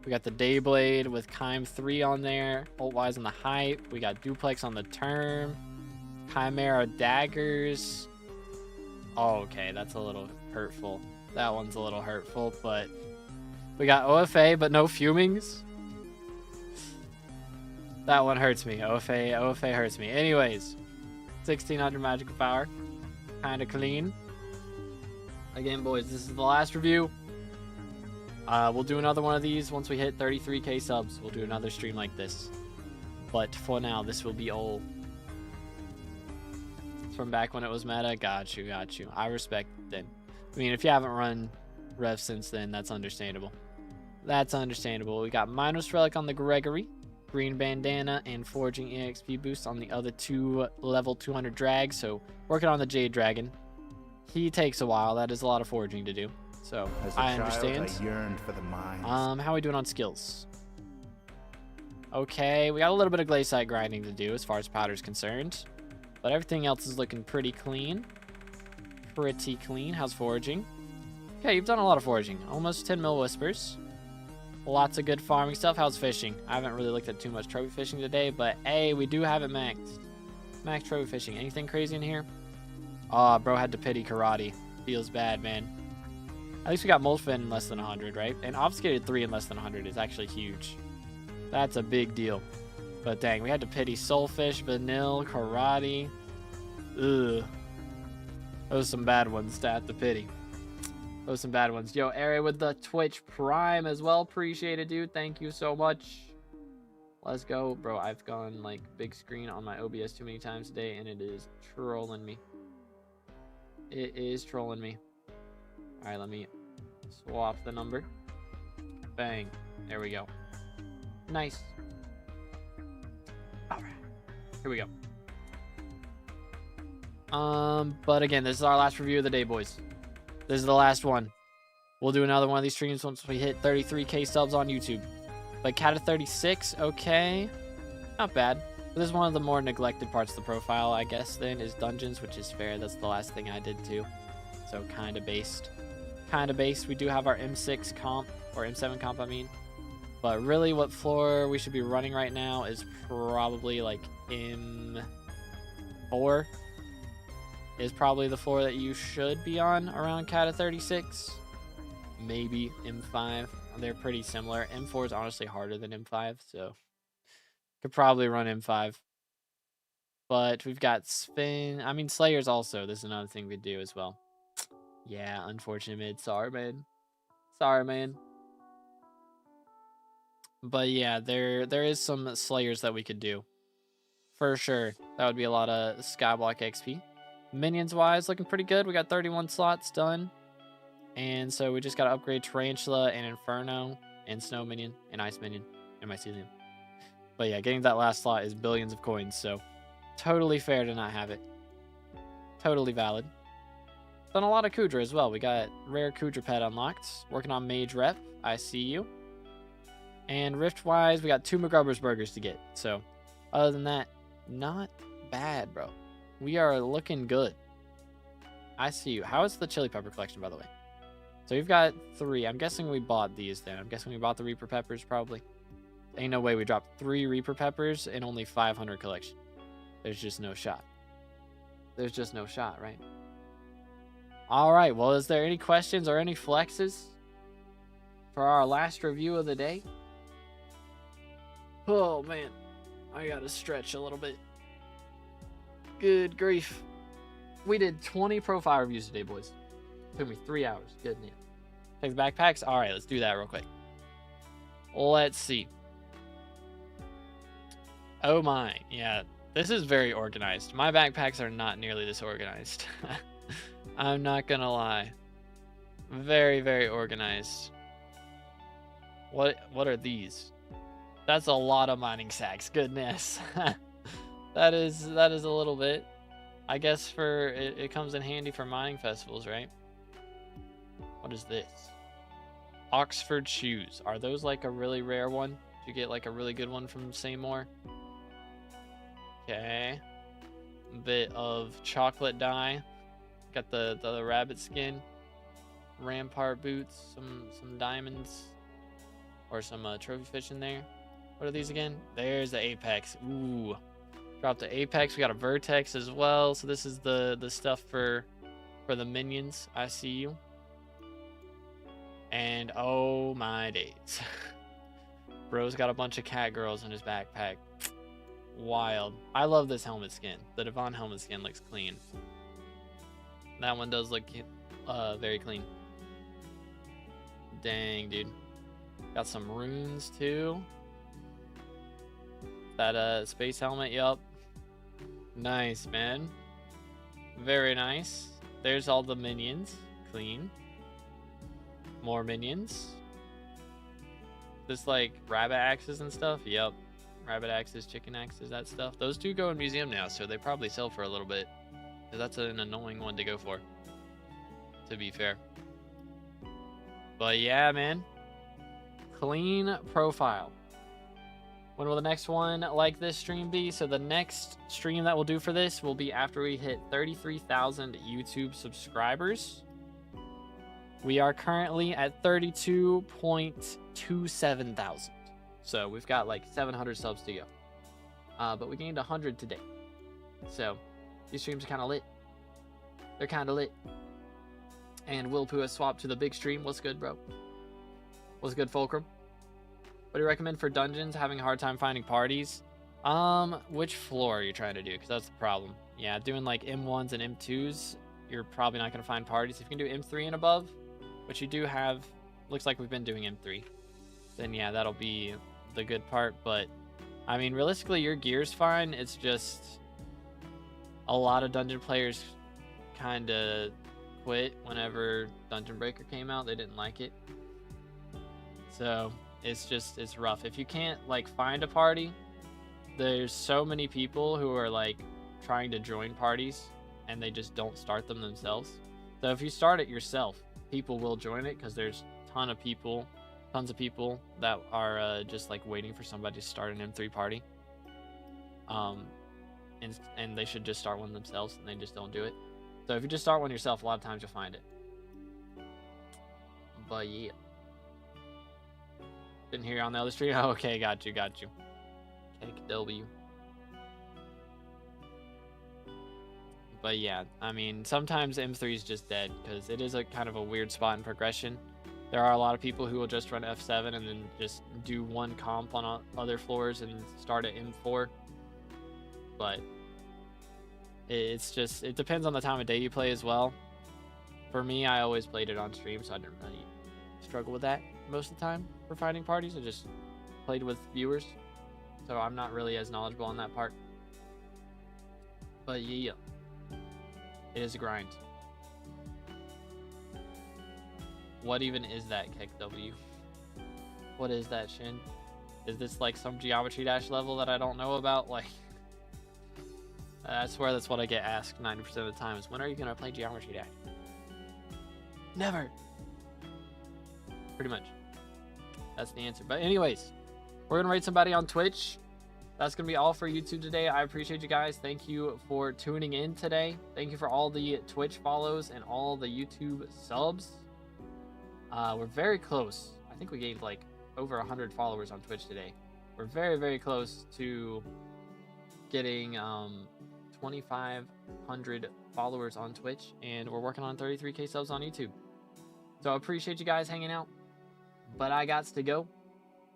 We got the Dayblade with Chime 3 on there. Ult-wise on the hype. We got Duplex on the term. Chimera daggers. Oh, okay, that's a little hurtful. That one's a little hurtful, but we got OFA, but no fumings. That one hurts me. OFA hurts me. Anyways, 1600 magical power. Kind of clean. Again, boys, this is the last review. We'll do another one of these once we hit 33k subs. We'll do another stream like this. But for now, this will be all. From back when it was meta. Got you. I respect it. I mean, if you haven't run Rev since then, that's understandable. We got Minos Relic on the Gregory, Green Bandana, and Forging EXP boost on the other two level 200 drags. So working on the Jade Dragon. He takes a while. That is a lot of forging to do. So I understand. I yearned for the mines. How are we doing on skills? Okay, we got a little bit of glaciite grinding to do as far as powder's concerned. But everything else is looking pretty clean. How's foraging? Okay, you've done a lot of foraging. Almost 10 mil whispers. Lots of good farming stuff. How's fishing? I haven't really looked at too much trophy fishing today, but hey, we do have it maxed. Max trophy fishing. Anything crazy in here? Aw, bro had to pity karate. Feels bad, man. At least we got Molfin in less than 100, right? And Obfuscated 3 in less than 100 is actually huge. That's a big deal. But dang, we had to pity Soulfish, Vanille, Karate. Ugh. Those are some bad ones to have to pity. Those are some bad ones. Yo, Ari with the Twitch Prime as well. Appreciate it, dude. Thank you so much. Let's go. Bro, I've gone like big screen on my OBS too many times today, and it is trolling me. It is trolling me. All right, let me swap the number. Bang. There we go. Nice. All right. Here we go. But again, this is our last review of the day, boys. This is the last one. We'll do another one of these streams once we hit 33k subs on YouTube. But Cat of 36, okay. Not bad. But this is one of the more neglected parts of the profile, I guess, then, is dungeons, which is fair. That's the last thing I did, too. So, kind of based. We do have our M6 comp, or M7 comp, I mean. But really, what floor we should be running right now is probably, like, M4. Is probably the floor that you should be on around Cat of 36. Maybe M5. They're pretty similar. M4 is honestly harder than M5, so could probably run M5. But we've got Spin. I mean, Slayers also. This is another thing we do as well. Yeah, unfortunate mid. Sorry, man. But yeah, there is some Slayers that we could do. For sure. That would be a lot of SkyBlock XP. Minions wise, looking pretty good. We got 31 slots done. And so we just got to upgrade Tarantula and Inferno and Snow Minion and Ice Minion and Mycelium. But yeah, getting that last slot is billions of coins. So totally fair to not have it. Totally valid. Done a lot of Kudra as well. We got rare Kudra pet unlocked. Working on Mage Rep. I see you. And Rift wise, we got 2 McGruber's burgers to get. So other than that, not bad, bro. We are looking good. I see you. How is the chili pepper collection, by the way? So we've got 3. I'm guessing we bought these then. I'm guessing we bought the Reaper Peppers, probably. Ain't no way we dropped 3 Reaper Peppers and only 500 collection. There's just no shot. There's just no shot, right? All right. Well, is there any questions or any flexes for our last review of the day? Oh, man. I got to stretch a little bit. Good grief. We did 20 profile reviews today, boys. Took me 3 hours. Good man. Take the backpacks. All right, let's do that real quick. Let's see. Oh my. Yeah, this is very organized. My backpacks are not nearly this organized. I'm not gonna lie. Very, very organized. What are these? That's a lot of mining sacks. Goodness. That is a little bit. I guess for it comes in handy for mining festivals, right? What is this? Oxford shoes. Are those like a really rare one? Did you get like a really good one from Seymour? Okay. A bit of chocolate dye. Got the rabbit skin. Rampart boots. Some diamonds. Or some trophy fish in there. What are these again? There's the Apex. Ooh. Dropped the Apex. We got a Vertex as well. So this is the stuff for the minions. I see you. And oh my days. Bro's got a bunch of cat girls in his backpack. Wild. I love this helmet skin. The Devon helmet skin looks clean. That one does look very clean. Dang, dude. Got some runes too. That space helmet, yup. Nice, man. Very nice. There's all the minions. Clean. More minions. This like rabbit axes and stuff. Yup. Rabbit axes, chicken axes, that stuff. Those do go in museum now, so they probably sell for a little bit. Because that's an annoying one to go for. To be fair. But yeah, man. Clean profile. When will the next one like this stream be? So the next stream that we'll do for this will be after we hit 33,000 YouTube subscribers. We are currently at 32.27 thousand. So we've got like 700 subs to go. But we gained 100 today. So these streams are kind of lit. They're kind of lit. And Will Poo has swapped to the big stream. What's good, bro? What's good, Fulcrum? What do you recommend for dungeons? Having a hard time finding parties? Which floor are you trying to do? Because that's the problem. Yeah, doing like M1s and M2s, you're probably not going to find parties. If you can do M3 and above, which you do have, looks like we've been doing M3, then yeah, that'll be the good part. But I mean, realistically, your gear's fine. It's just a lot of dungeon players kind of quit whenever Dungeon Breaker came out. They didn't like it. So it's rough. If you can't like find a party, there's so many people who are like trying to join parties and they just don't start them themselves. So if you start it yourself, people will join it because there's tons of people that are just like waiting for somebody to start an M3 party. And they should just start one themselves, and they just don't do it. So if you just start one yourself, a lot of times you'll find it. But yeah. Didn't hear you on the other stream? Oh, okay, got you. KW. But yeah, I mean, sometimes M3 is just dead because it is a kind of a weird spot in progression. There are a lot of people who will just run F7 and then just do one comp on other floors and start at M4. But it depends on the time of day you play as well. For me, I always played it on stream, so I didn't really struggle with that most of the time for finding parties. I just played with viewers, so I'm not really as knowledgeable on that part. But yeah, it is a grind. What even is that, KW? What is that, Shin? Is this like some Geometry Dash level that I don't know about? Like, I swear that's what I get asked 90% of the time is, when are you gonna play Geometry Dash? Never. Pretty much. That's the answer. But anyways, we're gonna rate somebody on Twitch. That's gonna be all for YouTube today. I appreciate you guys. Thank you for tuning in today. Thank you for all the Twitch follows and all the YouTube subs. We're very close. I think we gained like over 100 followers on Twitch today. We're very, very close to getting 2,500 followers on Twitch, and we're working on 33K subs on YouTube. So I appreciate you guys hanging out, but I got to go.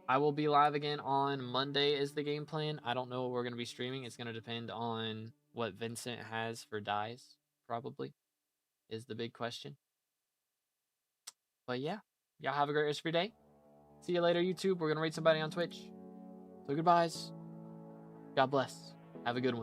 I will be live again on Monday is the game plan. I don't know what we're going to be streaming. It's going to depend on what Vincent has for dies, probably, is the big question. But yeah, y'all have a great rest of your day. See you later, YouTube. We're going to rate somebody on Twitch. So goodbyes. God bless. Have a good one.